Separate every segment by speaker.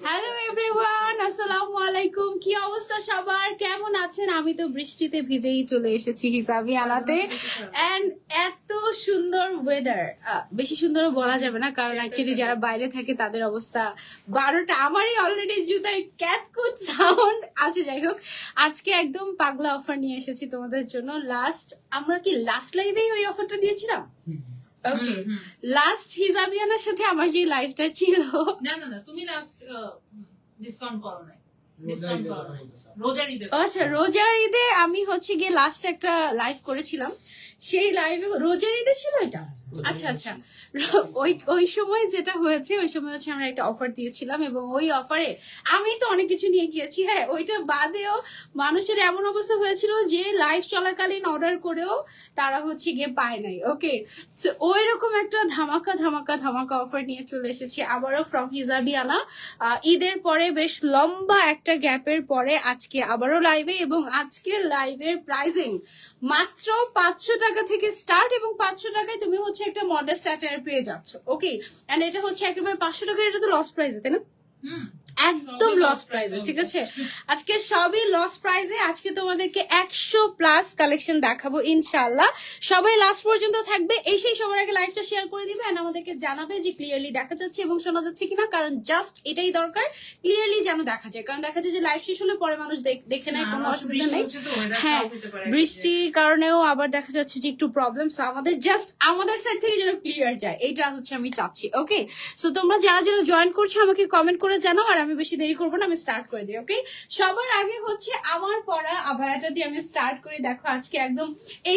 Speaker 1: Hello everyone, আসসালামু আলাইকুম। কি অবস্থা সবার, কেমন আছেন? আমি তো বৃষ্টিতে ভিজেই চলে এসেছি হিসাবি আনাতে। এন্ড এত সুন্দর ওয়েদার, বেশি সুন্দরও বলা যাবে না, কারণ অ্যাকচুয়ালি যারা বাইরে থাকে তাদের অবস্থা 12টা। আমারই অলরেডি জুতায় ক্যাটকুট সাউন্ড আছে। যাই হোক, আজকে একদম পাগলা অফার নিয়ে এসেছি তোমাদের জন্য। আমরা কি লাস্ট লাইভেই ওই অফারটা দিয়েছিলাম? ওকে, লাস্ট হিজাবিয়ানার সাথে আমার যে লাইভটা ছিল,
Speaker 2: না তুমি লাস্ট ডিসকাউন্ট করো নাই।
Speaker 1: আচ্ছা, রোজার ঈদে আমি হচ্ছে গিয়ে লাস্ট একটা লাইভ করেছিলাম। সেই লাইভে রোজার ঈদে ছিল এটা। আচ্ছা আচ্ছা, ওই সময় যেটা হয়েছে, ওই সময় হচ্ছে আমরা একটা অফার দিয়েছিলাম এবং ওই অফারে আমি তো অনেক কিছু নিয়ে গিয়েছি। হ্যাঁ, ওইটা বাদেও মানুষের এমন অবস্থা হয়েছিল যে লাইভ চলাকালীন অর্ডার করেও তারা হচ্ছে গিয়ে পায় নাই। ওকে, ওই রকম একটা ধামাকা ধামাকা ধামাকা অফার নিয়ে চলে এসেছি আবারও ফ্রম হিজাবিয়ানা। ঈদের পরে বেশ লম্বা একটা গ্যাপের পরে আজকে আবারও লাইভে, এবং আজকে লাইভের প্রাইসিং মাত্র 500 টাকা থেকে স্টার্ট, এবং 500 টাকায় তুমি হচ্ছে একটা মডেস্ট অ্যাটায়ার পেয়ে যাচ্ছ। ওকে, এন্ড এটা হচ্ছে একেবারে 500 টাকা, এটা তো লস প্রাইস, তাই না? একদম লস প্রাইসে, ঠিক আছে? আজকে সবই লস প্রাইসে। আজকে তোমাদেরকে 100+ কালেকশন দেখাবো ইনশাআল্লাহ। সবাই লাস্ট পর্যন্ত থাকবে। সেই সবার আগে লাইভটা শেয়ার করে দিবে এন্ড আমাদেরকে জানাবে যে ক্লিয়ারলি দেখা যাচ্ছে এবং শোনা যাচ্ছে কিনা, কারণ জাস্ট এটাই দরকার, ক্লিয়ারলি যেন দেখা যায়। কারণ দেখা যায় যে লাইভ শেষ হলে পরে মানুষ দেখে নেয়, কোনো অসুবিধা নেই। হ্যাঁ, বৃষ্টির কারণেও আবার দেখা যাচ্ছে যে একটু প্রবলেম, সো আমাদের জাস্ট আমাদের সাইড থেকে যেন ক্লিয়ার যায়, এইটা হচ্ছে আমি চাচ্ছি। ওকে, সো তোমরা যারা যারা জয়েন করছো আমাকে কমেন্ট করে জানাও, আর আমি বেশি দেরি করবো না, আমি স্টার্ট করে দিই। ওকে, সবার আগে হচ্ছে আমার পরা আবায়াটা দিয়ে আমি স্টার্ট করি। দেখো আজকে একদম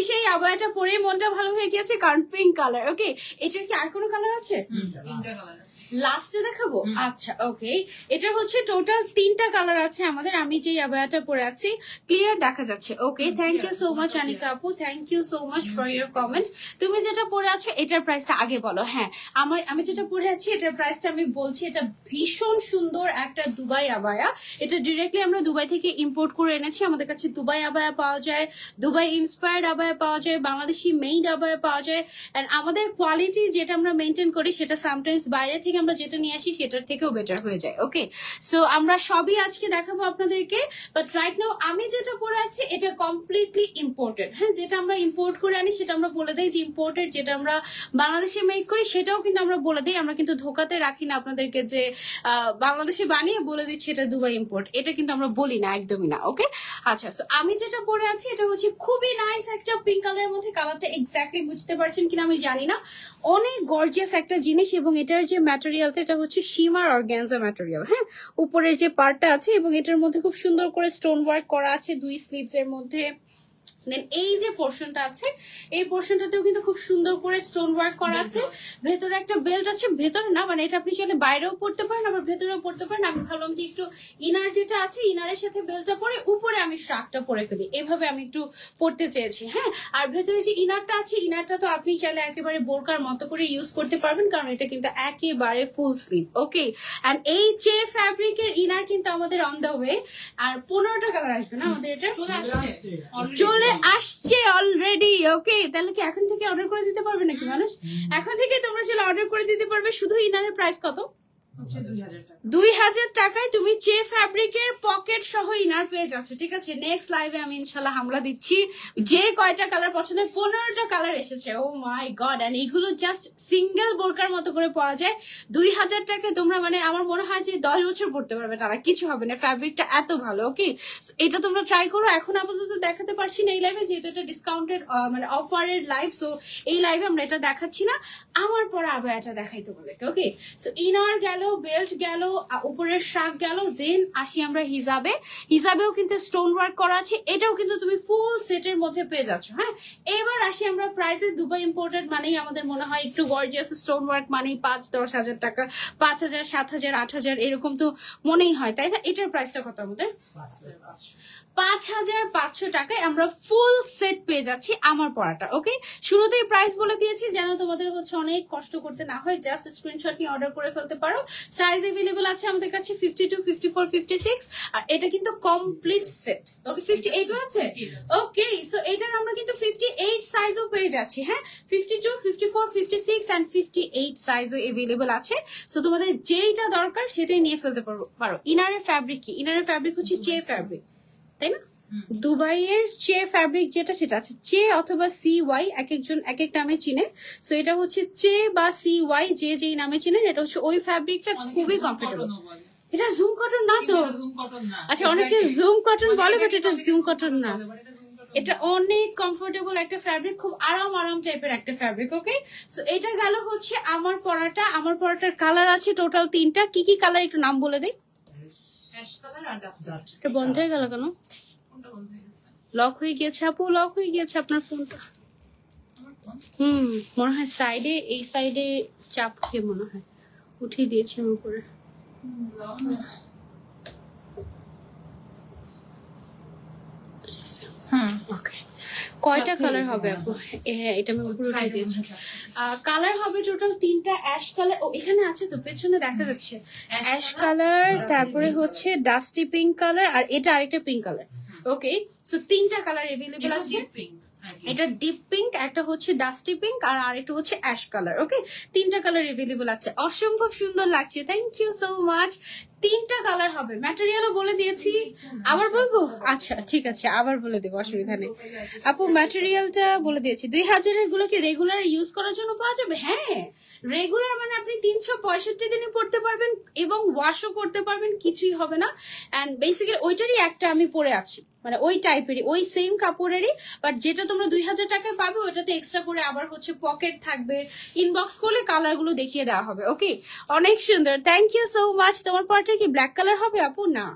Speaker 1: সেই আবায়াটা পরে মনটা ভালো হয়ে গিয়েছে, কারণ পিঙ্ক কালার। ওকে, এটার কি আর কোনো কালার আছে? লাস্টে দেখাবো। আচ্ছা, ওকে, এটার হচ্ছে টোটাল 3টা কালার আছে আমাদের। আমি যে আবায়াটা পরে আছি ক্লিয়ার দেখা যাচ্ছে। Okay, thank you so much Anika আপু, thank you so much for your comment. তুমি যেটা পরে আছো এটার প্রাইসটা আগে বলো। হ্যাঁ, আমি যেটা পরে আছি এটার প্রাইসটা আমি বলছি। এটা ভীষণ সুন্দর একটা দুবাই আবায়া। এটা ডিরেক্টলি আমরা দুবাই থেকে ইম্পোর্ট করে এনেছি। আমাদের কাছে দুবাই আবায়া পাওয়া যায়, দুবাই ইন্সপায়ার্ড আবায়া পাওয়া যায়, বাংলাদেশি মেইড আবায়া পাওয়া যায়। এন্ড আমাদের কোয়ালিটি যেটা আমরা মেনটেন করি সেটা সামটাইমস বাইরে থেকে আমরা যেটা নিয়ে আসি সেটার থেকেও বেটার হয়ে যায়। ওকে, সো আমরা সবই আজকে দেখাবো আপনাদেরকে। বাট রাইট নাও আমি যেটা পরে আছি এটা কমপ্লিটলি ইম্পোর্টেড। হ্যাঁ, যেটা আমরা ইম্পোর্ট করে আনি সেটা আমরা বলে দিই যে ইম্পোর্টেড, যেটা আমরা বাংলাদেশে মেক করি সেটাও কিন্তু আমরা বলে দিই। আমরা কিন্তু ধোকাতে রাখি না আপনাদেরকে যে বাংলাদেশে বানিয়ে বলে দিচ্ছি এটা দুবাই ইম্পোর্ট, এটা কিন্তু আমরা বলি না, একদমই না। ওকে, আচ্ছা, সো আমি যেটা পরে আছি এটা হচ্ছে খুবই নাইস একটা পিঙ্ক কালারের মধ্যে। কালারটা এক্স্যাক্টলি বুঝতে পারছেন কিনা আমি জানি না, অনেক গর্জিয়াস একটা জিনিস। এবং এটার যে ম্যাটেরিয়ালটা এটা হচ্ছে শিমার অর্গানজা ম্যাটেরিয়াল। হ্যাঁ, উপরের যে পার্টটা আছে এবং এটার মধ্যে খুব সুন্দর করে স্টোন ওয়ার্ক করা আছে 2 স্লিভস এর মধ্যে। দেন এই যে পোর্শনটা আছে এই পোর্শনটাতেও কিন্তু খুব সুন্দর করে স্টোন ওয়ার্ক করা আছে। ভেতরে একটা বেল্ট আছে, ভেতরে না মানে এটা আপনি চাইলে বাইরেও পড়তে পারেন আবার ভেতরেও পড়তে পারেন। আমি ভাবলাম যে একটু ইনার যেটা আছে ইনারের সাথে বেল্টটা পরে উপরে আমি শার্টটা পরে ফেলি, এভাবে আমি একটু পড়তে চেয়েছি। হ্যাঁ, আর ভেতরে যে ইনারটা আছে ইনারটা তো আপনি চাইলে একেবারে বোরকার মতো করে ইউজ করতে পারবেন, কারণ এটা কিন্তু একেবারে ফুল স্লিভ। ওকে, এন্ড এই যে ফ্যাব্রিকের ইনার কিন্তু আমাদের অন দ্য ওয়ে। আর 15টা কালার আসবে না আমাদের, এটা চলে আসছে অলরেডি। ওকে, তাহলে কি এখন থেকে অর্ডার করে দিতে পারবে নাকি মানুষ? এখন থেকে তোমরা চলে অর্ডার করে দিতে পারবে। শুধু ইনারের প্রাইস কত? 2000 টাকায় তুমি চে ফ্যাব্রিকের পকেট সহ ইনার পেয়ে যাচ্ছ। ঠিক আছে, নেক্সট লাইভে আমি ইনশাল্লাহ হামলা দিচ্ছি। যে কয়টা কালার পছন্দ, 15টা কালার এসেছে। ও মাই গড, এন্ড এইগুলো জাস্ট সিঙ্গেল বোরকার মতো করে পরা যায়। 2000 টাকায় তোমরা মানে আমার মনে হয় যে 10 বছর পড়তে পারবে তারা, কিছু হবে না, ফ্যাব্রিকটা এত ভালো। ওকে, এটা তোমরা ট্রাই করো। এখন আপাতত দেখাতে পারছি না এই লাইভে, যেহেতু এটা ডিসকাউন্টেড মানে অফারের লাইভ, সো এই লাইভে আমরা এটা দেখাচ্ছি না। আমার পরে আবার এটা দেখাই তোমাদেরকে। ওকে, সো ইনার গেল, বেল্ট গেল, উপরের শাক গেল, দেন আসি আমরা হিজাবে। হিজাবেও কিন্তু স্টোন ওয়ার্ক করা আছে, এটাও কিন্তু তুমি ফুল সেটের মধ্যে পেয়ে যাচ্ছ। হ্যাঁ, এবার আসি আমরা প্রাইসে। দুবাই ইম্পোর্টেড মানেই আমাদের মনে হয় একটু গর্জিয়াস, স্টোন ওয়ার্ক মানেই 5-10 হাজার টাকা, 5000, 7000, 8000 এরকম তো মনেই হয়, তাই না? এটার প্রাইসটা কত আমাদের? 5500 টাকায় আমরা ফুল সেট পেয়ে যাচ্ছি আমার পরাটা। ওকে, শুরুতেই প্রাইস বলে দিয়েছি যেন তোমাদের হচ্ছে অনেক কষ্ট করতে না হয়, জাস্ট স্ক্রিনশট নিয়ে অর্ডার করে ফেলতে পারো। সাইজ अवेलेबल আছে আমাদের কাছে 52, 54, 56 আর এটা কিন্তু কমপ্লিট সেট। ওকে, 58 আছে। ওকে, সো এটার আমরা কিন্তু 58 সাইজও পেয়ে যাচ্ছি। হ্যাঁ, 52, 54, 56 এন্ড 58 সাইজও अवेलेबल আছে। সো তোমাদের যেইটা দরকার সেটাই নিয়ে ফেলতে পারো। ইনারের ফ্যাব্রিক কি? ইনারের ফ্যাব্রিক হচ্ছে চে ফ্যাব্রিক, তাই না? দুবাইয়ের চে ফ্যাব্রিক যেটা সেটা আছে চে অথবা CY, এক একজন এক এক নামে চিনে। সো এটা হচ্ছে চে বা CY, যে যেই নামে চিনেন, এটা হচ্ছে ওই ফ্যাব্রিকটা খুবই কমফোর্টেবল। এটা জুম কটন না তো? আচ্ছা, অনেকে জুম কটন বলে, বাট এটা জুম কটন না। এটা অনেক কমফোর্টেবল একটা ফ্যাব্রিক, খুব আরাম টাইপের একটা ফ্যাব্রিক। ওকে, সো এটা গেল হচ্ছে আমার পরাটা। আমার পরাটার কালার আছে টোটাল 3টা। কি কি কালার একটু নাম বলে দেই। এটা বন্ধ হয়ে গেল কেন? লক হয়ে গিয়েছে আপু, লক হয়ে গিয়েছে আপনার ফোনটা। মনে হয় সাইডে, এই সাইডে চাপ খেয়ে মনে হয় উঠিয়ে দিয়েছে আমার উপরে। ওকে, কয়টা কালার হবে আপু? হ্যাঁ, এটা আমি উপরে উঠিয়ে দিয়েছি। কালার হবে টোটাল 3টা। অ্যাশ কালার, ও এখানে আছে তো, পেছনে দেখা যাচ্ছে। অ্যাশ কালার, তারপরে হচ্ছে ডাস্টি পিঙ্ক কালার, আর এটা আরেকটা পিঙ্ক কালার। ওকে, সো 3টা কালার अवेलेबल আছে। এটা ডিপ পিঙ্ক, একটা হচ্ছে ডাস্টি পিঙ্ক, আর আরেকটা হচ্ছে অ্যাশ কালার। ওকে, 3টা কালার अवेलेबल আছে। অসম্ভব সুন্দর লাগছে, থ্যাংক ইউ সো মাচ। 3টা কালার হবে। ম্যাটেরিয়ালও বলে দিয়েছি, আবার বলবো? আচ্ছা ঠিক আছে, আবার বলে দেবো, অসুবিধা নেই আপু। ম্যাটেরিয়ালটা বলে দিয়েছি। 2000 এর গুলোকে রেগুলার ইউজ করার জন্য পাওয়া যাবে। হ্যাঁ, রেগুলার মানে আপনি 365 দিনে পড়তে পারবেন এবং ওয়াশও করতে পারবেন, কিছুই হবে না। এন্ড বেসিক্যালি ওইটারই একটা আমি পরে আছি, মানে ওই টাইপেরই, ওই সেম কাপড়েরই, বাট যেটা তোমরা 2000 টাকায় পাবে ওইটাতে এক্সট্রা করে আবার হচ্ছে পকেট থাকবে। ইনবক্স করলে কালার গুলো দেখিয়ে দেওয়া হবে। ওকে, অনেক সুন্দর, থ্যাংক ইউ সো মাচ। তোমার পরটা কি ব্ল্যাক কালার হবে আপু? না,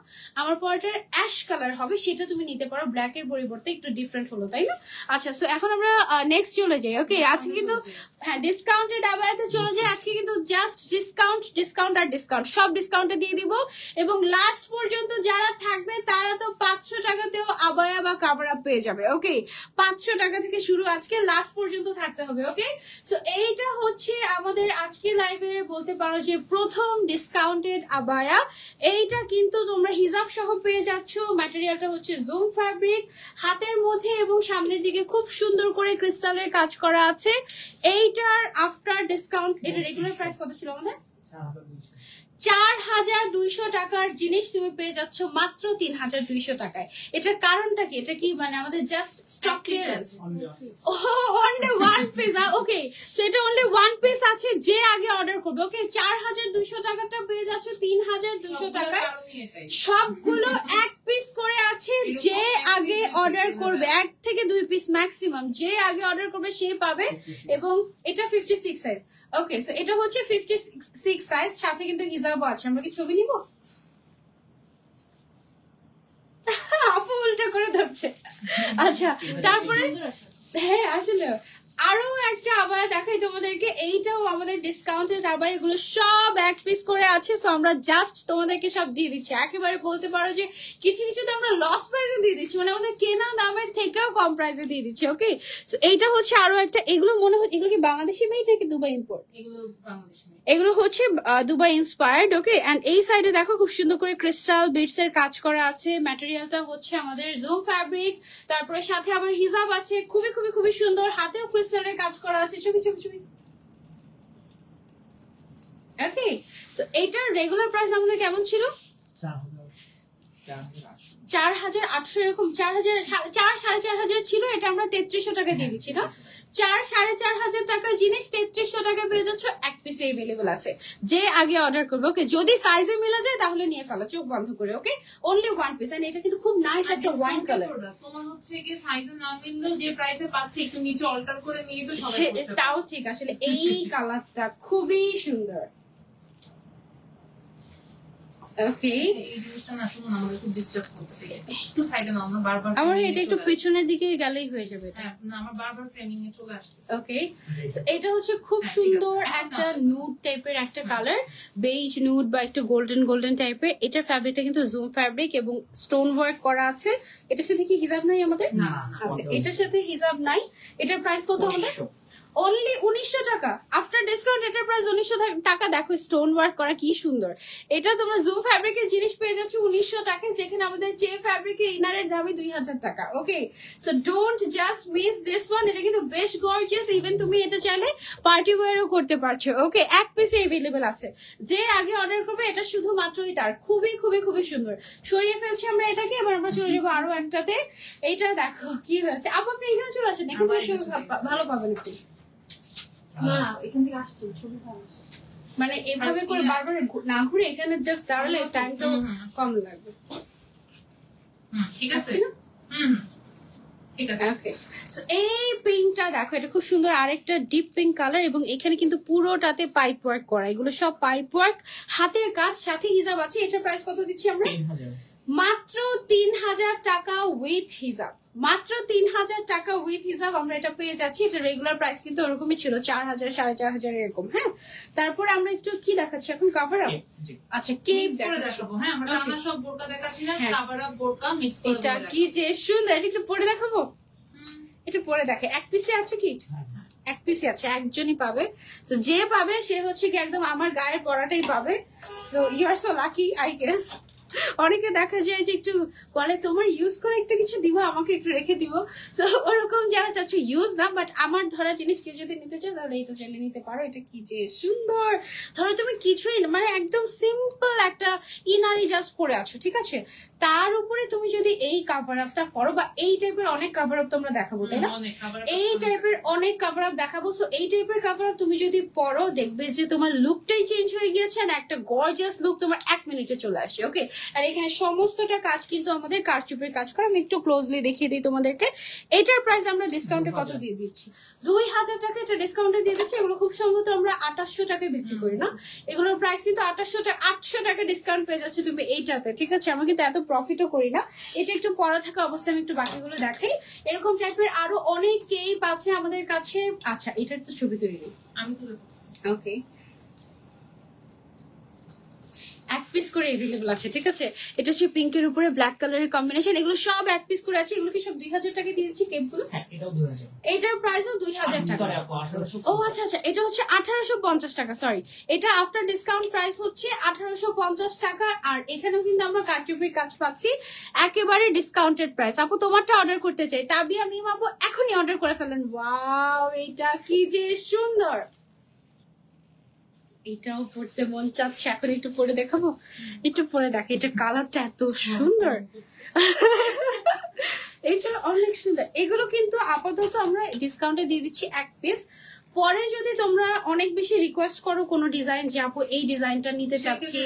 Speaker 1: আমার পরটার অ্যাশ কালার হবে, সেটা তুমি নিতে পারো। ব্ল্যাক এর পরিবর্তে একটু ডিফারেন্ট হলো, তাই না? আচ্ছা, সো এখন আমরা নেক্সট চলে যাই। ওকে, আজকে কিন্তু হ্যাঁ ডিসকাউন্টেড আবায়াতে চলে যাই। আজকে কিন্তু জাস্ট ডিসকাউন্ট, ডিসকাউন্ট আর ডিসকাউন্ট, সব ডিসকাউন্টে দিয়ে দিব। এবং লাস্ট পর্যন্ত যারা থাকবে তারা তো 500 টাকাতেও আবায়া বা কাভার আপ পেয়ে যাবে। ওকে, 500 টাকা থেকে শুরু, আজকে লাস্ট পর্যন্ত থাকতে হবে। ওকে, সো এইটা হচ্ছে আমাদের আজকের লাইভে বলতে পারো যে প্রথম ডিসকাউন্টেড আবায়া। এইটা কিন্তু তোমরা হিজাব সহ পেয়ে যাচ্ছ। ম্যাটেরিয়ালটা হচ্ছে জুম ফ্যাব্রিক, হাতের মধ্যে এবং সামনের দিকে খুব সুন্দর করে ক্রিস্টালের কাজ করা আছে। এইটার আফটার ডিসকাউন্ট, এটা রেগুলার প্রাইস কত ছিল আমাদের? 4200 টাকার জিনিস তুমি পেয়ে যাচ্ছ মাত্র 3200 টাকায়। এটার কারণটা কি? এটা কি মানে আমাদের just stock clearance? Only one piece. Okay, সেটা অনলি ওয়ান পিস আছে, যে আগে অর্ডার করবে। ওকে, 4200 টাকাটা পেয়ে যাচ্ছ 3200 টাকায়। সবগুলো এক পিস করে আছে, যে আগে অর্ডার করবে, 1 থেকে 2 পিস ম্যাক্সিমাম, যে আগে অর্ডার করবে সে পাবে। এবং এটা 56 সাইজ। ওকে, সো এটা হচ্ছে 56 সাইজ, সাথে কিন্তু হিজাবও আছে। আমরা কি ছবি নিব? আপু উল্টা করে ধরছে। আচ্ছা, তারপরে হ্যাঁ আসলে আরো একটা আবায়া দেখাই তোমাদেরকে। এইটাও আমাদের ডিসকাউন্টেড আবায়া, এগুলো সব এক পিস করে আছে। সো আমরা জাস্ট তোমাদেরকে সব দিয়ে দিচ্ছি। একেবারে বলতে পারো যে কিছু কিছু তো আমরা লস প্রাইসে দিয়ে দিচ্ছি, মানে আমাদের কেনা দামের থেকেও কম প্রাইসে দিয়ে দিচ্ছি। ওকে, সো এইটা হচ্ছে আরো একটা। এগুলো মনে হয় এগুলো কি বাংলাদেশি মেড নাকি দুবাই ইম্পোর্ট? এগুলো হচ্ছে দুবাই ইন্সপায়ার্ড। ওকে, এন্ড এই সাইডে দেখো খুব সুন্দর করে ক্রিস্টাল বিটস এর কাজ করা আছে। ম্যাটেরিয়ালটা হচ্ছে আমাদের জুম ফ্যাব্রিক, তারপরে সাথে আবার হিজাব আছে। খুবই খুবই খুবই সুন্দর, হাতেও ক্রিস্টালের কাজ করা আছে। ছবি ছবি ছবি। ওকে, সো এইটার রেগুলার প্রাইস আমাদের কেমন ছিল? 4800, এরকম 4000, 4500 ছিল। এটা আমরা 3300 টাকা দিয়ে দিচ্ছি না? 4500 টাকার জিনিস 3300 টাকা পেয়ে যাচ্ছ, এক পিসে अवेलेबल আছে, যে আগে অর্ডার করবে। ওকে, যদি সাইজে মিলে যায় তাহলে নিয়ে ফেলো চোখ বন্ধ করে। ওকে, অনলি ওয়ান পিস। এন্ড এটা কিন্তু খুব নাইস একটা ওয়াইন কালার।
Speaker 2: তোমার হচ্ছে কি সাইজে না মিললেও যে প্রাইসে পাচ্ছে একটু নিচে অল্টার করে নিয়ে তো সবাই করতে পারে।
Speaker 1: তাও ঠিক। আসলে এই কালারটা খুবই সুন্দর। ওকে
Speaker 2: এই জিনিসটা না শুনুন আমাকে খুব ডিস্টার্ব করতেছে, একটু সাইডে নাও না, বারবার
Speaker 1: আমার
Speaker 2: framing এ
Speaker 1: এটা একটু
Speaker 2: চলে
Speaker 1: পিছনের দিকে গেলেই হয়ে যাবে এটা।
Speaker 2: হ্যাঁ না আমার বারবার ফ্রেমিং এ চলে আসতেছে।
Speaker 1: ওকে এটা হচ্ছে খুব
Speaker 2: হ্যাঁ, ঠিক
Speaker 1: সুন্দর
Speaker 2: আছে।
Speaker 1: একটা নুড টাইপের একটা কালার, বেজ নুড বা একটু গোল্ডেন গোল্ডেন টাইপের। এটার ফ্যাব্রিকটা কিন্তু জুম ফ্যাব্রিক এবং স্টোন ওয়ার্ক করা আছে। এটার সাথে কি হিজাব নাই আমাদের?
Speaker 2: না,
Speaker 1: আচ্ছা এটার সাথে হিজাব নাই। এটার প্রাইস কত আমাদের? অনলি 1900 টাকা আফটার ডিসকাউন্ট। এটার প্রাইস 1900 টাকা। দেখো স্টোন ওয়ার্ক করা কি সুন্দর। এটা তোমরা জুম ফ্যাব্রিকের জিনিস পেয়ে যাচ্ছ 1900 টাকায়, যেখানে আমাদের চে ফ্যাব্রিকের ইনারের দামই 2000 টাকা। Okay so don't just miss this one. এটা কিন্তু বেশ গর্জিয়াস। ইভেন তুমি এটা চাইলে পার্টি ওয়্যারও করতে পারছো। ওকে এক পিসে অ্যাভেলেবেল আছে, যে আগে অর্ডার করবে এটা শুধুমাত্রই তার। খুবই খুবই খুবই সুন্দর। সরিয়ে ফেলছি আমরা এটাকে, এবার আমরা চলে যাবো আরো একটাতে। এইটা দেখো কি হয়েছে। আপু আপনি এখানে চলে আসেন, এখান থেকে ভালো পাবেন আপনি। না এখান থেকে আসছে ছবি ভালো আসছে। মানে এভাবে করে বারবার না ঘুরে এখানে জাস্ট দাঁড়ালে টাইমটা কম লাগবে।
Speaker 2: ঠিক আছে
Speaker 1: না?
Speaker 2: ঠিক আছে।
Speaker 1: ওকে সো এই পিঙ্কটা দেখো, এটা খুব সুন্দর আরেকটা ডিপ পিঙ্ক কালার, এবং এখানে কিন্তু পুরোটাতে পাইপ ওয়ার্ক করা। এগুলো সব পাইপ ওয়ার্ক, হাতের কাজ, সাথে হিজাব আছে। এটার প্রাইস কত দিচ্ছি আমরা? মাত্র 3000 টাকা উইথ হিজাব। মাত্র 3000 টাকা উইথ হিজাব আমরা এটা পেয়ে যাচ্ছি। এটা রেগুলার প্রাইস কিন্তু ওরকমই ছিল, 4000 4500 এরকম। হ্যাঁ তারপরে আমরা একটু কি দেখাচ্ছি এখন? Cover up. আচ্ছা কেপ
Speaker 2: দেখাবো। হ্যাঁ আমরা টানা সব বোরকা দেখাচ্ছি না, কাভার আপ বোরকা মিক্স করে।
Speaker 1: এটা কি যে সুন্দর। এটা একটু পরে দেখাবো, এটা পরে দেখে। এক পিসে আছে কি? এক পিসে আছে, একজনই পাবে। তো যে পাবে সে হচ্ছে কি একদম আমার গায়ের পরাটাই পাবে। So you are so lucky I guess. অনেকে দেখা যায় যে একটু বলে তোমার ইউজ করে একটা কিছু দিব, আমাকে একটু রেখে দিব। তো ওরকম যারা চাচ্ছ ইউজ না, বাট আমার ধরা জিনিস কেউ যদি নিতে চাও তাহলে এই তো চাইলে নিতে পারো। এটা কি যে সুন্দর। ধরো তুমি কিছুই না, মানে একদম সিম্পল একটা ইনারি জাস্ট পরে আছো, ঠিক আছে, তার উপরে তুমি যদি এই কাভার আপটা করো, বা এই টাইপের অনেক কাভার আপ তোমরা দেখাবো তাই না? এই টাইপের অনেক কাভার আপ দেখাবো। সো এই টাইপের কাভার আপ তুমি যদি পরো, দেখবে যে তোমার লুকটাই চেঞ্জ হয়ে গিয়েছে, আর একটা গর্জিয়াস লুক তোমার 1 মিনিটে চলে আসছে। ওকে আর এখানে সমস্তটা কাজ কিন্তু আমাদের কারচুপির কাজ করা। আমি একটু ক্লোজলি দেখিয়ে দিই তোমাদেরকে। এটার প্রাইস আমরা ডিসকাউন্টে কত দিয়ে দিচ্ছি? 2000 টাকা এটা ডিসকাউন্টে দিয়ে দিচ্ছি। এগুলো খুব সম্ভবত আমরা 2800 টাকায় বিক্রি করি না, এগুলোর প্রাইস কিন্তু 800 টাকা ডিসকাউন্ট পেয়ে যাচ্ছে তুমি এইটাতে, ঠিক আছে। আমরা কিন্তু এত প্রফিটও করি না। এটা একটু পড়া থাকা অবস্থায় আমি একটু বাকিগুলো দেখাই। এরকম টাইপের আরো অনেক কেপ আছে আমাদের কাছে। আচ্ছা এটার তো ছবি তৈরি নেই,
Speaker 2: আমি তুলে দিচ্ছি।
Speaker 1: ওকে এক পিস করে এভেলেবল আছে, ঠিক আছে। এটা হচ্ছে পিঙ্কের উপরে ব্ল্যাক কালারের কম্বিনেশন। এগুলো সব এক পিস করে আছে। এগুলো কি সব 2000 টাকা দিয়েছি কেপগুলো? এটার প্রাইসও 2000 টাকা। ও আচ্ছা আচ্ছা, এটা হচ্ছে 1850 টাকা। সরি, এটা আফটার ডিসকাউন্ট প্রাইস হচ্ছে 1850 টাকা। আর এখানেও কিন্তু আমরা কারচুপির কাজ পাচ্ছি একেবারে ডিসকাউন্টেড প্রাইস। আপু তোমারটা অর্ডার করতে চাই, তাবিয়া মিম আপু এখনই অর্ডার করে ফেলেন। ওয়াও এটা কি যে সুন্দর। এটাও পড়তে মন চাচ্ছে, এখন একটু পরে দেখাবো। একটু পরে দেখো, এটা কালারটা এত সুন্দর। এটা অনেক সুন্দর। এগুলো কিন্তু আপাতত আমরা ডিসকাউন্টে দিয়ে দিচ্ছি এক পিস। পরে যদি তোমরা অনেক বেশি রিকোয়েস্ট করো কোনো ডিজাইন, যে আপু এই ডিজাইনটা নিতে চাচ্ছি,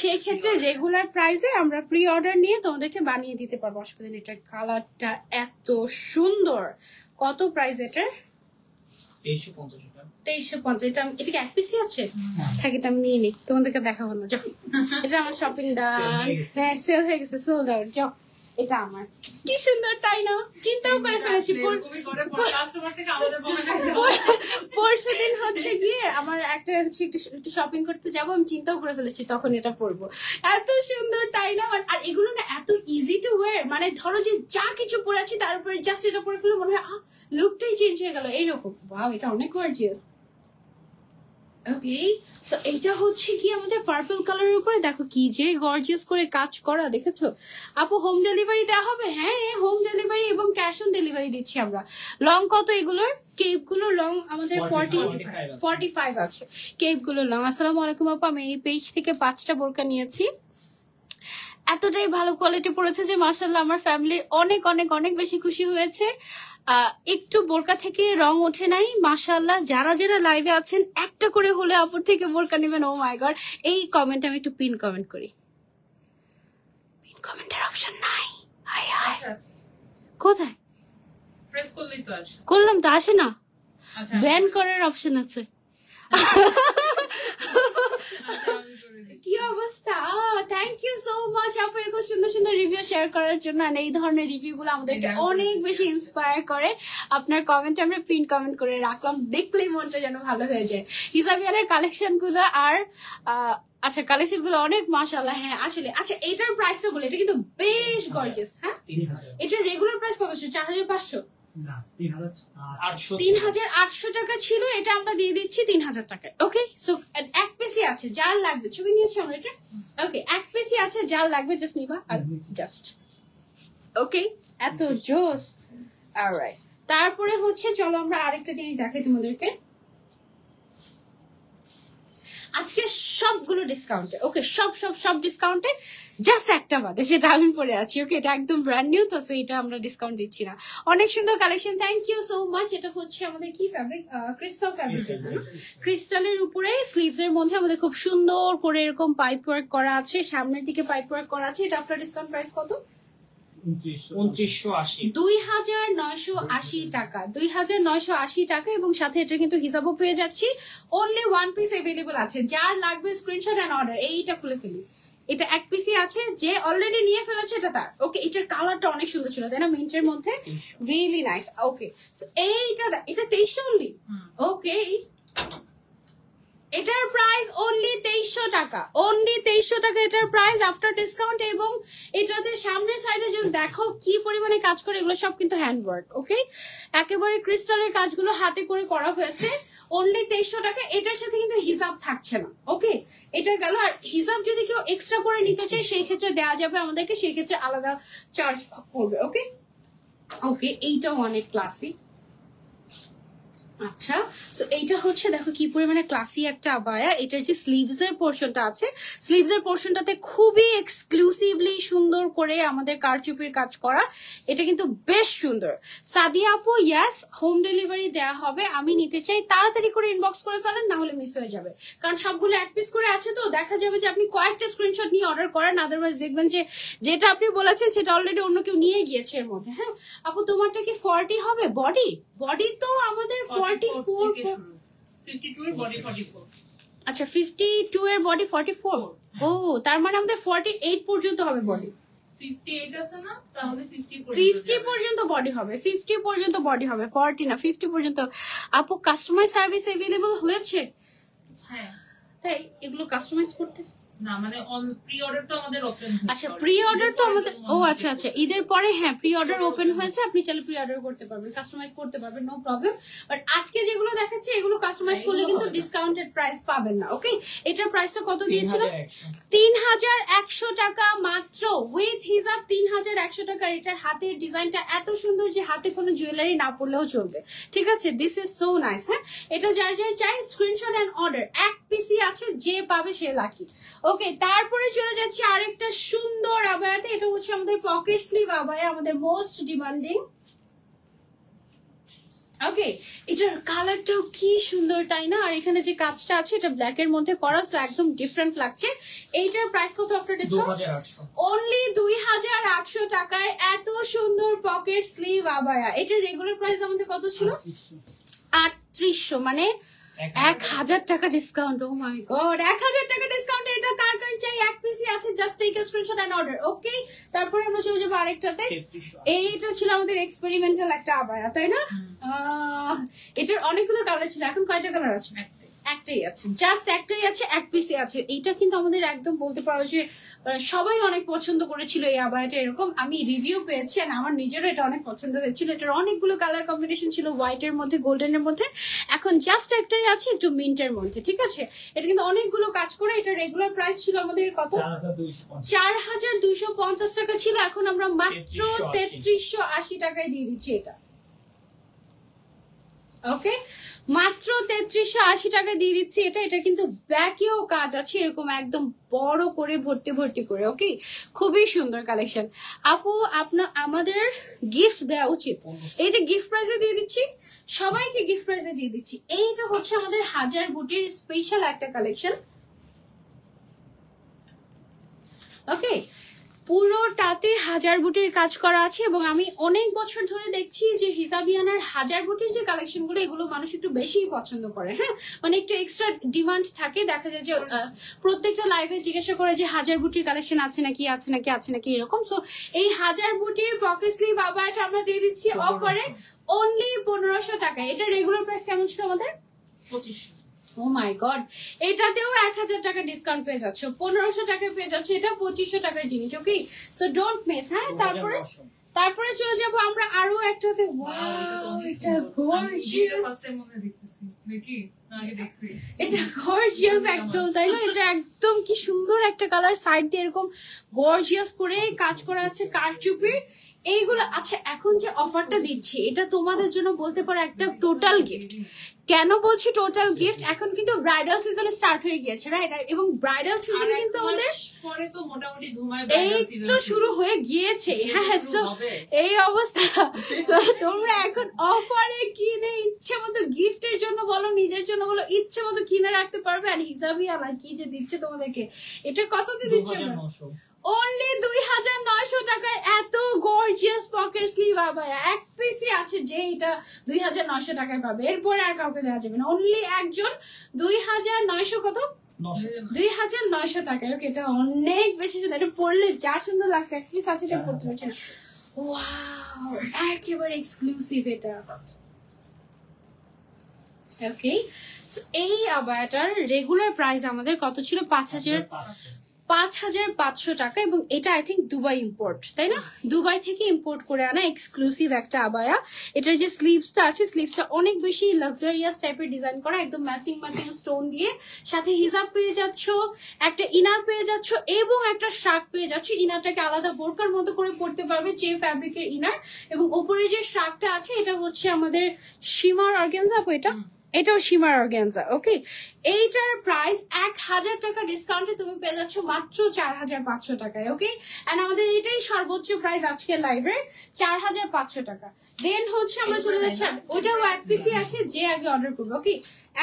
Speaker 1: সেই ক্ষেত্রে রেগুলার প্রাইসে আমরা প্রি অর্ডার নিয়ে তোমাদেরকে বানিয়ে দিতে পারবো, অসুবিধা নেই। এটার কালারটা এত সুন্দর। কত প্রাইস এটা? 2350। এটা কি এক পিসি আছে? থাকে তো আমি নিয়ে নিই, তোমাদেরকে দেখাবো না। যাও, এটা আমার শপিং ডান। হ্যাঁ সেল হয়ে গেছে, সোল্ড আউট। যাও, এটা আমার। কি সুন্দর তাই না? চিন্তাও করে ফেলেছি। পরশু দিন হচ্ছে গিয়ে আমার একটা হচ্ছে একটু শপিং করতে যাবো, আমি চিন্তাও করে ফেলেছি তখন এটা পরবো। এত সুন্দর তাই না? আর এগুলো না এত ইজি টু ওয়্যার। মানে ধরো যে যা কিছু পরে আছি তার উপরে জাস্ট এটা পরে ফেলে মনে হয় লুকটাই চেঞ্জ হয়ে গেল এইরকম। ওয়াও এটা অনেক গর্জিয়াস। ওকে সো এটা হচ্ছে কি আমাদের পার্পল কালারের উপরে দেখো কি যে গর্জিয়াস করে কাজ করা, দেখেছো আপু? হোম ডেলিভারি দেওয়া হবে? হ্যাঁ হোম ডেলিভারি এবং ক্যাশ অন ডেলিভারি দিচ্ছি আমরা। লং কত এগুলোর? কেপ গুলোর লং আমাদের 45 আছে কেপ গুলোর লং। আসসালামু আলাইকুম আপু, আমি এই পেজ থেকে 5টা বোরকা নিয়েছি, এতটাই ভালো কোয়ালিটি পড়েছে যে মাশাআল্লাহ আমার ফ্যামিলির অনেক অনেক অনেক বেশি খুশি হয়েছে। একটু বোরকা থেকে রং ওঠে নাই মাশাআল্লাহ। যারা যারা লাইভে আছেন একটা করে হলে আপুর থেকে বোরকা নেবেন। ও মাই গড, এই কমেন্ট আমি একটু পিন কমেন্ট করি। পিন কমেন্টের অপশন নাই। হাই হাই, কোথায়
Speaker 2: প্রেস করলেই তো আসে।
Speaker 1: করলাম তো আসে না।
Speaker 2: আচ্ছা
Speaker 1: ব্যান করার অপশন আছে। কি অবস্থা? থ্যাংক ইউ সো মাচ আপু এরকম সুন্দর সুন্দর রিভিউ শেয়ার করার জন্য। আর এই ধরনের রিভিউ গুলো আমাদেরকে অনেক বেশি ইন্সপায়ার করে। আপনার কমেন্ট আমরা পিন কমেন্ট করে রাখলাম, দেখলেই মনটা যেন ভালো হয়ে যায়। হিজাবিয়ারের কালেকশন গুলো আর আচ্ছা কালেকশন গুলো অনেক মাশাআল্লাহ। হ্যাঁ আসলে আচ্ছা এটার প্রাইসটা বলে, এটা কিন্তু বেশ গর্জিয়াস। হ্যাঁ এটার রেগুলার প্রাইস কত ছিল? 4500
Speaker 3: না 3800
Speaker 1: 3800 টাকা ছিল, এটা আমরা দিয়ে দিচ্ছি 3000 টাকায়। ওকে সো এক পিসি আছে যার লাগবে, ছবি নিয়েছি আমরা এটা। ওকে এক পিসি আছে যার লাগবে জাস্ট নিবা আর জাস্ট। ওকে এত জোস। অলরাইট তারপরে হচ্ছে চলো আমরা আরেকটা জিনিস দেখাই তোমাদেরকে। আজকে সবগুলো ডিসকাউন্টে। ওকে সব সব সব ডিসকাউন্টে, জাস্ট একটা বাদে সেটা আমি পরে আছি। ওকে এটা একদম ব্র্যান্ড নিউ তো, সো এটা আমরা ডিসকাউন্ট দিচ্ছি না। অনেক সুন্দর collection, thank you so much. এটা হচ্ছে আমাদের কি ফ্যাব্রিক? Crystal fabric. ক্রিস্টালের উপরে স্লিভস এর মধ্যে আমাদের খুব সুন্দর করে এরকম পাইপ ওয়ার্ক করা আছে, সামনের দিকে পাইপ ওয়ার্ক করা আছে। এটা আফটার ডিসকাউন্ট প্রাইস কত?
Speaker 3: 2980
Speaker 1: 2980 টাকা। 2980 টাকা এবং সাথে এটা কিন্তু হিসাবও পেয়ে যাচ্ছি। অনলি ওয়ান পিস অ্যাভেলেবল আছে, যার লাগবে স্ক্রিনশট এন্ড অর্ডার। এইটা খুলে ফেলি, এটা এক পিসি আছে, যে অলরেডি নিয়ে ফেলেছে এটা তার। ওকে এটার কালারটা অনেক সুন্দর ছিল তাই না, মিন্টের মধ্যে, রিয়েলি নাইস। ওকে এইটা এটা 2300 অনলি। ওকে এটার প্রাইস অনলি 2300 টাকা, অনলি 2300 টাকা এটার প্রাইস আফটার ডিসকাউন্ট। এবং এটাতে সামনের সাইডে জাস্ট দেখো কি পরিমাণে কাজ করে, এগুলো সব কিন্তু হ্যান্ডওয়ার্ক। ওকে একেবারে ক্রিস্টালের কাজগুলো হাতে করে করা হয়েছে। অনলি 2300 টাকা। এটার সাথে কিন্তু হিসাব থাকছে না। ওকে এটা গেল। আর হিসাব যদি কেউ এক্সট্রা করে নিতে চায় সেই ক্ষেত্রে দেওয়া যাবে আমাদেরকে, সেই ক্ষেত্রে আলাদা চার্জ পড়বে। ওকে ওকে এইটাও অনেক ক্লাসি। আচ্ছা সো এইটা হচ্ছে দেখো কি পরিমাণে ক্লাসি একটা আবায়া। এটার যে স্লিভস এর পোর্শনটা আছে, স্লিভস এর পোর্শনটাতে খুবই এক্সক্লুসিভলি সুন্দর করে আমাদের কারচুপির কাজ করা। এটা কিন্তু বেশ সুন্দর। সাদিয়া আপু ইয়াস হোম ডেলিভারি দেওয়া হবে, আমি নিতে চাই, তাড়াতাড়ি করে ইনবক্স করে ফেলেন না হলে মিস হয়ে যাবে। কারণ সবগুলো এক পিস করে আছে তো দেখা যাবে যে আপনি কয়েকটা স্ক্রিনশট নিয়ে অর্ডার করেন, আদারওয়াইজ দেখবেন যে যেটা আপনি বলেছেন সেটা অলরেডি অন্য কেউ নিয়ে গিয়েছে এর মধ্যে। হ্যাঁ আপু তোমারটা কি 40 হবে বডি? বডি তো আমাদের 44
Speaker 2: 52 এর বডি 44।
Speaker 1: আচ্ছা 52 এর বডি 44। ও তার মানে আমাদের 48 পর্যন্ত হবে বডি।
Speaker 2: 58 আছে না, তাহলে
Speaker 1: 50 পর্যন্ত বডি হবে, 50 পর্যন্ত বডি হবে, 40 না 50 পর্যন্ত। আপু কাস্টমাইজ সার্ভিস अवेलेबल হয়েছে?
Speaker 2: হ্যাঁ
Speaker 1: তাই এগুলো কাস্টমাইজ করতে
Speaker 2: না মানে অন প্রি অর্ডার তো আমাদের ওপেন।
Speaker 1: আচ্ছা প্রি অর্ডার তো আমাদের, ও আচ্ছা আচ্ছা ঈদের পরে হ্যাঁ প্রি অর্ডার ওপেন হয়েছে, আপনি চাইলে প্রি অর্ডার করতে পারবেন, কাস্টমাইজ করতে পারবেন, নো প্রবলেম। বাট আজকে যেগুলো দেখাচ্ছি এগুলো কাস্টমাইজ করলে কিন্তু ডিসকাউন্টেড প্রাইস পাবেন না। ওকে এটার প্রাইসটা কত দিয়েছিল? 3100 টাকা মাত্র, উইথ হিসাব 3100 টাকা। এটার হাতের ডিজাইনটা এত সুন্দর যে হাতে কোনো জুয়েলারি না পড়লেও চলবে। ঠিক আছে দিস ইজ সো নাইস। হ্যাঁ এটা যার যার চাই স্ক্রিনশট এন্ড অর্ডার, এক পিসি আছে, যে পাবে সে লাকি। ওকে তারপরে চলে যাচ্ছি আরেকটা সুন্দর আবায়াতে। এটা হচ্ছে আমাদের পকেট স্লিভ আবায়া, আমাদের মোস্ট ডিমান্ডিং। ওকে এটার কালারটাও কি সুন্দর তাই না, আর এখানে যে কাজটা আছে এটা ব্ল্যাক এর মধ্যে করা, সো একদম ডিফারেন্ট লাগছে। এইটার প্রাইস কত আফটার ডিসকাউন্ট?
Speaker 3: 2800
Speaker 1: অনলি 2800 টাকায় এত সুন্দর পকেট স্লিভ আবায়া। এটার রেগুলার প্রাইস আমাদের কত ছিল? 3800, মানে 1000 টাকা ডিসকাউন্ট। ও মাই গড 1000 টাকা ডিসকাউন্ট। এটা কার কার চাই, এক পিসি আছে, just take a screenshot and order. Okay তারপরে আমরা চলে যাবো আরেকটাতে। এইটা ছিল আমাদের এক্সপেরিমেন্টাল একটা আবায়া তাই না? এটার অনেকগুলো কালার ছিল, এখন কয়টা কালার আছে? একটাই আছে, জাস্ট একটাই আছে, এক পিসে আছে। এইটা কিন্তু আমাদের একদম বলতে পারো যে সবাই অনেক পছন্দ করেছিল এই আবায়াটা। এরকম আমি রিভিউ পেয়েছি আর আমার নিজেরও এটা অনেক পছন্দ হয়েছিল। এটার অনেকগুলো কালার কম্বিনেশন ছিল, হোয়াইট এর মধ্যে, গোল্ডেন এর মধ্যে, এখন জাস্ট একটাই আছে একটু মিন্টের মধ্যে। ঠিক আছে এটা কিন্তু অনেকগুলো কাজ করে। এটা রেগুলার প্রাইস ছিল আমাদের কত? 4250 টাকা ছিল, এখন আমরা মাত্র 3380 টাকায় দিয়ে দিচ্ছি এটা। ওকে মাত্র 3380 টাকা দিয়ে দিচ্ছি এটা। এটা কিন্তু ব্যাকেও কাজ আছে এরকম একদম বড় করে ভর্তি ভর্তি করে। ওকে খুবই সুন্দর কালেকশন। আপু আমাদের গিফট দেওয়া উচিত, এই যে গিফট প্রাইজে দিয়ে দিচ্ছি, সবাইকে গিফট প্রাইজে দিয়ে দিচ্ছি। এইটা হচ্ছে আমাদের হাজার বুটির স্পেশাল একটা কালেকশন। ওকে পুরোটাতে হাজার বুটির কাজ করা আছে এবং আমি অনেক বছর ধরে দেখছি যে হিজাবিয়ানার হাজার বুটির যে কালেকশন গুলো এগুলো মানুষ একটু বেশি পছন্দ করে। হ্যাঁ, মানে একটু এক্সট্রা ডিমান্ড থাকে, দেখা যায় যে প্রত্যেকটা লাইভে জিজ্ঞাসা করে যে হাজার বুটির কালেকশন আছে নাকি আছে নাকি আছে নাকি এরকম। সো এই হাজার বুটির পকেট স্লিভ আবায়াটা আমরা দিয়ে দিচ্ছি অফারে অনলি 1500 টাকায়। এটা রেগুলার প্রাইস কেমন ছিল আমাদের?
Speaker 2: 2500।
Speaker 1: ও মাই গড, এটাতেও 1000 টাকা ডিসকাউন্ট পেয়ে যাচ্ছ, 1500 টাকায় পেয়ে যাচ্ছ, এটা 2500 টাকার জিনিস। ওকে, সো ডোন্ট মিস। হ্যাঁ, তারপরে চলে যাবো আমরা আরো একটাতে। ওয়াও, এটা গর্জিয়াস, এটা গর্জিয়াস একদম, তাই না? এটা একদম কি সুন্দর একটা কালার, সাইড দিয়ে এরকম গর্জিয়াস করে কাজ করা আছে কারচুপির এইগুলো। আচ্ছা, এখন যে অফারটা দিচ্ছি এটা তোমাদের জন্য বলতে পারো একটা টোটাল গিফট। কেন বলছি টোটাল গিফট? এখন কিন্তু ব্রাইডাল সিজন স্টার্ট হয়ে গিয়েছে, রাইট? এবং ব্রাইডাল সিজন কিন্তু আমাদের
Speaker 2: পরে তো মোটামুটি ধুমায়
Speaker 1: এই তো শুরু হয়ে গিয়েছে। হ্যাঁ, সো এই অবস্থা। সো তোমরা এখন অফারে কিনে ইচ্ছে মতো গিফটের জন্য বলো, নিজের জন্য বলো, ইচ্ছে মতো কিনে রাখতে পারবে। আর হিজাবিয়ানা কি যে দিচ্ছে তোমাদেরকে, এটা কত দিয়ে দিচ্ছে? অনলি 2900 টাকায় এত গর্জিয়াস পকেট স্লিভ আবায়া। এক পিসই আছে যে এটা 2900 টাকায় পাবে, এরপরে আর কাউকে দেওয়া যাবে না। অনলি একজন 2900 কত? 2900 টাকায়। ওকে, এটা অনেক বেশি সুন্দর, এটা পরলে যা সুন্দর লাগবে। এক পিস আছে, এটা পড়তে পারছে। ওয়াও, একেবারে এক্সক্লুসিভ এটা। ওকে, এই আবায়াটার রেগুলার প্রাইস আমাদের কত ছিল? 5500 টাকা। এবং এটা আই থিঙ্ক দুবাই ইম্পোর্ট, তাই না? দুবাই থেকে ইম্পোর্ট করে আনা এক্সক্লুসিভ একটা আবায়া। এটার যে স্লিভসটা আছে, স্লিভসটা অনেক বেশি লাক্সারিয়াস টাইপের ডিজাইন করা, একদম ম্যাচিং স্টোন দিয়ে। সাথে হিজাব পেয়ে যাচ্ছ, একটা ইনার পেয়ে যাচ্ছ এবং একটা শার্ট পেয়ে যাচ্ছ। ইনারটাকে আলাদা বোরকার মতো করে পরতে পারবে, চে ফ্যাব্রিকের ইনার। এবং উপরে যে শার্টটা আছে এটা হচ্ছে আমাদের শিমার অর্গানজা। এটাও শিমার অর্গানজা। ওকে, এইটার প্রাইস 1000 টাকা ডিসকাউন্টে তুমি পেয়ে যাচ্ছ মাত্র 4500 টাকায়। ওকে, এন্ড আমাদের এটাই সর্বোচ্চ প্রাইস আজকের লাইভে, 4500 টাকা। দেন হচ্ছে আমরা চলে যাচ্ছি, ওইটাও এক পিসি আছে, যে আগে অর্ডার করবে। ওকে,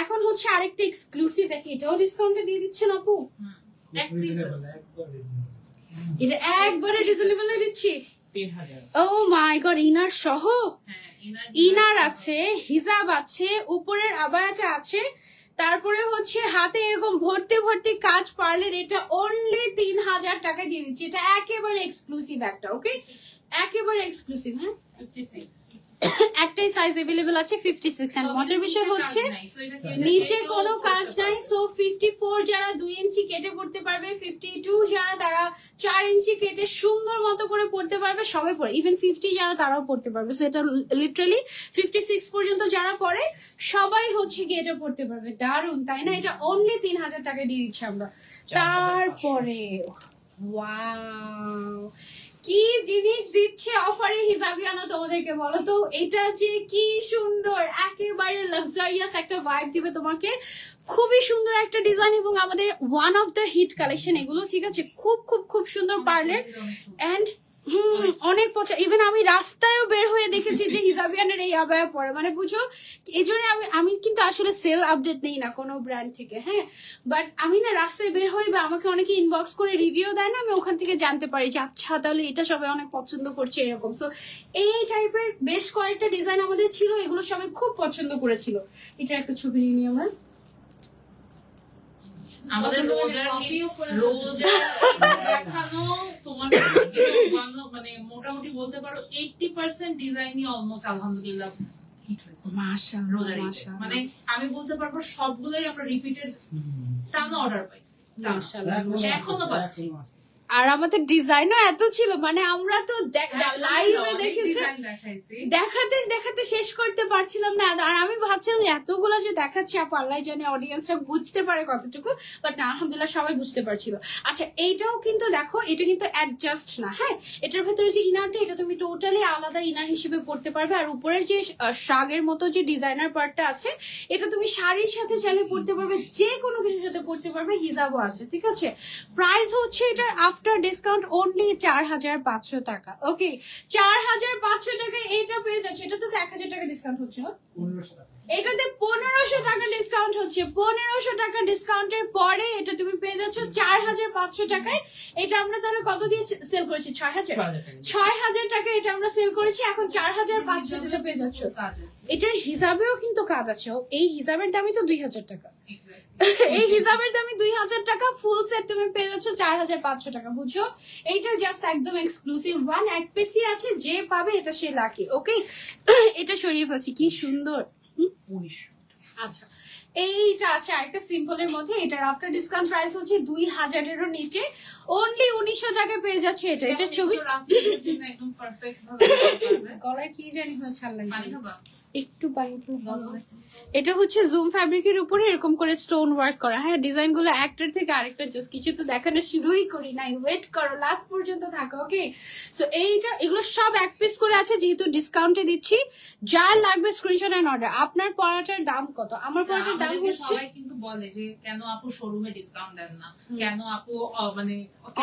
Speaker 1: এখন হচ্ছে আরেকটা এক্সক্লুসিভ, দেখি এটাও ডিসকাউন্টে দিয়ে দিচ্ছেন আপু।
Speaker 2: এক পিস
Speaker 1: এটা একবারে রিজনেবল দিচ্ছি।
Speaker 3: 3000।
Speaker 1: ও মাই গড, ইনার সহ? ইনার আছে, হিজাব আছে, উপরের আবায়াটা আছে, তারপরে হচ্ছে হাতে এরকম ভর্তি ভর্তি কাজ পার্লের। এটা অনলি 3000 টাকা দিয়ে দিচ্ছি। এটা একেবারে এক্সক্লুসিভ একটা। ওকে, একেবারে এক্সক্লুসিভ। হ্যাঁ,
Speaker 2: 56
Speaker 1: একটাই সাইজ अवेलेबल আছে 56। এন্ড মজার বিষয় হচ্ছে নিচে কোনো কাজ নাই। সো 54 যারা 2 ইঞ্চি কেটে পড়তে পারবে, 52 যারা তারা 4 ইঞ্চি কেটে সুন্দর মতো করে পড়তে পারবে, সবাই পড়ে। ইভেন 50 যারা তারাও পড়তে পারবে। সো এটা লিটারালি 56 পর্যন্ত যারা পড়ে সবাই হচ্ছে কি এটা পড়তে পারবে। দারুন, তাই না? এটা অনলি 3000 টাকা দিয়ে দিচ্ছি আমরা। তারপরে ওয়াও, কি জিনিস দিচ্ছে অফারে হিজাবিয়ানা তোমাদেরকে, বলো তো? এটা যে কি সুন্দর, একেবারে লাক্সারিয়াস একটা ভাইব দিবে তোমাকে। খুবই সুন্দর একটা ডিজাইন এবং আমাদের one of the hit collection এগুলো, ঠিক আছে? খুব খুব খুব সুন্দর পার্লের এন্ড অনেক পছন্দ। ইভেন আমি রাস্তায়ও বের হয়ে দেখেছি যে হিজাবিয়ানের এই আবায়া পরে, মানে বুঝো। এই জন্য আমি কিন্তু আসলে সেল আপডেট নেই না কোনো ব্র্যান্ড থেকে। হ্যাঁ, বাট আমি না রাস্তায় বের হই বা আমাকে অনেকে ইনবক্স করে রিভিউ দেয় না, আমি ওখান থেকে জানতে পারি যে আচ্ছা তাহলে এটা সবাই অনেক পছন্দ করছে এরকম। সো এই টাইপের বেশ কয়েকটা ডিজাইন আমাদের ছিল, এগুলো সবাই খুব পছন্দ করেছিল। এটা একটা ছবি নিয়ে আমরা
Speaker 2: আমাদের রোজা দেখানো তোমাকে মানে মোটামুটি বলতে পারো 80% ডিজাইনই অলমোস্ট আলহামদুলিল্লাহ হিট হয়েছে।
Speaker 1: মাশাআল্লাহ,
Speaker 2: রোজার মানে আমি বলতে পারবো সবগুলোই আমরা রিপিটেড টানা অর্ডার পাইছি, এখনো পাচ্ছি।
Speaker 1: আর আমাদের ডিজাইনও এত ছিল, মানে আমরা তো লাইভে দেখেছি, দেখাতে দেখাতে শেষ করতে পারছিলাম না। আর আমি ভাবছিলাম এতগুলো যে দেখাচ্ছি আপু আল্লাহ জানে অডিয়েন্সরা বুঝতে পারে কতটুকু, বাট না, আলহামদুলিল্লাহ সবাই বুঝতে পারছিল। আচ্ছা, এইটাও কিন্তু দেখো, এটা কিন্তু অ্যাডজাস্ট না। হ্যাঁ, এটার ভেতরে যে ইনারটা, এটা তুমি টোটালি আলাদা ইনার হিসেবে পড়তে পারবে। আর উপরের যে শাগের মতো যে ডিজাইনার পার্টটা আছে, এটা তুমি শাড়ির সাথে চাইলে পড়তে পারবে, যে কোনো কিছুর সাথে পড়তে পারবে। হিজাবও আছে, ঠিক আছে? প্রাইস হচ্ছে এটার আফটার ডিসকাউন্ট অনলি 4500 টাকা। ওকে, 4500 টাকায় এটা পেয়ে যাচ্ছে। এটা তো 1000 টাকা ডিসকাউন্ট হচ্ছে না, এটাতে 1500 টাকা ডিসকাউন্ট হচ্ছে। 1500 টাকা ডিসকাউন্টের পরে এটা তুমি পেয়ে যাচ্ছ 4500 টাকায়। এটা আমরা তাহলে কত দিয়ে সেল করেছি? 6000 টাকা এটা আমরা সেল করেছি। এখন 4500 টাকা পেয়ে যাচ্ছ। এটার হিসাবেও কিন্তু কাজ আছে। এই হিসাবের দামই তো 2000 টাকা। এই হিসাবের দামে 2000 টাকা ফুল সেট তুমি পেয়ে যাচ্ছ 4500 টাকা। বুঝছো? এইটা জাস্ট একদম এক্সক্লুসিভ ওয়ান, এক পিসি আছে, যে পাবে এটা সে লাকি। ওকে, এটা সরিয়ে ফেলছি, কি সুন্দর। আচ্ছা, এইটা আছে আরেকটা সিম্পলের মধ্যে। এটার আফটার ডিসকাউন্ট প্রাইস হচ্ছে 2000-এরও নিচে, অনলি 1900 টাকায় পেয়ে যাচ্ছে এটা। এটার ছবি
Speaker 2: একদম পারফেক্ট
Speaker 1: গলায় কি জানি হয়েছে, আল্লাহ একটু বাইরে ভালো হয়। এটা হচ্ছে জুম ফ্যাব্রিকের উপরে এরকম করে স্টোন ওয়ার্ক করা। হ্যাঁ, ডিজাইন গুলো একটার থেকে আরেকটা, জাস্ট কিছু তো দেখানো শুরুই করি নাই, ওয়েট করো, লাস্ট পর্যন্ত থাকো। ওকে, সো এইটা এগুলো সব এক পিস করে আছে, যেহেতু ডিসকাউন্টে দিচ্ছি। যার লাগবে স্ক্রিনশট এন্ড অর্ডার। আপনার পড়াটার দাম কত? আমার পড়াটার দাম হচ্ছে,
Speaker 2: সবাই কিন্তু বলে যে কেন আপু শোরুমে ডিসকাউন্ট দেন না, কেন আপু মানে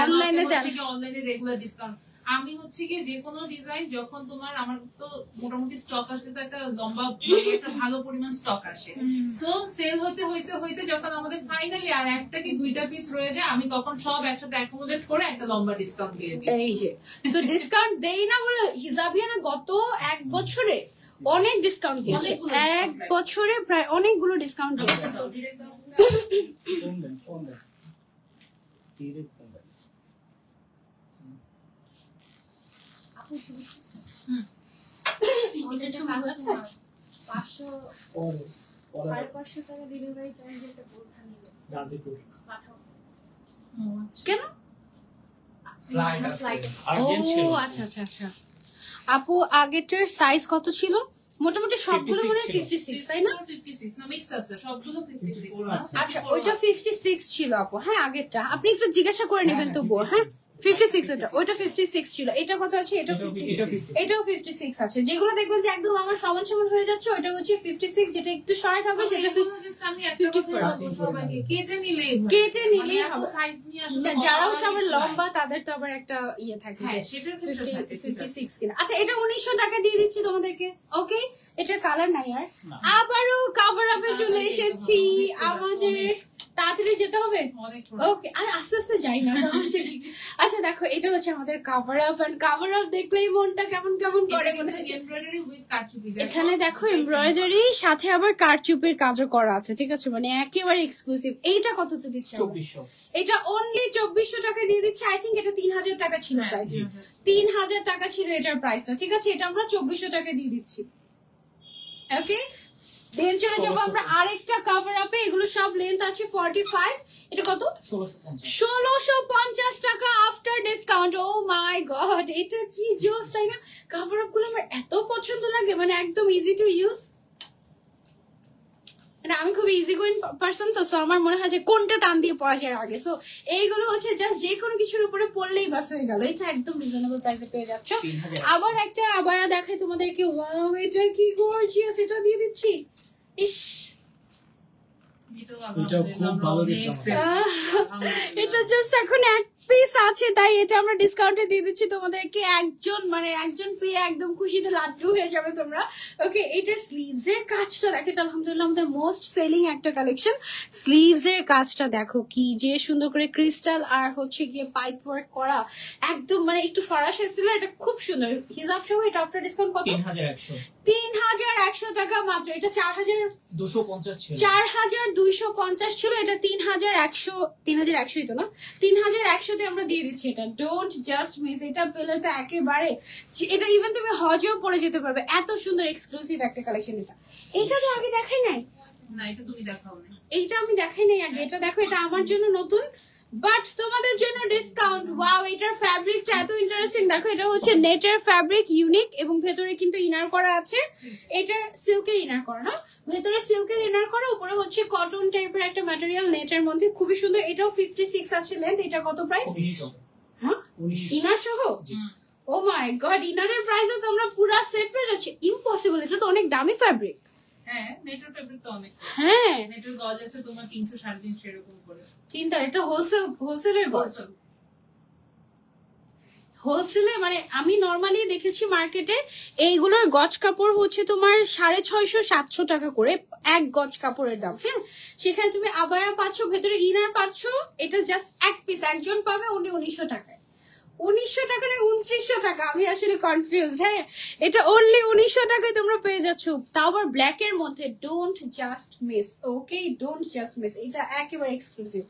Speaker 1: অনলাইনে দেন,
Speaker 2: অনলাইনে রেগুলার ডিসকাউন্ট। আমি হচ্ছে কি যে কোনো ডিজাইন যখন তোমার, আমার তো মোটামুটি স্টক আসলে তো একটা লম্বা একটা ভালো পরিমাণ স্টক আসে, সো সেল হইতে হইতে হইতে যখন আমাদের ফাইনালি আর একটা কি দুইটা পিস রয়ে যায়, আমি তখন সব একসাথে অ্যাকোমোডেট করে একটা লম্বা ডিসকাউন্ট দিয়ে দিই।
Speaker 1: এই যে সো ডিসকাউন্ট দেই না বলে হিসাবিয়ানা গত এক বছরে অনেক ডিসকাউন্ট দিয়েছে। এক বছরে প্রায় অনেকগুলো ডিসকাউন্ট দিয়েছে। কেন? আচ্ছা আচ্ছা আচ্ছা, আপু আগেরটার সাইজ কত ছিল? মোটামুটি সবগুলো মনে হয় 56, তাই না?
Speaker 2: 56 না, মিক্স আছে সবগুলো 56 না।
Speaker 1: আচ্ছা, ওইটা 56 ছিল আপু। হ্যাঁ, আগেরটা আপনি একটু জিজ্ঞাসা করে নেবেন তবুও। হ্যাঁ, 56 এটা, ওইটা 56 ছিল। এটা কত আছে? এটা 50, এটাও 56 আছে। যেগুলো দেখবেন যে একদম আমার সমান সমান হয়ে যাচ্ছে, ওইটা হচ্ছে 56, যেটা একটু শর্ট হবে সেটা
Speaker 2: আমি একটা কথা বলবো সবাইকে, কেটে নিলেই
Speaker 1: হবে।
Speaker 2: সাইজ নিয়ে আসলে
Speaker 1: যারাও সবার লম্বা তাদের তো আবার একটা ইয়ে থাকে,
Speaker 2: হ্যাঁ সেটার ক্ষেত্রে
Speaker 1: 56 কিনা। আচ্ছা, এটা 1900 টাকা দিয়ে দিচ্ছি তোমাদেরকে। ওকে, এটার কালার নাই আর। আবারও কভার আপে চলে এসেছি। আমাদের তাড়াতাড়ি যেতে হবে। ওকে, আর আস্তে আস্তে যাই না, সমস্যা কি। আচ্ছা দেখো, এটা হচ্ছে আমাদের cover up. And cover up দেখলেই মনটা কেমন কেমন করে।
Speaker 2: এমব্রয়ডারি উইথ কারচুপি,
Speaker 1: এখানে দেখো এমব্রয়ডারি সাথে আবার কারচুপির কাজও করা আছে, ঠিক আছে, মানে একেবারে এক্সক্লুসিভ। এইটা কত তো দিচ্ছে?
Speaker 3: 2400।
Speaker 1: এটা অনলি 2400 টাকা দিয়ে দিচ্ছে। আই থিঙ্ক এটা 3000 টাকা ছিল প্রাইস, 3000 টাকা ছিল এটার প্রাইসটা, ঠিক আছে। এটা আমরা 2400 টাকা দিয়ে দিচ্ছি। ওকে, দেন চলে যাবো আমরা আরেকটা কভার আপে। এগুলো সব লেন্থ আছে 45। এটা কত? 1650 টাকা আফটার ডিসকাউন্ট। ও মাই গড, এটা কি জোস, তাই না? কভার আপ গুলো আমার এত পছন্দ লাগে, মানে একদম ইজি টু ইউজ। মানে আমি খুব ইজি গোয়িং পারসন তো, সো আমার মনে হয় যে কোনটা টান দিয়ে পড়া যায় আগে। সো এইগুলো হচ্ছে জাস্ট যে কোনো কিছুর উপরে পড়লেই বাস হয়ে গেল। এটা একদম রিজনেবল প্রাইসে পেয়ে যাচ্ছ। আবার একটা আবায়া দেখাই তোমাদেরকে। ওয়াও, এটা কি গর্জিয়াস, এটা দিয়ে দিচ্ছি। ইস, এটা জাস্ট এখন এক পিস আছে, তাই এটা আমরা ডিসকাউন্টে দিয়ে দিচ্ছি তোমাদেরকে। একজন পেয়ে একদম খুশিতে লাড্ডু হয়ে যাবে তোমরা। ওকে, এটার স্লিভস এর কাজটা দেখো, এটা আলহামদুলিল্লাহ আমাদের মোস্ট সেলিং একটা কালেকশন। স্লিভস এর কাজটা দেখো কি যে সুন্দর করে ক্রিস্টাল আর হচ্ছে গিয়ে পাইপ ওয়ার্ক করা, একদম মানে একটু ফরাস এসেছিল। এটা খুব সুন্দর হিসাব সহ। এটা আফটার ডিসকাউন্ট কত? 3100 টাকা মাত্র। এটা 4250 ছিল, 4250 ছিল। এটা 3100 তো না, 3100 তে আমরা দিয়ে দিচ্ছি। এটা ডোন্ট জাস্ট মিস, এটা পেলে তো একেবারে, এটা ইভেন তুমি হজেও পরে যেতে পারবে। এত সুন্দর এক্সক্লুসিভ একটা কালেকশন। এটা তো আগে দেখাই নাই।
Speaker 2: না, এটা তুমি দেখাও না।
Speaker 1: এইটা আমি দেখাই নাই আগে। এটা দেখো, এটা আমার জন্য নতুন, বাট তোমাদের জন্য ডিসকাউন্ট। ওয়াও, এটার ফ্যাব্রিকটা এত ইন্টারেস্টিং। দেখো, এটা হচ্ছে নেটের ফ্যাব্রিক, ইউনিক, এবং ভেতরে কিন্তু ইনার করা আছে। এটা সিল্কের ইনার করা না, ভেতরে সিল্কের ইনার করা, উপরে হচ্ছে কটন টাইপের একটা ম্যাটেরিয়াল নেটের মধ্যে, খুবই সুন্দর। এটাও 56 আছে লেন্থ। এটা কত প্রাইস? হ্যাঁ, ইনার সহ। ও মাই গড, ইনারের প্রাইসে তোমরা পুরো সেট পেয়ে যাচ্ছে। ইম্পসিবল, এটা তো অনেক দামি ফ্যাব্রিক।
Speaker 2: হ্যাঁ, নেটের ফেব্রিক তো অনেক।
Speaker 1: হ্যাঁ,
Speaker 2: নেটের গজ আছে তোমার 300 350 এরকম করে।
Speaker 1: চিন্তা, এটা হোলসেলের গজ। হোলসেলে মানে আমি নর্মালি দেখেছি মার্কেটে এইগুলোর গজ কাপড় হচ্ছে তোমার 650-700 টাকা করে এক গজ কাপড়ের দাম। হ্যাঁ, সেখানে তুমি আবায়া পাচ্ছ, ভেতরে ইনার পাচ্ছ, এটা জাস্ট এক পিস একজন পাবে উনি 1900 টাকায়। 1900 টাকা না 2900 টাকা, আমি আসলে কনফিউজড। হ্যাঁ, এটা অনলি 1900 টাকায় তোমরা পেয়ে যাচ্ছ, তাও আবার ব্ল্যাক এর মধ্যে। Don't just miss, okay, don't just miss, এটা একেবারে এক্সক্লুসিভ।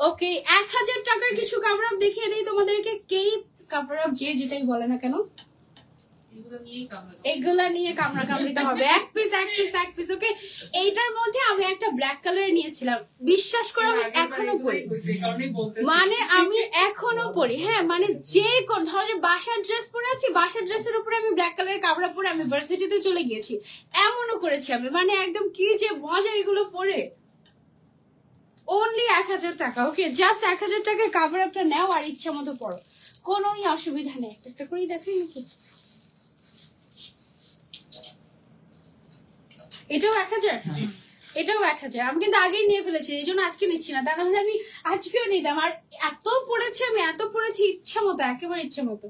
Speaker 1: ওকে, 1000 টাকার কিছু কাভার আপ দেখিয়ে দিই তোমাদেরকে। কেপ কাভার আপ যে যেটাই বলে না কেন, এগুলা নিয়ে কামড়া কামড়িতে হবে। এক পিস এক পিস এক পিস। ওকে, এইটার মধ্যে আমি একটা ব্ল্যাক কালার নিয়েছিলাম, বিশ্বাস করে আমি এখনো পরি, মানে আমি এখনো পরি। হ্যাঁ, মানে যে কোন ধরো যে বাসার ড্রেস পরে আছি, বাসার ড্রেসের উপরে আমি ব্ল্যাক কালারের কাপড় পরে আমি ভার্সিটিতে চলে গিয়েছি, এমনও করেছি আমি। মানে একদম কি যে মজা এগুলো পরে। অনলি 1000 টাকা। ওকে, জাস্ট 1000 টাকায় কাভার আপটা নাও আর ইচ্ছা মতো পড়ো, কোনোই অসুবিধা নেই। একটা করেই দেখাই নাকি? এটাও 1000, এটাও 1000। আমি কিন্তু আগেই নিয়ে ফেলেছি, এই জন্য আজকে নিচ্ছি না, তা নাহলে আমি আজকেও নিতাম। আর এত পড়েছি আমি, এত পড়েছি ইচ্ছা মতো, একেবারে ইচ্ছা মতো।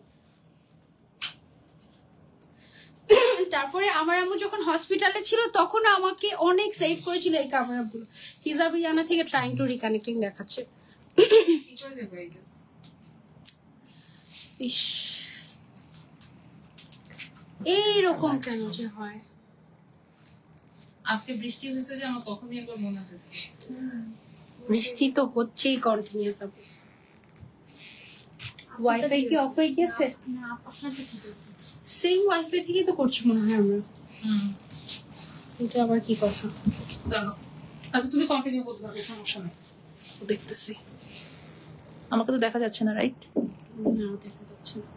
Speaker 1: তারপরে আমার আম্মু যখন হসপিটালে ছিল তখন আমাকে অনেক সেভ করেছিল এই কাভার আপ গুলো। হিজাবিয়ানা থেকে ট্রাইং টু রিকানেক্টিং দেখাচ্ছে। ইস, এইরকম কেন যে হয়?
Speaker 2: আজকে বৃষ্টি হয়েছে যে আমার কখনই একবার মনে হয়েছে।
Speaker 1: বৃষ্টি তো হচ্ছেই কন্টিনিউয়াস। ওয়াইফাই কি অফ হয়ে গেছে?
Speaker 2: না, আপনাদের ঠিক আছে।
Speaker 1: সেম ওয়াইফাই থেকে তো করছি মনে হয় আমরা। এটা আবার কি কথা?
Speaker 2: জানো, আচ্ছা তুমি কন্টিনিউ করতে পারো, সমস্যা নেই।
Speaker 1: দেখতেছি,
Speaker 4: আমাকে তো দেখা যাচ্ছে না, রাইট?
Speaker 1: না দেখা যাচ্ছে না।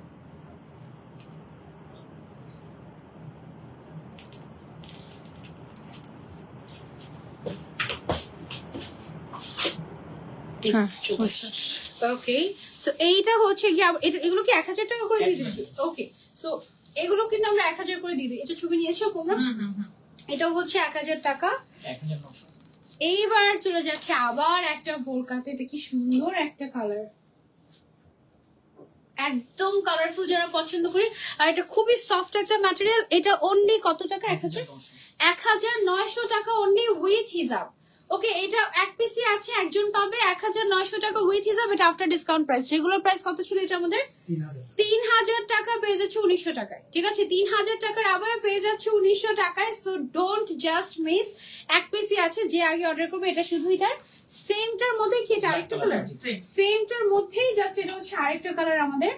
Speaker 1: ওকে, সো এইটা হচ্ছে কি, এগুলো কি 1000 টাকা করে দিয়ে দিচ্ছি? ওকে, সো এগুলো কিন্তু আমরা 1000 করে দিয়ে দিই। এটা ছবি নিয়েছো তোমরা? এটাও হচ্ছে 1000 টাকা।
Speaker 3: 1900।
Speaker 1: এইবার চলে যাচ্ছে আবার একটা বোরকাতে। এটা কি সুন্দর একটা কালার, একদম কালারফুল যারা পছন্দ করি। আর এটা খুবই সফট একটা ম্যাটেরিয়াল। এটা অনলি কত টাকা? 1900 টাকা অনলি উইথ হিজাব। ওকে, এটা এক পিসি আছে, একজন পাবে 1900 টাকা উইথ হিজাব। এটা after discount price. Regular price কত ছিল এটা আমাদের? 3000 টাকা, পেয়ে যাচ্ছে 1900 টাকায়। ঠিক আছে, 3000 টাকার আবার পেয়ে যাচ্ছে 1900 টাকায়। So don't just miss. এক পিসি আছে, যে আগে অর্ডার করবে। এটা শুধুই তার সেমটার মধ্যে কি এটা আরেকটা কালার? সেমটার মধ্যেই জাস্ট এটা হচ্ছে আরেকটা কালার আমাদের।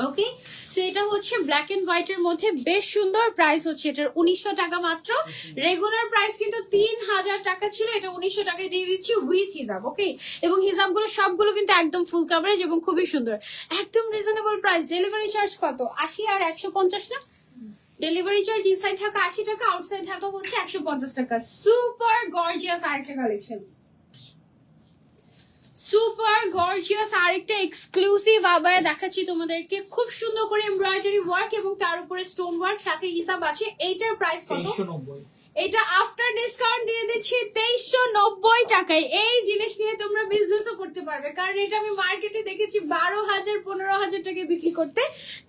Speaker 1: ওকে, সো এটা হচ্ছে ব্ল্যাক এন্ড হোয়াইট এর মধ্যে, বেশ সুন্দর। প্রাইস হচ্ছে এটার 1900 টাকা মাত্র। রেগুলার প্রাইস কিন্তু 3000 টাকা ছিল, এটা 1900 টাকায় দিয়ে দিচ্ছি উইথ হিজাব। ওকে, এবং হিজাব গুলো সবগুলো কিন্তু একদম ফুল কভারেজ এবং খুবই সুন্দর, একদম রিজনেবল প্রাইস। ডেলিভারি চার্জ কত? 80 আর 150 না? ডেলিভারি চার্জ ইনসাইড ঢাকা 80 টাকা, আউটসাইড ঢাকা হচ্ছে 150 টাকা। সুপার গর্জিয়াস আরেকটা কালেকশন, সুপার গর্জিয়াস আরেকটা এক্সক্লুসিভ আবায়া দেখাচ্ছি তোমাদেরকে। খুব সুন্দর করে এমব্রয়ডারি ওয়ার্ক এবং তার উপরে স্টোন ওয়ার্ক, সাথে হিসাব আছে। এইটার প্রাইস কত?
Speaker 3: 2390।
Speaker 1: এটা আফটার ডিসকাউন্ট দিয়ে দিচ্ছি 2390 টাকায়। এই জিনিস নিয়ে তোমরা বিজনেসও করতে পারবে, কারণ এটা আমি মার্কেটে দেখেছি 12,000 15,000 টাকায় বিক্রি করতে।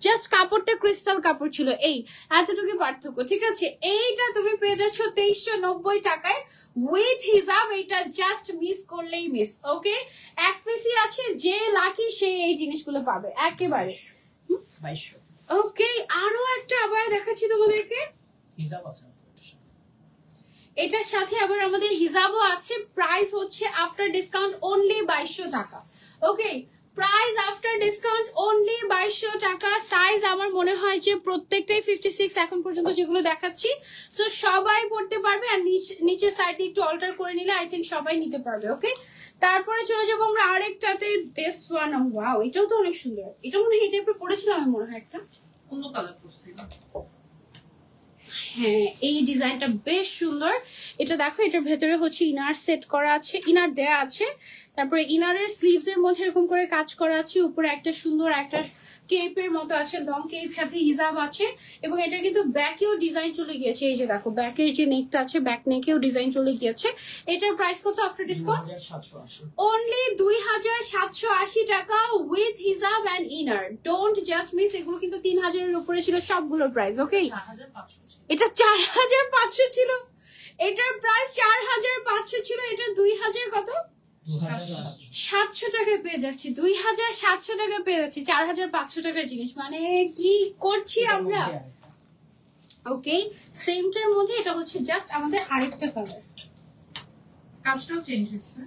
Speaker 1: জাস্ট কাপড়টা ক্রিস্টাল কাপড় ছিল, এই এতটুকু পার্থক্য। ঠিক আছে, এইটা তুমি পেয়ে যাচ্ছ 2390 টাকায় উইথ হিসাব। এটা জাস্ট মিস করলেই মিস। ওকে, এক পিসি আছে, যে লাকি সে এই জিনিসগুলো পাবে একেবারে।
Speaker 3: 2200।
Speaker 1: ওকে, আরো একটা আবার দেখাচ্ছি তোমাদেরকে।
Speaker 3: হিজাব আছে।
Speaker 1: এটার সাথে আবার আমাদের হিজাবও আছে। প্রাইস হচ্ছে আফটার ডিসকাউন্ট অনলি 2200 টাকা। ওকে, প্রাইস আফটার ডিসকাউন্ট অনলি 2200 টাকা। সাইজ আমার মনে হয় যে প্রত্যেকটাই 56 এখন পর্যন্ত যেগুলো দেখাচ্ছি। সো সবাই পড়তে পারবে, আর নিচের সাইডে একটু অল্টার করে নিলে আই থিঙ্ক সবাই নিতে পারবে। ওকে, তারপরে চলে যাবো আমরা আরেকটাতে। দিস ওয়ান, ওয়াও, এটাও তো অনেক সুন্দর। এটা মনে হয় এই টাইপের পড়েছিলাম আমি, মনে হয় একটা
Speaker 2: অন্য কালার করছি।
Speaker 1: হ্যাঁ, এই ডিজাইনটা বেশ সুন্দর। এটা দেখো, এটার ভেতরে হচ্ছে ইনার সেট করা আছে, ইনার দেয়া আছে। তারপরে ইনারের স্লিভস এর মধ্যে এরকম করে কাজ করা আছে। উপরে একটা সুন্দর একটা কেপের মতো আছে, লং কেপ সাথে হিজাব আছে এবং এটা কিন্তু ব্যাকেও ডিজাইন চলে গিয়েছে। এই যে দেখো ব্যাকের যে নেকটা আছে, ব্যাক নেকেও ডিজাইন চলে গিয়েছে। এটার প্রাইস কত আফটার ডিসকাউন্ট?
Speaker 3: 2780
Speaker 1: অনলি 2780 টাকা with hijab and inner. Don't just miss, এগুলো কিন্তু 3000 এর উপরে ছিল সবগুলোর প্রাইস। ওকে,
Speaker 2: 4500 ছিল।
Speaker 1: এটা 4500 ছিল, এটার প্রাইস 4500 ছিল, এটা 2000 কত 700 টাকায় পেয়ে যাচ্ছি, 2700 টাকায় পেয়ে যাচ্ছি 4500 টাকার জিনিস। মানে কি করছি আমরা। ওকে, সেমটার মধ্যে এটা হচ্ছে জাস্ট আমাদের আরেকটা কালার,
Speaker 2: কাজটাও চেঞ্জ হয়েছে,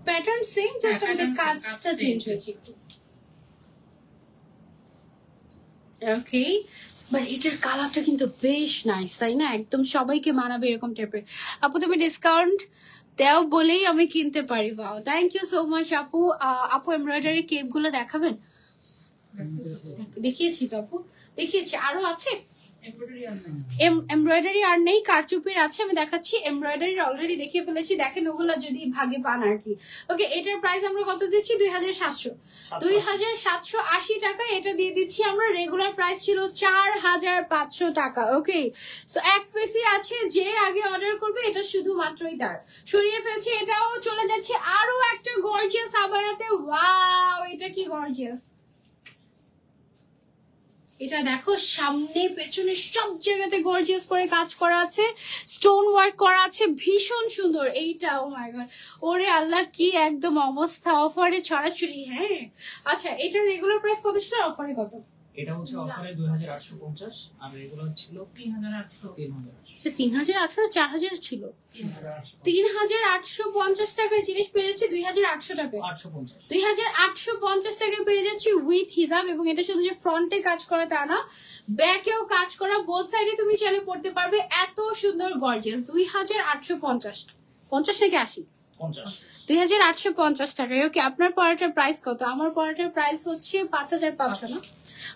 Speaker 1: প্যাটার্ন সেম, জাস্ট
Speaker 2: হ্যাঁ,
Speaker 1: আমাদের
Speaker 2: pattern same,
Speaker 1: কাজটা
Speaker 2: কাজটা
Speaker 1: চেঞ্জ
Speaker 2: change
Speaker 1: হয়েছে একটু। ওকে, বাট এটার কালারটা কিন্তু বেশ নাইস, তাই না? একদম সবাইকে মানাবে এরকম টাইপের। আপু তুমি ডিসকাউন্ট দেও বলেই আমি কিনতে পারি। বাও, থ্যাংক ইউ সো মাচ আপু। আপু এমব্রয়ডারি কেপ গুলো দেখাবেন? দেখিয়েছি তো আপু, দেখিয়েছি। আরো আছে
Speaker 2: এমব্রয়ডারি আর নাই।
Speaker 1: এমব্রয়ডারি আর নেই, কারচুপির আছে, আমি দেখাচ্ছি। এমব্রয়ডারি অলরেডি দেখিয়ে ফেলেছি, দেখেন ওগুলো যদি ভাগে পান আর কি। ওকে, এটার প্রাইস আমরা কত দিচ্ছি? 2700, 2780 টাকা। এটা দিয়ে দিচ্ছি আমরা, রেগুলার প্রাইস ছিল 4500 টাকা। ওকে, সো এক পিসই আছে, যে আগে অর্ডার করবে এটা শুধুমাত্রই তার। সরিয়ে ফেলছি, এটাও চলে যাচ্ছে আরো একটা গর্জিয়াস আবায়াতে। ওয়াও, এটা কি গর্জিয়াস! এটা দেখো সামনে পেছনে সব জায়গাতে গর্জিয়াস করে কাজ করা আছে, স্টোন ওয়ার্ক করা আছে, ভীষণ সুন্দর। এইটা ও মাই গড, ওরে আল্লাহ কি একদম অবস্থা, অফারে ছড়াছড়ি। হ্যাঁ, আচ্ছা, এটা রেগুলার প্রাইস কত ছিল, অফারে কত?
Speaker 3: এটা হচ্ছে অফারে 2850 আর রেগুলার ছিল
Speaker 2: 3800।
Speaker 3: 3800
Speaker 1: 3800 4000 ছিল, 3850 টাকার জিনিস পেয়ে যাচ্ছি 2800 টাকায়।
Speaker 3: 850
Speaker 1: 2850 টাকায় পেয়ে যাচ্ছি উইথ হিজাব। এবং এটা শুধু যে ফ্রন্টে কাজ করা তা না, ব্যাকেও কাজ করা, বোথ সাইডে তুমি চাইলে পড়তে পারবে। এত সুন্দর গর্জিয়াস। 2850, 50 থেকে 80,
Speaker 3: 50
Speaker 1: 2850 টাকায়। ওকে, আপনার পড়াটার প্রাইস কত? আমার পড়াটার প্রাইস হচ্ছে 5500 না,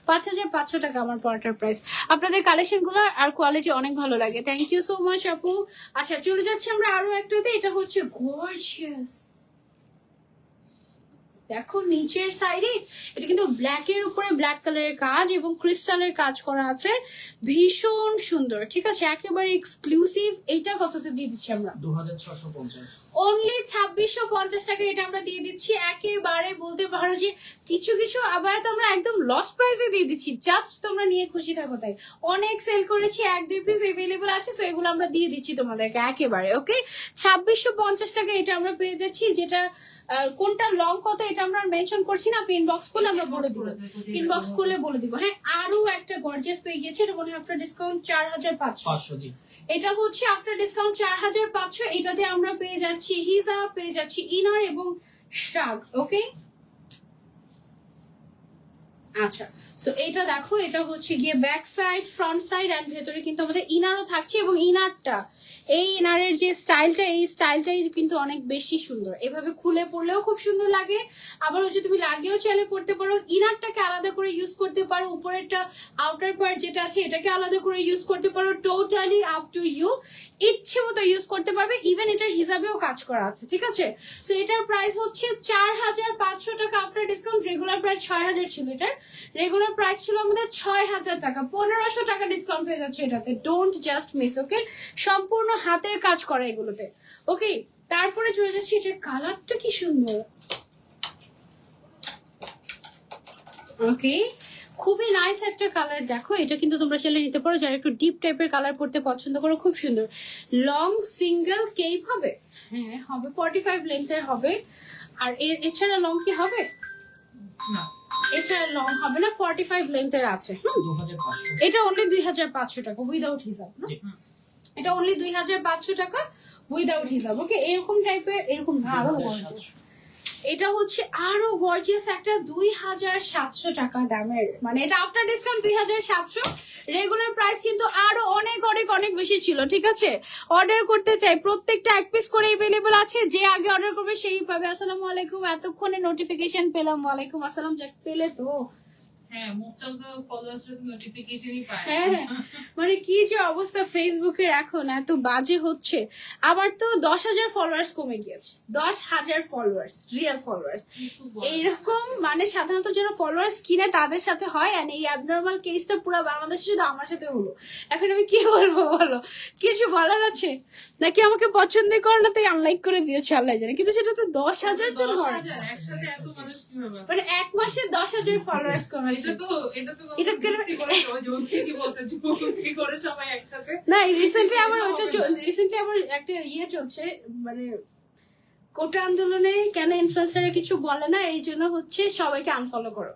Speaker 1: 5500 টাকা আমার পড়াটার প্রাইস। আপনাদের কালেকশন গুলো আর কোয়ালিটি অনেক ভালো লাগে, থ্যাংক ইউ সো মাচ আপু। আচ্ছা, চলে যাচ্ছি আমরা আরো একটাতে। এটা হচ্ছে গর্জিয়াস, দেখো নিচের সাইডে এটা কিন্তু ব্ল্যাক এর উপরে ব্ল্যাক কালারের কাজ এবং ক্রিস্টালের কাজ করা আছে, ভীষণ সুন্দর। ঠিক আছে, একেবারে এক্সক্লুসিভ। এইটা কততে দিয়ে দিচ্ছি আমরা?
Speaker 3: 2650
Speaker 1: অনলি 2650 টাকা এটা আমরা দিয়ে দিচ্ছি। একেবারে বলতে পারো যে কিছু কিছু আবার তো আমরা একদম লস প্রাইসে দিয়ে দিচ্ছি, জাস্ট তোমরা নিয়ে খুশি থাকো তাই। অনেক সেল করেছি, 1-2 পিস এভেলেবল আছে, সো এগুলো আমরা দিয়ে দিচ্ছি তোমাদেরকে একেবারে। ওকে, 2650 টাকা এটা আমরা পেয়ে যাচ্ছি। যেটা কোনটা লং কত এটা আমরা মেনশন করছি না, পিন বক্স করলে আমরা বলে দিব, পিন বক্স করলে বলে দিব। হ্যাঁ, আরো একটা গর্জিয়াস পেয়ে গেছে, এটা মনে হয় আফটার ডিসকাউন্ট 4500।
Speaker 3: জি।
Speaker 1: এটা হচ্ছে আফটার ডিসকাউন্ট 4500। এটাতে আমরা পেয়ে যাচ্ছি হিজাব, পেয়ে যাচ্ছি ইনার এবং শাগ। ওকে, আচ্ছা, সো এটা দেখো, এটা হচ্ছে গিয়ে back side, front side and ভেতরে কিন্তু আমাদের ইনারও থাকছে। এবং ইনারটা, এই ইনারের যে স্টাইলটা, এই স্টাইলটাই কিন্তু অনেক বেশি সুন্দর। এভাবে খুলে পড়লেও খুব সুন্দর লাগে, আবার হচ্ছে তুমি লাগিয়েও চাইলে পড়তে পারো। ইনারটাকে আলাদা করে ইউজ করতে পারো, উপরেরটা আউটার পার্ট যেটা আছে এটাকে আলাদা করে ইউজ করতে পারো। টোটালি আপ টু ইউ, ইচ্ছে মতো ইউজ করতে পারবে। ইভেন এটার হিসাবেও কাজ করা আছে, ঠিক আছে। সো এটার প্রাইস হচ্ছে 4500 টাকা আফটার ডিসকাউন্ট। রেগুলার প্রাইস 6000 ছিল, এটার রেগুলার প্রাইস ছিল আমাদের 6000 টাকা। 1500 টাকা ডিসকাউন্ট হয়ে যাচ্ছে এটাতে, ডোন্ট জাস্ট মিস। ওকে, সম্পূর্ণ হাতের কাজ করা এগুলোতে। ওকে, তারপরে চলে যাচ্ছি, এটার কালারটা কি সুন্দর। ওকে, খুবই নাইস একটা কালার। দেখো, এটা কিন্তু তোমরা চাইলে নিতে পারো যারা একটু ডিপ টাইপের কালার পড়তে পছন্দ করো। খুব সুন্দর লং সিঙ্গেল কেপ হবে। হ্যাঁ হবে, 45 লেন্থের হবে। আর এছাড়া লং কি হবে
Speaker 2: না,
Speaker 1: এছাড়া লং হবে না, 45 লেন্থের আছে।
Speaker 3: 2500
Speaker 1: এটা অনলি 2500 টাকা উইদাউট হিসাব না, এটা অনলি 2500 টাকা উইদাউট হিসাব। ওকে, এরকম টাইপের, এরকম না, আরো গর্জিয়াস। এটা হচ্ছে আরো গর্জিয়াস একটা 2700 টাকা দামের, মানে এটা আফটার ডিসকাউন্ট 2700। রেগুলার প্রাইস কিন্তু আরো অনেক অনেক অনেক বেশি ছিল, ঠিক আছে। অর্ডার করতে চাই, প্রত্যেকটা এক পিস করে এভেলেবল আছে, যে আগে অর্ডার করবে সেই পাবে। আসসালামু আলাইকুম, এতক্ষণে নোটিফিকেশন পেলাম। ওয়ালাইকুম আসসালাম, যাক পেলে তো
Speaker 2: হ্যাঁ মোস্ট অফ দ্য ফলোয়ার্স তো নোটিফিকেশনই পায়।
Speaker 1: হ্যাঁ মানে কি যে অবস্থা ফেসবুকের এখন এত বাজে হচ্ছে। আবার তো 10,000 ফলোয়ার্স কমে গিয়েছে, 10,000 ফলোয়ার্স, রিয়েল ফলোয়ার্স। এইরকম মানে সাধারণত যারা ফলোয়ার্স কিনে তাদের সাথে হয়, আর এই অ্যাবনর্মাল কেসটা পুরো বাংলাদেশে শুধু আমার সাথে হলো। এখন আমি কি বলবো বলো, কিছু বলার আছে নাকি? আমাকে পছন্দ করে না তাই আনলাইক করে দিয়েছে আল্লাহ জানে, কিন্তু সেটা তো 10,000 জন হয়।
Speaker 2: 10,000 একসাথে এত মানুষ কিভাবে?
Speaker 1: মানে এক মাসে 10,000 ফলোয়ার্স কমেছে।
Speaker 2: এটা যুক্তি করে কি বলছে, যুক্তি করে সবাই একসাথে
Speaker 1: না রিসেন্টলি আমার একটা চলছে, মানে কোটা আন্দোলনে কেন ইনফ্লুয়েন্সাররা কিছু বলে না, এই জন্য হচ্ছে সবাইকে আনফলো করো,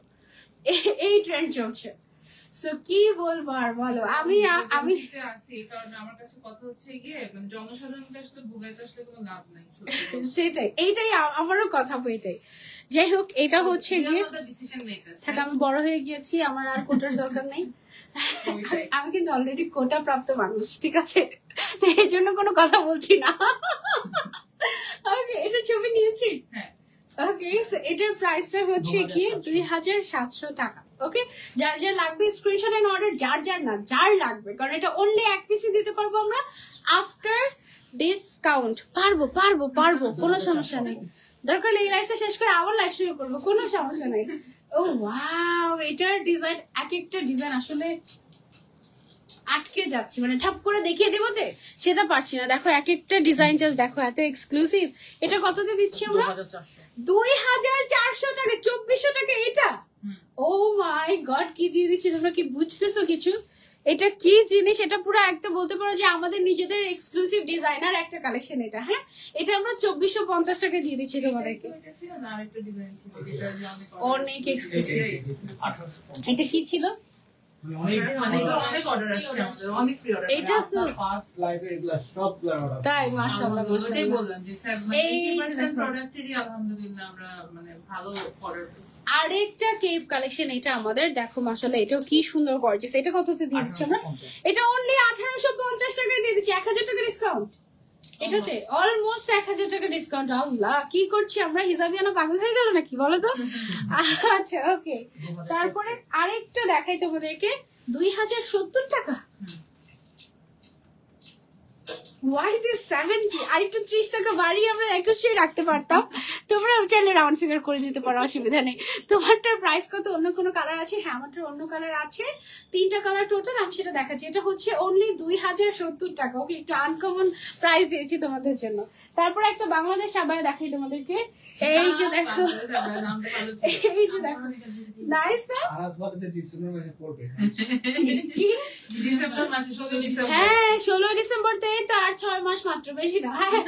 Speaker 1: এই ট্রেন্ড চলছে। সো কি বলবো আর বলো। আমি
Speaker 2: আছি কারণ আমার কাছে কথা হচ্ছে গিয়ে মানে জনসাধারণকে আসলে ভোগাইতে আসলে কোনো লাভ নাই।
Speaker 1: সেটাই, এইটাই আমারও কথা এটাই। যাই হোক, এটা হচ্ছে গিয়ে আমি বড় হয়ে গিয়েছি, আমার আর কোটার দরকার নেই। আমি কিন্তু অলরেডি কোটা প্রাপ্ত মানুষ, ঠিক আছে, এই জন্য কোনো কথা বলছি না। ওকে, এটা ছবি নিয়েছি। ওকে, এটার প্রাইসটা হচ্ছে কি 2,700 টাকা। ওকে, যার যার লাগবে স্ক্রিনশট এন্ড অর্ডার, যার লাগবে, কারণ এটা অনলি এক পিসই দিতে পারবো আমরা আফটার ডিসকাউন্ট। পারবো কোনো সমস্যা নেই। দরকার এই লাইফটা শেষ করে আবার লাইফ শুরু করবো, কোনো সমস্যা নেই। ও ওয়াও, এটার ডিজাইন, এক একটা ডিজাইন আসলে আটকে যাচ্ছে, মানে ঠাপ করে দেখিয়ে দেবো যে সেটা পারছি না। দেখো এক একটা ডিজাইন জাস্ট দেখো, এত এক্সক্লুসিভ। এটা কততে দিচ্ছি আমরা? 2,400 টাকা, 2,400 টাকা এটা। ও মাই গড, কি দিয়ে দিচ্ছি তোমরা, কি বুঝতেছো কিছু? এটা কি জিনিস, এটা পুরো একটা বলতে পারো যে আমাদের নিজেদের এক্সক্লুসিভ ডিজাইনার একটা কালেকশন এটা। হ্যাঁ, এটা আমরা 2,450 টাকা দিয়ে দিচ্ছি তোমাদেরকে, অনেক এক্সক্লুসিভ। এটা কি ছিল? এটা তো তাই, মাশাআল্লাহ আরেকটা কেপ কালেকশন এটা আমাদের। দেখো মাশাআল্লাহ, এটাও কি সুন্দর গর্জিয়াস। এটা কততে দিয়ে দিচ্ছি আমরা? এটা অনলি 1850 টাকায় দিয়ে দিচ্ছি, 1,000 টাকা ডিসকাউন্ট। এটাতে অলমোস্ট 1,000 টাকা ডিসকাউন্ট। আল্লাহ, কি করছি আমরা, হিসাবিয়ানা পাগল হয়ে গেল নাকি বলো তো? আচ্ছা ওকে, তারপরে আরেকটা দেখাই তোমাদেরকে, 2,070 টাকা। Why this 70? আরেকটু 30 টাকা বাড়িয়ে আমরা 21 রাখতে পারতাম। তোমরা চাইলে রাউন্ড ফিগার করে দিতে পারো, অসুবিধা নেই। তোমারটার প্রাইস কত? অন্য কোনো কালার আছে? হ্যাঁ, আমারটার অন্য কালার আছে, 3টা কালার টোটাল, আমি সেটা দেখাচ্ছি। এটা হচ্ছে অনলি 2,070 টাকা। ওকে, একটু আনকমন প্রাইস দিয়েছি তোমাদের জন্য। তারপর একটা বাংলাদেশ আবায়া দেখাই তোমাদেরকে। এই যে দেখো, এই যে দেখো, নাইস না? কি
Speaker 2: ডিসেম্বর মাসে 16 ডিসেম্বর,
Speaker 1: হ্যাঁ 16 ডিসেম্বর তে তো আর 6 মাস মাত্র, বেশি না। হ্যাঁ,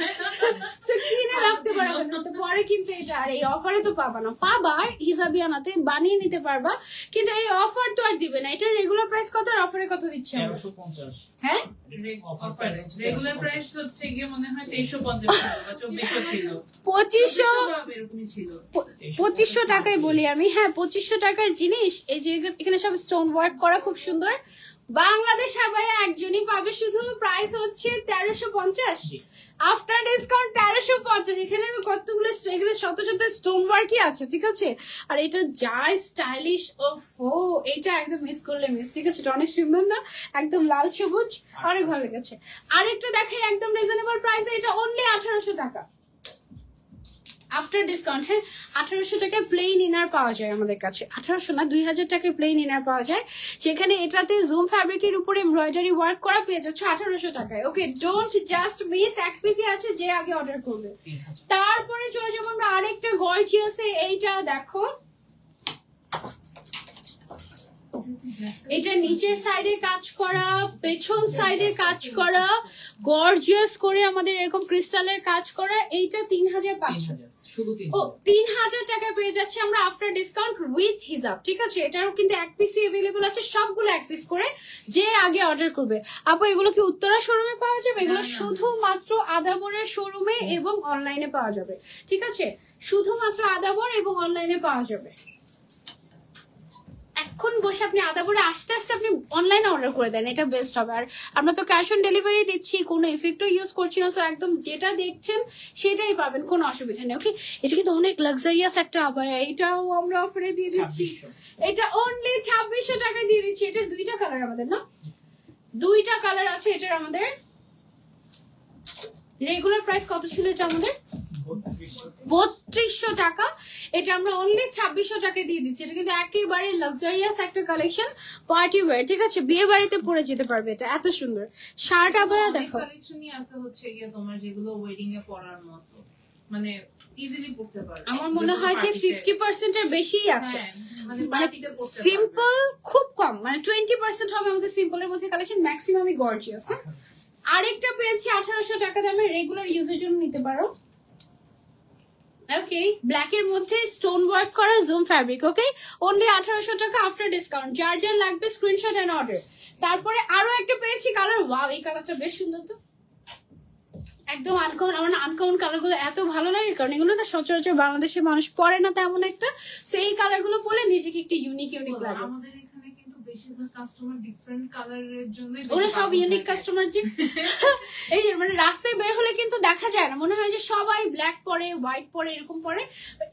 Speaker 1: কিনে রাখতে পারবে না তো পরে, কিন্তু এটা আর এই অফারে তো পাবা না। পাবা হিসাবিয়ানাতে বানিয়ে নিতে পারবা, কিন্তু এই অফার তো আর দিবে না। এটা রেগুলার প্রাইস কত আর অফারে কত দিচ্ছে?
Speaker 3: 1350।
Speaker 1: হ্যাঁ,
Speaker 2: রেগুলার প্রাইস হচ্ছে গিয়ে মনে হয় 2350 বা 2400 ছিল,
Speaker 1: 2500
Speaker 2: এরকমই ছিল।
Speaker 1: 2500 টাকায় বলি আমি। হ্যাঁ, 2500 টাকার জিনিস। এই যে এখানে সব স্টোন ওয়ার্ক করা, খুব সুন্দর। বাংলাদেশ আবায়া একজনই পাবে, শুধু প্রাইস হচ্ছে 1350। After discount 1350। এখানে কতগুলো এখানে শত শত স্টোন ওয়ার্কই আছে, ঠিক আছে। আর এটা যা স্টাইলিশ, ওফো, এটা একদম মিস করলে মিস, ঠিক আছে। এটা অনেক সুন্দর না, একদম লাল সবুজ, অনেক ভালো লেগেছে। আরেকটা দেখাই একদম রিজনেবল প্রাইসে, এটা অনলি 1800 টাকা আফটার ডিসকাউন্ট। হ্যাঁ, 1800 টাকায় প্লেন ইনার পাওয়া যায় আমাদের কাছে। 1800 না, 2,000 টাকায় প্লেন ইনার পাওয়া যায়। সেখানে এটাতে জুম ফ্যাব্রিকের উপরে এমব্রয়ডারি ওয়ার্ক করা পেয়ে যাচ্ছ 1800 টাকায়। ওকে, ডোন্ট জাস্ট মিস, এক পিসি আছে, যে আগে অর্ডার করবে। তারপরে চলে যাবো আমরা আরেকটা গর্জিয়াসে। এইটা দেখো, এটা নিচের সাইডে কাজ করা, পেছন সাইডে কাজ করা, গর্জিয়াস করে আমাদের এরকম ক্রিস্টালের কাজ করা। এইটা 3,500, ও 3,000 টাকায় পেয়ে যাচ্ছে আমরা আফটার ডিসকাউন্ট উইথ হিজাব, ঠিক আছে। এটারও কিন্তু এক পিসি অ্যাভেলেবল আছে, সবগুলো এক পিস করে, যে আগে অর্ডার করবে। আপু এগুলো কি উত্তরা শোরুমে পাওয়া যাবে? এগুলো শুধুমাত্র আদাবরের শোরুমে এবং অনলাইনে পাওয়া যাবে, ঠিক আছে। শুধুমাত্র আদাবর এবং অনলাইনে পাওয়া যাবে। এখন বসে আপনি আধা পরে আস্তে আস্তে আপনি অনলাইনে অর্ডার করে দেন, এটা বেস্ট হবে। আর আমরা তো ক্যাশ অন ডেলিভারি দিচ্ছি, কোনো এফেক্টও ইউজ করছি না, সো একদম যেটা দেখছেন সেটাই পাবেন, কোনো অসুবিধা নেই। ওকে, এটা কিন্তু অনেক লাক্সারিয়াস একটা আবায়া, এটাও আমরা অফারে দিয়ে দিচ্ছি।
Speaker 3: 2600
Speaker 1: এটা অনলি 2600 টাকায় দিয়ে দিচ্ছি। এটার দুইটা কালার আমাদের, না দুইটা কালার আছে এটার আমাদের। রেগুলার প্রাইস কত ছিল এটা আমাদের? 3200 টাকা। এটা আমরা অনলি 2600 টাকায় দিয়ে দিচ্ছি। এটা কিন্তু একেবারে লাক্সারিয়াস একটা কালেকশন, পার্টি ওয়্যার, ঠিক আছে, বিয়ে বাড়িতে পরে যেতে পারবে। এটা এত সুন্দর শার্ট আবায়া দেখো।
Speaker 2: কালেকশনই আছে হচ্ছে গিয়ে তোমার যেগুলো ওয়েডিং এ পরার মতো, মানে ইজিলি পড়তে পারবে।
Speaker 1: আমার মনে হয় যে 50% এর বেশিই আছে,
Speaker 2: মানে
Speaker 1: মানে
Speaker 2: পার্টিতে পড়তে পারবে।
Speaker 1: সিম্পল খুব কম, মানে 20% হবে আমাদের সিম্পলের মধ্যে কালেকশন, ম্যাক্সিমামই গর্জিয়াস। হ্যাঁ, আরেকটা পেয়েছি 1800 টাকা দামে, রেগুলার ইউজের জন্য নিতে পারো। ওকে, ব্ল্যাক এর মধ্যে স্টোন ওয়ার্ক করা জুম ফ্যাব্রিক। ওকে, অনলি 1800 টাকা আফটার ডিসকাউন্ট। যার যার লাগবে স্ক্রিনশট এন্ড অর্ডার। তারপরে আরো একটা পেয়েছি কালার, ওয়াও এই কালারটা বেশ সুন্দর, তো একদম আনকমন। আমার আনকমন কালার গুলো এত ভালো লাগে, কারণ এগুলো না সচরাচর বাংলাদেশের মানুষ পরে না তেমন একটা, সেই কালার গুলো পরে নিজেকে একটু ইউনিক ইউনিক লাগে।
Speaker 2: আমাদের এখানে কিন্তু বেশিরভাগ কাস্টমার ডিফারেন্ট কালারের জন্য
Speaker 1: ওরা সব ইউনিক কাস্টমার জি। এই যে মানে রাস্তায় বের হলে কিন্তু দেখা যায় না, মনে হয় যে সবাই ব্ল্যাক পরে, হোয়াইট পরে, এরকম পরে।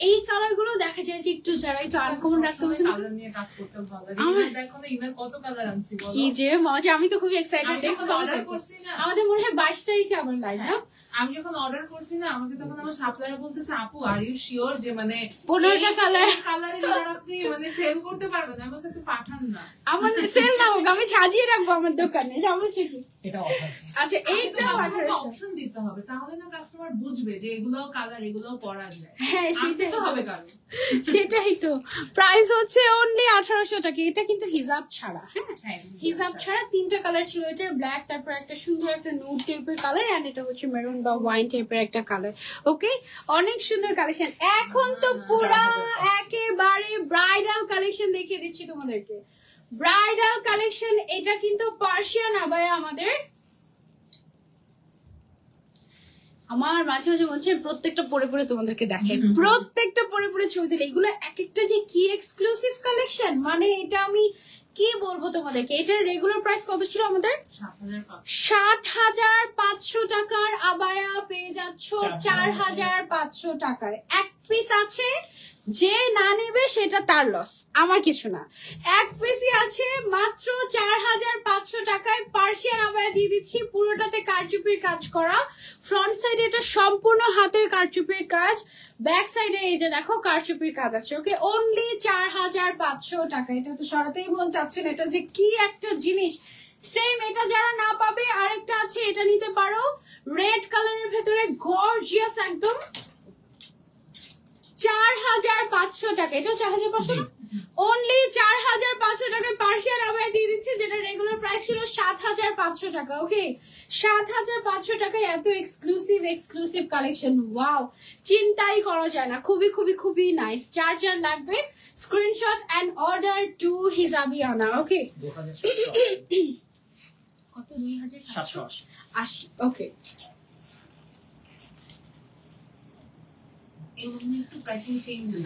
Speaker 1: এই কালার গুলো দেখা যায় যে একটু যারা একটু আনকমন রাখতে পছন্দ করে।
Speaker 2: কালার নিয়ে কাজ করতে ভালো লাগে। ইনার দেখো না, ইনার কত কালার আনছি বলো।
Speaker 1: কি যে মজা, আমি তো খুবই এক্সাইটেড।
Speaker 2: আমি যখন অর্ডার করছি না,
Speaker 1: আমাদের মনে হয় 22 তারিখে আমার লাইভ, না?
Speaker 2: আমি যখন অর্ডার করছি না, আমাকে তখন আমার সাপ্লায়ার বলতেছে, আপু আর ইউ শিওর যে মানে
Speaker 1: 15টা
Speaker 2: কালারের আপনি মানে সেল করতে পারবেন? আমি বলছি একটু পাঠান না।
Speaker 1: আমার সেল না হোক, আমি সাজিয়ে রাখবো আমার দোকানে, সমস্যা কি?
Speaker 3: এটা 1800
Speaker 1: আচ্ছা, এইটা
Speaker 2: অপশন দিতে হবে, তাহলে না কাস্টমার বুঝবে যে এগুলোও কালার, এগুলোও পরা যায়।
Speaker 1: হ্যাঁ,
Speaker 2: সেটাই তো হবে কারণ।
Speaker 1: সেটাই তো। প্রাইস হচ্ছে অনলি 1800 টাকা। এটা কিন্তু হিজাব ছাড়া, হ্যাঁ
Speaker 2: হ্যাঁ,
Speaker 1: হিজাব ছাড়া। তিনটা কালার ছিল, এটা ব্ল্যাক, তারপর একটা সুন্দর একটা নুড টাইপের কালার, এন্ড এটা হচ্ছে মেরুন বা ওয়াইন টাইপের একটা কালার। ওকে, অনেক সুন্দর কালেকশন। এখন তো পুরা একেবারে ব্রাইডাল কালেকশন দেখিয়ে দিচ্ছি তোমাদেরকে। ব্রাইডাল কালেকশন, এটা কিন্তু পার্সিয়ান আবায়া আমাদের। আমার মাঝে মাঝে মনে হচ্ছে প্রত্যেকটা পরে পরে তোমাদেরকে দেখে, প্রত্যেকটা পরে পরে ছবি তুলে। এগুলো এক একটা যে কি এক্সক্লুসিভ কালেকশন, মানে এটা আমি কি বলবো তোমাদেরকে। এটার রেগুলার প্রাইস কত ছিল আমাদের? 7500 টাকার আবায়া পেয়ে যাচ্ছ 4500 টাকায়। এক পিস আছে, যে না নেবে সেটা তার লস, আমার কিছু না। এক পিসই আছে, মাত্র 4500 টাকায় পার্সিয়ান আবায়া দিয়ে দিচ্ছি। পুরোটাতে কারচুপির কাজ করা, ফ্রন্ট সাইডে এটা সম্পূর্ণ হাতের কারচুপির কাজ, ব্যাক সাইডে এই যে দেখো কারচুপির কাজ আছে। ওকে, অনলি 4500 টাকা। এটা তো সরাতেই মন চাচ্ছেন, এটা যে কি একটা জিনিস। সেম এটা যারা না পাবে, আরেকটা আছে, এটা নিতে পারো, রেড কালারের ভেতরে গর্জিয়াস একদম, 4500 টাকা। এটা 4500 না, অনলি 4500 টাকায় পার্সিয়ান আবায়া দিয়ে দিচ্ছি, যেটা রেগুলার প্রাইস ছিল 7500 টাকা। ওকে, 7500 টাকায় এত এক্সক্লুসিভ কালেকশন, ওয়াও, চিন্তাই করা যায় না। খুবই খুবই খুবই নাইস। যার যার লাগবে স্ক্রিনশট এন্ড অর্ডার টু হিজাবিয়ানা। ওকে,
Speaker 3: 2780
Speaker 1: কত? 2780। ওকে,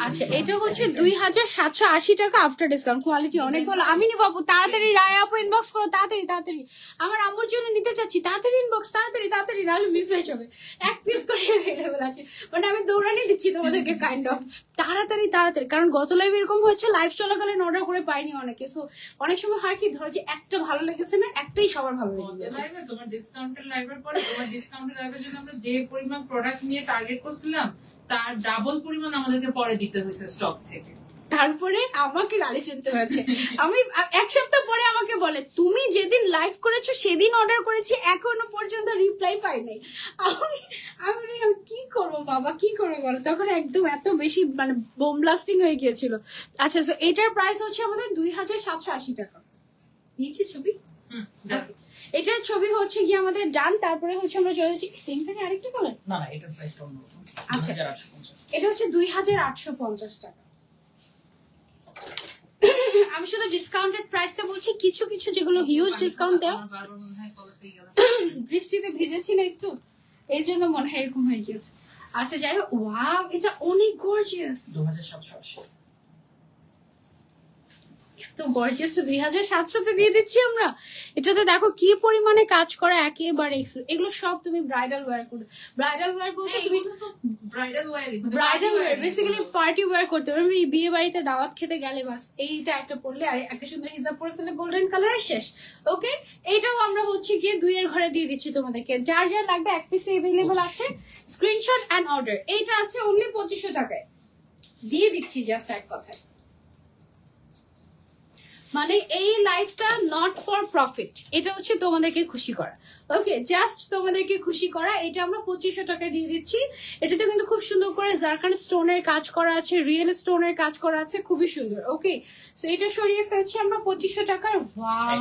Speaker 1: আচ্ছা, এটা হচ্ছে 2780 টাকা আফটার ডিসকাউন্ট। কোয়ালিটি অনেক ভালো। আমি নিব আপু, তাড়াতাড়ি রায় আপু ইনবক্স করো, তাড়াতাড়ি তাড়াতাড়ি। আমার আম্মুর জন্য নিতে চাচ্ছি, তাড়াতাড়ি ইনবক্স, তাড়াতাড়ি তাড়াতাড়ি, নাহলে মিস হয়ে যাবে। এক পিস করে অ্যাভেলেবল আছে, মানে আমি দৌড়ানি দিচ্ছি তোমাদেরকে কাইন্ড অফ। তাড়াতাড়ি তাড়াতাড়ি, কারণ গত লাইভ এরকম হয়েছে, লাইভ চলাকালীন অর্ডার করে পাইনি অনেকে। সো অনেক সময় হয় কি, ধরো যে একটা ভালো লেগেছে না, একটাই সবার ভালো লেগেছে।
Speaker 2: তোমার ডিসকাউন্টের লাইভের পরে, তোমার ডিসকাউন্টের লাইভের জন্য আমরা যে পরিমাণ প্রোডাক্ট নিয়ে টার্গেট করছিলাম, তার ডাবল পরিমাণ আমাদেরকে পরে দিতে হয়েছে স্টক থেকে।
Speaker 1: তারপরে আমাকে গালি শুনতে হয়েছে। আমি এক সপ্তাহ পরে আমাকে বলে, তুমি যেদিন লাইভ করেছো সেদিন অর্ডার করেছি, এখনো পর্যন্ত রিপ্লাই পাই নাই। আমি কি করবো বাবা, কি করবো বলো। তখন একদম এত বেশি মানে বোম ব্লাস্টিং হয়ে গিয়েছিল। আচ্ছা, এটার প্রাইস হচ্ছে আমাদের 2780 টাকা। নিচে ছবি, এটার ছবি হচ্ছে গিয়ে আমাদের ডান। তারপরে হচ্ছে আমরা চলে যাচ্ছি সেম প্যান্ট আরেকটা কালার।
Speaker 3: না না, এটার প্রাইসটা অন্যরকম।
Speaker 1: আচ্ছা,
Speaker 3: 2850।
Speaker 1: এটা হচ্ছে 2850 টাকা। আমি শুধু ডিসকাউন্টেড প্রাইসটা বলছি, কিছু কিছু যেগুলো হিউজ ডিসকাউন্ট দেওয়া, বৃষ্টিতে ভিজেছি না একটু, এই জন্য মনে হয় এরকম হয়ে গিয়েছে। আচ্ছা, যাই হোক, ওয়াও, এটা অনেক গর্জিয়াস।
Speaker 3: 2780।
Speaker 1: তো গর্জিয়াস তো 2700-তে দিয়ে দিচ্ছি আমরা। এটাতে দেখো কি পরিমাণে কাজ করা, একেবারে এগুলো সব তুমি ব্রাইডাল ওয়্যার করবে। ব্রাইডাল ওয়্যার বলতে তুমি
Speaker 2: bridal wear,
Speaker 1: bridal wear basically party wear করতে পারবে। বিয়ে বাড়িতে দাওয়াত খেতে গেলে বাস এইটা একটা পরলে, আর একটা সুন্দর হিজাব পরে ফেলে গোল্ডেন কালারের শেষ। ওকে, এইটাও আমরা হচ্ছে গিয়ে 2-এর ঘরে দিয়ে দিচ্ছি তোমাদেরকে। যার যার লাগবে এক পিস এভেলেবল আছে, স্ক্রিনশট এন্ড অর্ডার। এইটা আছে অনলি 2500 টাকায় দিয়ে দিচ্ছি, জাস্ট এক কথায়। মানে এই লাইফটা নট ফর প্রফিট, এটা হচ্ছে তোমাদেরকে খুশি করা। ওকে, জাস্ট তোমাদেরকে খুশি করা। এটা আমরা 2500 টাকায় দিয়ে দিচ্ছি। এটাতে কিন্তু খুব সুন্দর করে জারকান স্টোনের কাজ করা আছে, রিয়েল স্টোনের কাজ করা আছে, খুবই সুন্দর। ওকে, সো এটা সরিয়ে ফেলছি আমরা 2500 টাকার। ওয়াও,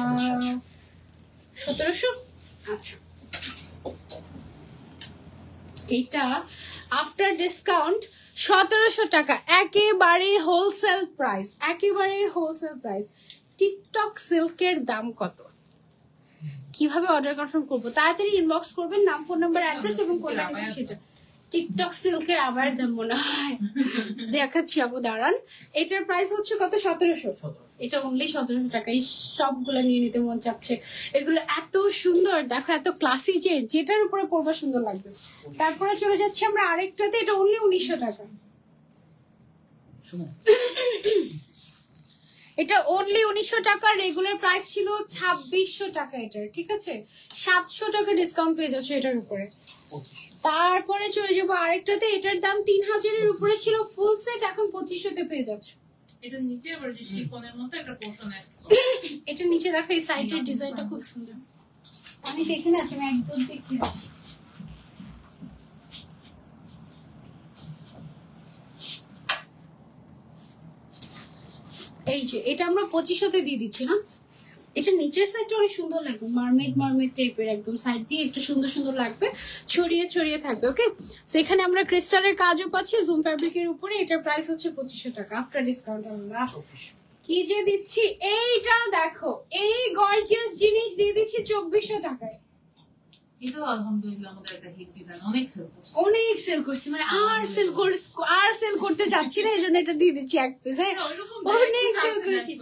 Speaker 1: 1700। আচ্ছা, এটা আফটার ডিসকাউন্ট 1700 টাকা, একেবারে হোলসেল প্রাইস, একেবারে হোলসেল প্রাইস। টিকটক সিল্কের দাম কত, কিভাবে অর্ডার কনফার্ম করবো? তাড়াতাড়ি ইনবক্স করবেন, নাম, ফোন নাম্বার, অ্যাড্রেস এবং কোন সেটা। টিকটক সিল্কের আবার দাম মনে হয় দেখাচ্ছি আপু, দাঁড়ান। এটার প্রাইস হচ্ছে কত? 1700। এটা অনলি 1700 টাকা। এই সবগুলো নিয়ে নিতে মন চাচ্ছে। এগুলো এত সুন্দর, দেখো এত ক্লাসি, যে যেটার উপরে পড়বা সুন্দর লাগবে। তারপরে চলে যাচ্ছি আমরা আরেকটাতে, এটা অনলি 1900 টাকা। এটা অনলি 1900 টাকা। রেগুলার প্রাইস ছিল 2600 টাকা এটার, ঠিক আছে? 700 টাকা ডিসকাউন্ট পেয়ে যাচ্ছে এটার উপরে। তারপরে চলে যাবো আরেকটাতে, এটার দাম 3000-এর উপরে ছিল ফুল সেট, এখন 2500-তে পেয়ে যাচ্ছে।
Speaker 2: এটা নিচে আবার যে শিফনের মতো একটা পোর্শন আছে,
Speaker 1: এটা নিচে দেখো, এই সাইডের ডিজাইনটা খুব সুন্দর। আমি দেখে না, আমি একদম দেখি। এই যে এটা আমরা 2500-তে দিয়ে দিচ্ছি না। এটা নিচের সাইডটা অনেক সুন্দর লাগবে, মারমেড টাইপের, একদম সাইড দিয়ে একটু সুন্দর সুন্দর লাগবে, ছড়িয়ে ছড়িয়ে থাকবে। ওকে, সো এখানে আমরা ক্রিস্টালের কাজও পাচ্ছি জুম ফ্যাব্রিকের উপরে। এটার প্রাইস হচ্ছে 2500 টাকা আফটার ডিসকাউন্ট। আমরা কি যে দিচ্ছি, এইটা দেখো, এই গর্জিয়াস জিনিস দিয়ে দিচ্ছি 2400 টাকায়।
Speaker 2: এটা আলহামদুলিল্লাহ আমাদের একটা হিট ডিজাইন, অনেক সেল করছে,
Speaker 1: অনেক সেল করছি, মানে আর সেল করতে চাচ্ছি না, এই জন্য এটা দিয়ে দিচ্ছি এক পিস। হ্যাঁ, অনেক সেল করেছি।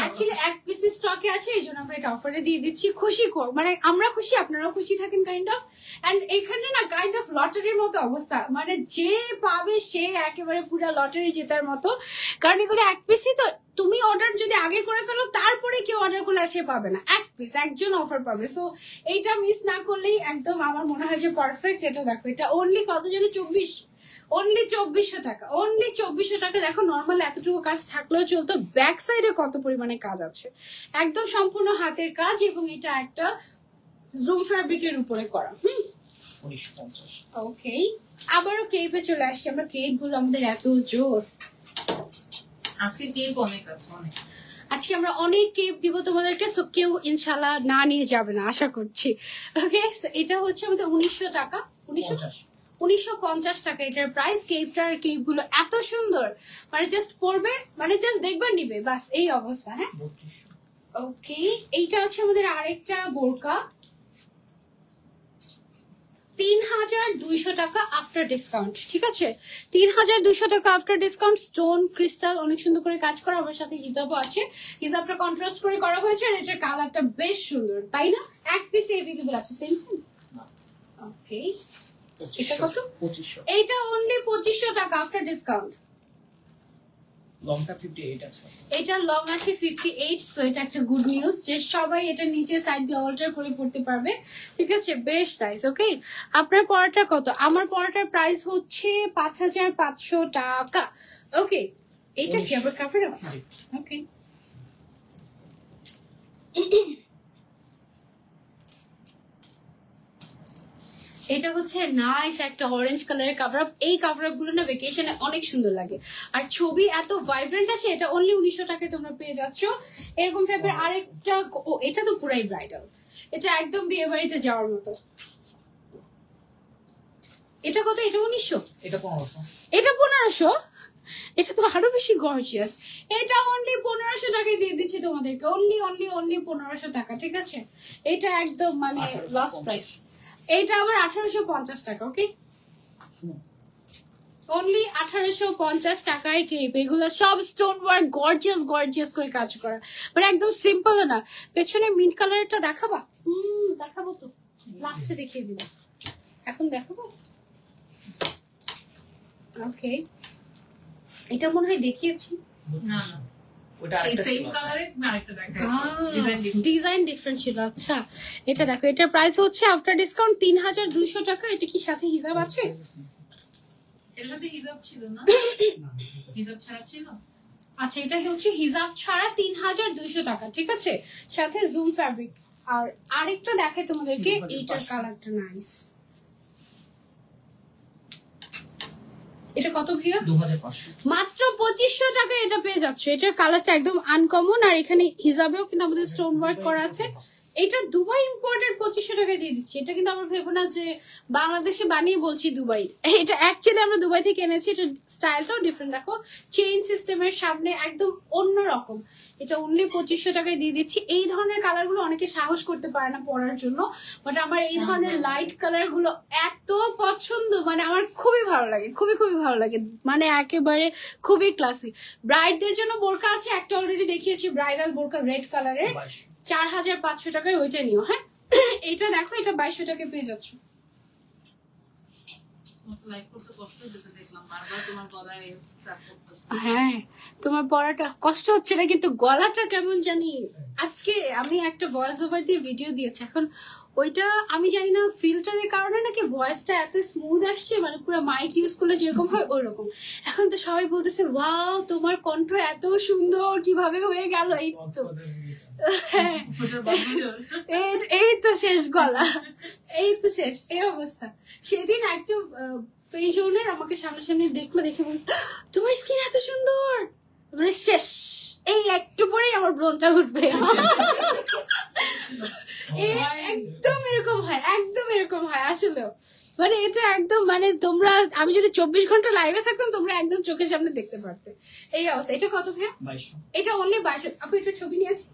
Speaker 1: অ্যাকচুয়ালি এক পিস স্টকে আছে, এই জন্য আমরা এটা অফারে দিয়ে দিচ্ছি। খুশি কর, মানে আমরা খুশি, আপনারাও খুশি থাকেন কাইন্ড অফ। এন্ড এখানে না কাইন্ড অফ লটারির মতো অবস্থা, মানে যে পাবে সে একেবারে পুরো লটারি জেতার মতো। কারণ এগুলো এক পিসই তো, তুমি অর্ডার যদি আগে করে ফেলো, তারপরে কেউ অর্ডার করলে সে পাবে না, এক পিস একজন অফার পাবে। সো এইটা মিস না করলেই একদম আমার মনে হয় যে পারফেক্ট। এটা দেখো, এটা অনলি কত যেন 2400 টাকা, অনলি 2400 টাকা। দেখো নর্মাল এতটুকু কাজ থাকলেও চলতো, ব্যাক সাইডে কত পরিমাণে কাজ আছে, একদম সম্পূর্ণ হাতের কাজ, এবং এটা একটা জুম ফ্যাব্রিকের উপরে করা।
Speaker 3: 1950।
Speaker 1: ওকে, আবারও কেপে চলে আসছি আমরা। কেপ গুলো আমাদের এত জোস,
Speaker 2: আজকে কেপ অনেক আছে, অনেক।
Speaker 1: আজকে আমরা অনেক কেপ দিব তোমাদেরকে, সো কেউ ইনশাল্লাহ না নিয়ে যাবে না আশা করছি। ওকে, এটা হচ্ছে আমাদের 1900 টাকা, 1950 টাকা এটার প্রাইস। কেপটার কেপ গুলো এত সুন্দর, মানে জাস্ট পরবে, মানে জাস্ট দেখবার নিবে, বাস এই অবস্থা। হ্যাঁ, ওকে, এইটা হচ্ছে আমাদের আরেকটা বোরকা, 3200 টাকা আফটার ডিসকাউন্ট, ঠিক আছে? 3200 টাকা আফটার ডিসকাউন্ট। স্টোন ক্রিস্টাল অনেক সুন্দর করে কাজ করা, আমার সাথে হিজাবও আছে, হিজাবটা কন্ট্রাস্ট করে করা হয়েছে, আর এটার কালারটা বেশ সুন্দর, তাই না? এক পিস এভেলেবল আছে, সেম। ওকে, এটা কত?
Speaker 3: 2500।
Speaker 1: এইটা অনলি 2500 টাকা আফটার ডিসকাউন্ট।
Speaker 3: লংটা 58 আছে।
Speaker 1: এটা লং আছে 58, সো এটা একটা গুড নিউজ যে সবাই এটা নিচের সাইড দিয়ে অল্টার করে পড়তে পারবে, ঠিক আছে? বেশ সাইজ। ওকে, আপনার পড়াটা কত? আমার পড়াটার প্রাইস হচ্ছে 5500 টাকা। ওকে, এটা কি আবার কাপড়? ওকে, এটা হচ্ছে নাইস একটা অরেঞ্জ কালারের কাভার। এই কাভার গুলো না ভেকেশনে অনেক সুন্দর লাগে, আর ছবি এত ভাইব্রেন্ট আসে। এটা অনলি 1900 টাকায় তোমরা পেয়ে যাচ্ছ। এরকম টাইপের আরেকটা, ও এটা তো পুরাই ব্রাইডাল, এটা একদম বিয়ে বাড়িতে যাওয়ার মতো। এটা কত? এটা 1900,
Speaker 3: এটা 1500।
Speaker 1: এটা 1500, এটা তো আরো বেশি গর্জিয়াস। এটা অনলি 1500 টাকায় দিয়ে দিচ্ছি তোমাদেরকে, অনলি 1500 টাকা, ঠিক আছে? এটা একদম মানে লাস্ট প্রাইস। এইটা আবার 1850 টাকা। ওকে, অনলি 1850 টাকায় ক্রেপ। এগুলো সব স্টোন ওয়ার্ক, গর্জিয়াস গর্জিয়াস করে কাজ করা, মানে একদম সিম্পল না। পেছনে মিন্ট কালারটা দেখাবা? দেখাবো তো, লাস্টে দেখিয়ে দিবা। এখন দেখাবো? ওকে, এটা মনে হয় দেখিয়েছি।
Speaker 2: না না,
Speaker 3: ওটা
Speaker 2: এই
Speaker 3: আরেকটা
Speaker 2: সেম
Speaker 3: ছিল।
Speaker 2: কালারে আরেকটা দেখাচ্ছি,
Speaker 1: ডিজাইন ডিফারেন্ট ছিল। আচ্ছা, এটা দেখো, এটার প্রাইস হচ্ছে আফটার ডিসকাউন্ট 3200 টাকা। এটা কি সাথে হিজাব আছে?
Speaker 2: এর সাথে হিজাব ছিল না? হিজাব ছাড়া ছিল?
Speaker 1: আচ্ছা, এটা হচ্ছে হিজাব ছাড়া 3200 টাকা, ঠিক আছে, সাথে জুম ফ্যাব্রিক। আর আরেকটা দেখাই তোমাদেরকে, এইটার কালারটা নাইস। এটা কত ভিয়া?
Speaker 3: 2500
Speaker 1: মাত্র 2500 টাকা এটা পেয়ে যাচ্ছে। এটার কালারটা একদম আনকমন, আর এখানে হিজাবেও কিন্তু আমাদের স্টোন ওয়ার্ক করা আছে। এটা দুবাই ইম্পোর্টেড 2500 টাকায় দিয়ে দিচ্ছি। এটা কিন্তু আমরা ভেবো না যে বাংলাদেশে বানিয়ে বলছি দুবাই, এটা অ্যাকচুয়ালি আমরা দুবাই থেকে এনেছি। এটা স্টাইলটাও ডিফারেন্ট, দেখো চেইন সিস্টেমের সামনে একদম অন্যরকম। এটা অনলি 2500 টাকায় দিয়ে দিচ্ছি। এই ধরনের কালার গুলো অনেকে সাহস করতে পারে না পরার জন্য, বাট আমার এই ধরনের লাইট কালার গুলো এত পছন্দ, মানে আমার খুবই ভালো লাগে, খুবই খুবই ভালো লাগে, মানে একেবারে খুবই ক্লাসি। ব্রাইডদের জন্য বোরকা আছে, একটা অলরেডি দেখিয়েছি, ব্রাইডাল বোরকা রেড কালারের, 4500 টাকায় ওইটা নিও। হ্যাঁ, এটা দেখো, এটা 2200 টাকায় পেয়ে যাচ্ছ।
Speaker 2: লাইক করতে কষ্ট হচ্ছে, দেখলাম বারবার তোমার গলায় স্টাক করতেছে।
Speaker 1: হ্যাঁ, তোমার পড়াটা কষ্ট হচ্ছে না, কিন্তু গলাটা কেমন জানি। আজকে আমি একটা ভয়েস ওভার দিয়ে ভিডিও দিয়েছি, এখন ওইটা আমি জানি না ফিল্টারের কারণে নাকি ভয়েসটা এত স্মুথ আসছে, মানে পুরো মাইক ইউজ করলে যেরকম হয় ওই রকম। এখন তো সবাই বলতেছে ওয়াও তোমার কণ্ঠ এত সুন্দর, কিভাবে হয়ে গেল। এই তো হ্যাঁ, এই তো শেষ গলা, এই তো শেষ, এই অবস্থা। সেদিন একটা পেজ ওনার আমাকে সামনাসামনি দেখলো, দেখে বল তোমার স্কিন এত সুন্দর, মানে শেষ, এই একটু পরেই আমার ব্রণটা উঠবে। একদম এরকম হয়, একদম এরকম হয় আসলেও, মানে এটা একদম, মানে তোমরা, আমি যদি 24 ঘন্টা লাইভে থাকতাম তোমরা একদম চোখের সামনে দেখতে পারতে এই অবস্থা। এটা কত ভাইয়া?
Speaker 3: 2200
Speaker 1: এটা অনলি 2200। আপু এটা ছবি নিয়েছি,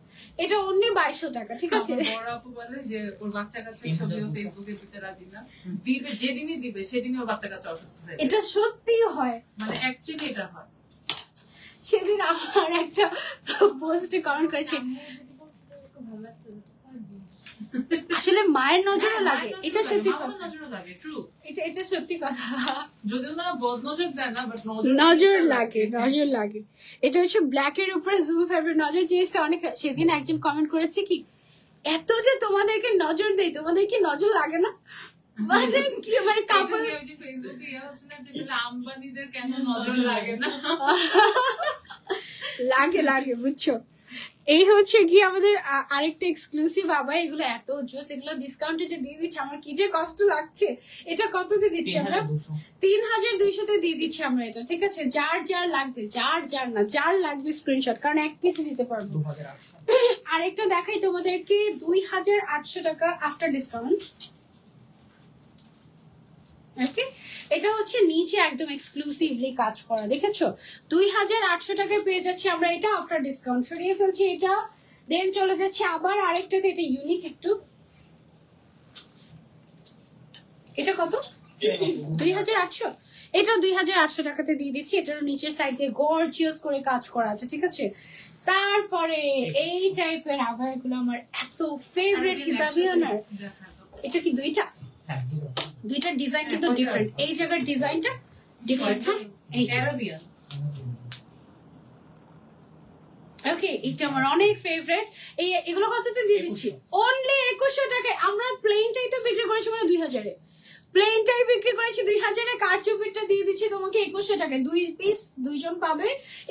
Speaker 1: এটা অনলি 2200 টাকা, ঠিক আছে।
Speaker 2: আমার বড় আপু বলে যে ওর বাচ্চা কাচ্চা ছবিও ফেসবুকে দিতে রাজি না, দিবে যেদিনই দিবে সেদিনই ওর বাচ্চা কাচ্চা অসুস্থ হয়ে যায়।
Speaker 1: এটা সত্যি হয়,
Speaker 2: মানে অ্যাকচুয়ালি এটা হয়।
Speaker 1: সেদিন আমার একটা পোস্টে কমেন্ট করেছে, আসলে মায়ের নজরও লাগে, এটা সত্যি কথা,
Speaker 2: নজরও লাগে, ট্রু।
Speaker 1: এটা সত্যি কথা,
Speaker 2: যদিও না বদ নজর দেয় না, বাট
Speaker 1: নজর লাগে, নজর লাগে। এটা হচ্ছে ব্ল্যাক এর উপরে জুম ফ্যাব্রিক, নজর জিনিসটা অনেক। সেদিন একজন কমেন্ট করেছে কি, এত যে তোমাদেরকে নজর দেয়, তোমাদের কি নজর লাগে না? মানে কি, মানে কাপড়
Speaker 2: ফেসবুকে ইয়ে হচ্ছে না যে আম্বানিদের কেন নজর লাগে না।
Speaker 1: লাগে লাগে, বুঝছো। এই হচ্ছে কি আমাদের আরেকটা এক্সক্লুসিভ আবার, এগুলো এত জোস, এগুলো ডিসকাউন্টে যে দিয়ে দিচ্ছি, আমার কি যে কষ্ট লাগছে। এটা কততে দিচ্ছি আমরা? 3200 তে দিয়ে দিচ্ছি আমরা এটা, ঠিক আছে। যার যার লাগবে, যার না, যার লাগবে স্ক্রিনশট, কারণ এক পিসে দিতে পারবো।
Speaker 3: 2800
Speaker 1: আরেকটা দেখাই তোমাদেরকে, 2800 টাকা আফটার ডিসকাউন্ট। ওকে, এটা হচ্ছে নিচে একদম এক্সক্লুসিভলি কাজ করা, দেখেছো। 2800 টাকায় পেয়ে যাচ্ছি আমরা এটা আফটার ডিসকাউন্ট। সরিয়ে ফেলছি এটা, দেন চলে যাচ্ছে আবার আরেকটাতে, এটা ইউনিক একটু। এটা কত? 2800। এটাও 2800 টাকাতে দিয়ে দিচ্ছি। এটারও নিচের সাইড দিয়ে গর্জিয়াস করে কাজ করা আছে, ঠিক আছে। তারপরে এই টাইপের আবায়াগুলো আমার এত ফেভারিট হিসাবিয়ানার। এটা কি দুইটা?
Speaker 3: হ্যাঁ
Speaker 1: দুইটার ডিজাইন কিন্তু ডিফারেন্ট, এই জায়গার ডিজাইনটা ডিফারেন্ট। এই
Speaker 2: অ্যারাবিয়ান।
Speaker 1: ওকে, এটা আমার অনেক ফেভারিট। এগুলো কততে দিয়ে দিচ্ছি? অনলি 2100 টাকায়। আমরা প্লেনটাই তো বিক্রি করেছি মানে 2000-এ, প্লেনটাই বিক্রি করেছি 2000-এ, কারচুপিটা দিয়ে দিচ্ছি তোমাকে 2100 টাকায়। 2 পিস 2 জন পাবে,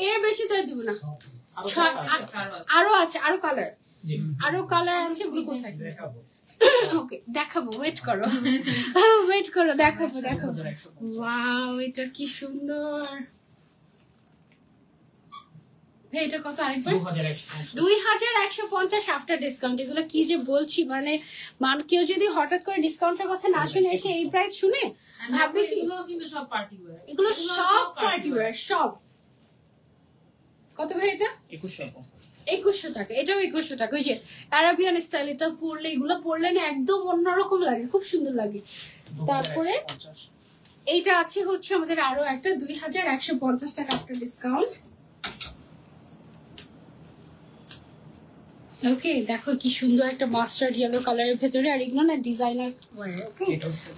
Speaker 1: এর বেশি তো দিব না। আরো আছে, আরো কালার, আরো কালার আছে।
Speaker 3: দেখাবো,
Speaker 1: ওকে দেখাবো, ওয়েট করো, ওয়েট করো, দেখাবো দেখাবো। ওয়াও, এটা কি সুন্দর। এটা কত আরেকবার? 2150 আফটার ডিসকাউন্ট। এগুলো কি যে বলছি, মানে কেউ যদি হঠাৎ করে ডিসকাউন্টের কথা না শুনে এসে এই প্রাইস শুনে ভাববে কি
Speaker 2: এগুলো কিন্তু সব পার্টি ওয়্যার,
Speaker 1: এগুলো সব পার্টি ওয়্যার, সব। কত ভাই এটা? 2100 টাকা। এটাও 2100 টাকা। ওই যে অ্যারাবিয়ান স্টাইল, এটা পরলে, এগুলো পরলে না একদম অন্যরকম লাগে, খুব সুন্দর লাগে। তারপরে এইটা আছে হচ্ছে আমাদের আরো একটা 2150 টাকা আফটার ডিসকাউন্ট। ওকে, দেখো কি সুন্দর একটা মাস্টার্ড ইয়েলো কালারের ভেতরে, আর এগুলো না ডিজাইনার ওকে,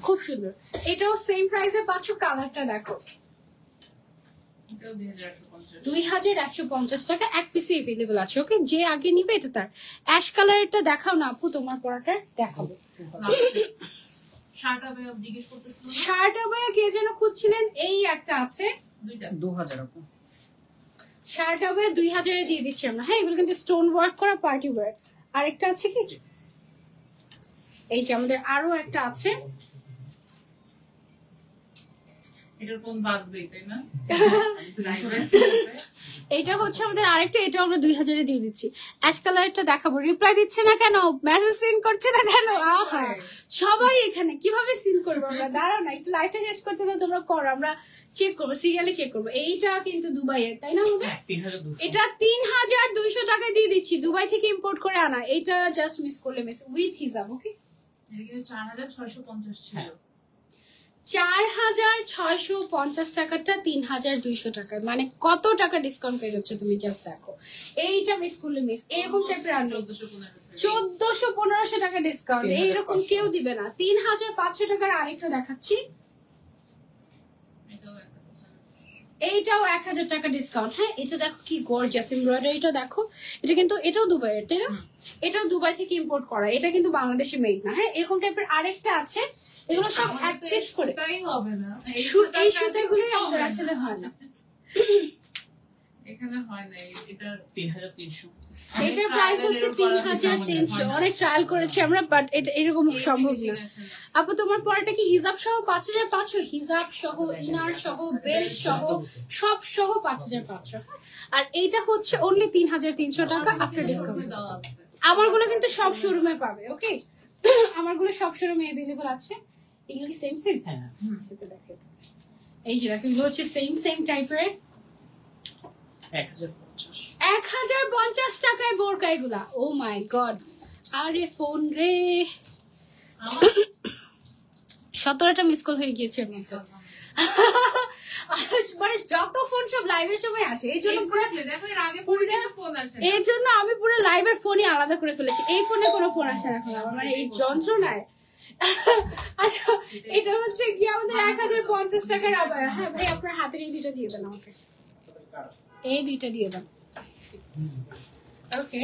Speaker 1: খুব সুন্দর। এটাও সেম প্রাইসে পাচ্ছ, কালারটা দেখো
Speaker 2: এটাও 2150।
Speaker 1: 2150 টাকা এক পিসে এভেলেবল আছে। ওকে, যে আগে নিবে এটা তার। অ্যাশ কালারটা দেখাও না আপু, তোমার পরাটা দেখাবো।
Speaker 2: শার্ট আবে জিজ্ঞেস করতেছিলাম,
Speaker 1: শার্ট আবায়া কে যেন খুঁজছিলেন, এই একটা আছে
Speaker 2: দুইটা
Speaker 3: 2000 আপু।
Speaker 1: শার্ট আবায়া 2000 এ দিয়ে দিচ্ছি আমরা। হ্যাঁ, এগুলো কিন্তু স্টোন ওয়ার্ক করা পার্টি ওয়্যার। আরেকটা আছে কি, এই যে আমাদের আরো একটা আছে,
Speaker 2: এটার কোন বাজবে তাই না?
Speaker 1: এইটা হচ্ছে আমাদের আরেকটা, এটা আমরা 2000 এ দিয়ে দিচ্ছি। অ্যাশ কালারটা দেখাবো। রিপ্লাই দিচ্ছে না কেন, মেসেজ সিন করছে না কেন? আহা, সবাই এখানে কিভাবে সিন করবো আমরা? দাঁড়াও না, একটু লাইভটা শেষ করতে দাও, তোমরা করো, আমরা চেক করবো, সিরিয়ালে চেক করবো। এইটা কিন্তু দুবাইয়ের, তাই না আমাদের?
Speaker 3: 3200।
Speaker 1: এটা 3200 টাকায় দিয়ে দিচ্ছি, দুবাই থেকে ইম্পোর্ট করে আনা। এইটা জাস্ট মিস করলে মিস, উইথ হিজাব। ওকে,
Speaker 2: এটা কিন্তু 4650 ছিল।
Speaker 1: 4650 টাকাটা 3200 টাকায়, মানে কত টাকা ডিসকাউন্ট পেয়ে যাচ্ছে তুমি, জাস্ট দেখো। এইটা মিস করলে মিস। এরকম টাইপের আনবে 1400-1500 টাকা ডিসকাউন্ট, এইরকম কেউ দিবে না। 3500 টাকার আরেকটা দেখাচ্ছি, এইটাও 1000 টাকা ডিসকাউন্ট। হ্যাঁ, এটা দেখো কি গর্জিয়াস এমব্রয়ডারিটা দেখো। এটা কিন্তু এটাও দুবাইয়ের, তাই না? এটাও দুবাই থেকে ইম্পোর্ট করা, এটা কিন্তু বাংলাদেশে মেড না। হ্যাঁ, এরকম টাইপের আরেকটা আছে, এগুলো সব এক পিস করে।
Speaker 2: তাই হবে না,
Speaker 1: এই সুতাগুলোই আমাদের আসলে হয় না,
Speaker 2: এখানে হয় না। এটা
Speaker 3: 3300।
Speaker 1: এটার প্রাইস হচ্ছে 3300। অনেক ট্রায়াল করেছি আমরা, বাট এটা এরকম সম্ভব না। আপু তোমার পরাটা কি হিজাব সহ 5500? হিজাব সহ, ইনার সহ, বেল্ট সহ, সব সহ 5500। আর এইটা হচ্ছে অনলি 3300 টাকা আফটার ডিসকাউন্ট।
Speaker 2: দেওয়া আছে।
Speaker 1: আমারগুলো কিন্তু সব শোরুমে পাবে। ওকে, আমারগুলো সব শোরুমে अवेलेबल আছে। এগুলো কি সেম সেম?
Speaker 3: হ্যাঁ,
Speaker 1: সেটা দেখো, এই যে দেখো, এগুলো হচ্ছে সেম টাইপের।
Speaker 3: 1050।
Speaker 1: 1050 টাকায় বোরকা এগুলা। ও মাই গড, আরে ফোন রে, 17টা মিস কল হয়ে গিয়েছে এর মধ্যে। মানে যত ফোন সব লাইভের সময় আসে, এই জন্য
Speaker 2: Exactly, দেখো এর আগে পরে ফোন আসে না।
Speaker 1: এর জন্য আমি পুরো লাইভের ফোনই আলাদা করে ফেলেছি। এই ফোনে কোনো ফোন আসে না এখন আমার, মানে এই যন্ত্রণায়। আচ্ছা, এটা হচ্ছে কি আমাদের 1050 টাকার আবায়া। হ্যাঁ ভাই, আপনার হাতের এই দুইটা দিয়ে দেন আমাকে, এই দুইটা দিয়ে দেন। ওকে,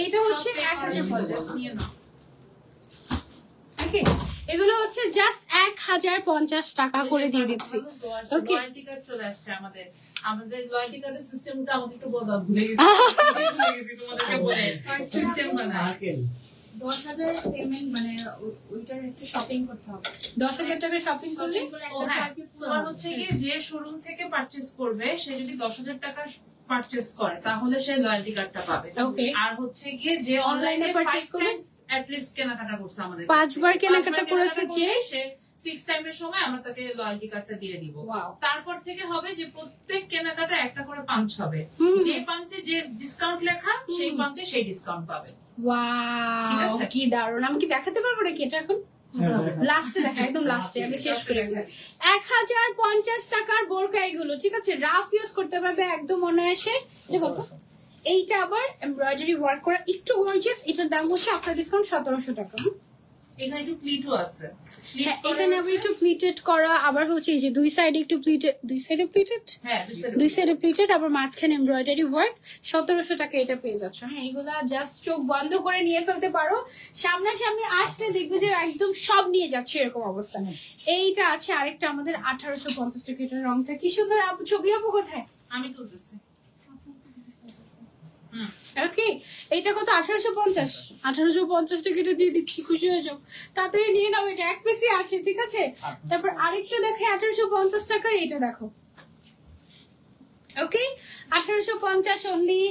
Speaker 1: এইটা হচ্ছে 1050
Speaker 2: নিয়ে নাও।
Speaker 1: ওকে, এগুলো হচ্ছে জাস্ট 1050 টাকা করে দিয়ে দিচ্ছি। ওকে,
Speaker 2: লয়্যালটি কার্ড চলে আসছে আমাদের। আমাদের লয়্যালটি কার্ডের সিস্টেমটা আমাকে একটু বলো, ভুলে গেছি তোমাদেরকে বলে। সিস্টেম বানায়
Speaker 5: 10,000 পেমেন্ট, মানে ওইটার একটু শপিং করতে হবে।
Speaker 1: 10,000 টাকা শপিং করলে
Speaker 2: তোমার হচ্ছে কি, যে শোরুম থেকে পারচেজ করবে সে যদি 10,000 টাকা পারচেজ করে তাহলে সে লয়্যালটি কার্ডটা পাবে।
Speaker 1: ওকে,
Speaker 2: আর হচ্ছে গিয়ে যে অনলাইনে
Speaker 1: Online-এ
Speaker 2: পারচেজ
Speaker 1: purchase
Speaker 2: করবে
Speaker 1: করবে,
Speaker 2: এট লিস্ট কেনাকাটা করছে আমাদের
Speaker 1: 5 বার কেনাকাটা করেছে যে
Speaker 2: সে 6 টাইমের সময় আমরা তাকে লয়্যালটি কার্ডটা দিয়ে দিব।
Speaker 1: Wow.
Speaker 2: তারপর থেকে হবে যে প্রত্যেক কেনাকাটা একটা করে পাঞ্চ হবে, যে পাঞ্চে যে ডিসকাউন্ট লেখা সেই পাঞ্চে সেই ডিসকাউন্ট পাবে।
Speaker 1: ওয়াও,
Speaker 2: ঠিক আছে?
Speaker 1: কি দারুণ। আমি কি দেখাতে পারবো নাকি এটা এখন? লাস্টে দেখা, একদম লাস্টে আমি শেষ করে একবার। 1050 টাকার বোরকা এগুলো, ঠিক আছে? রাফ ইউজ করতে পারবে একদম অনায়াসে। এটা কত? এইটা আবার এমব্রয়ডারি ওয়ার্ক করা, একটু গর্জিয়াস। এটার দাম হচ্ছে আফটার ডিসকাউন্ট 1700 টাকা।
Speaker 2: এখানে একটু প্লিটও আছে।
Speaker 1: হ্যাঁ, এখানে আবার একটু প্লিটেড করা, আবার হচ্ছে এই যে দুই সাইডে একটু প্লিটেড, দুই সাইডে প্লিটেড,
Speaker 2: হ্যাঁ
Speaker 1: দুই সাইডে প্লিটেড, আবার মাঝখানে এমব্রয়ডারি ওয়ার্ক। 1700 টাকা এটা পেয়ে যাচ্ছ। হ্যাঁ, এগুলা জাস্ট চোখ বন্ধ করে নিয়ে ফেলতে পারো। সামনাসামনি আসলে দেখবে যে একদম সব নিয়ে যাচ্ছে এরকম অবস্থা। এইটা আছে আরেকটা আমাদের 1850 টাকা। এটার রংটা কি সুন্দর। আপু ছবি আপু কোথায়?
Speaker 2: আমি তুলতেছি।
Speaker 1: ওকে, এইটা কত? 1850 টাকা এটা দিয়ে দিচ্ছি, খুশি হয়ে যাও। তাড়াতাড়ি নিয়ে নাও, এটা এক পিসই আছে, ঠিক আছে? তারপর আরেকটা দেখে 1850 টাকার, এটা দেখো। ওকে, 1850 অনলি।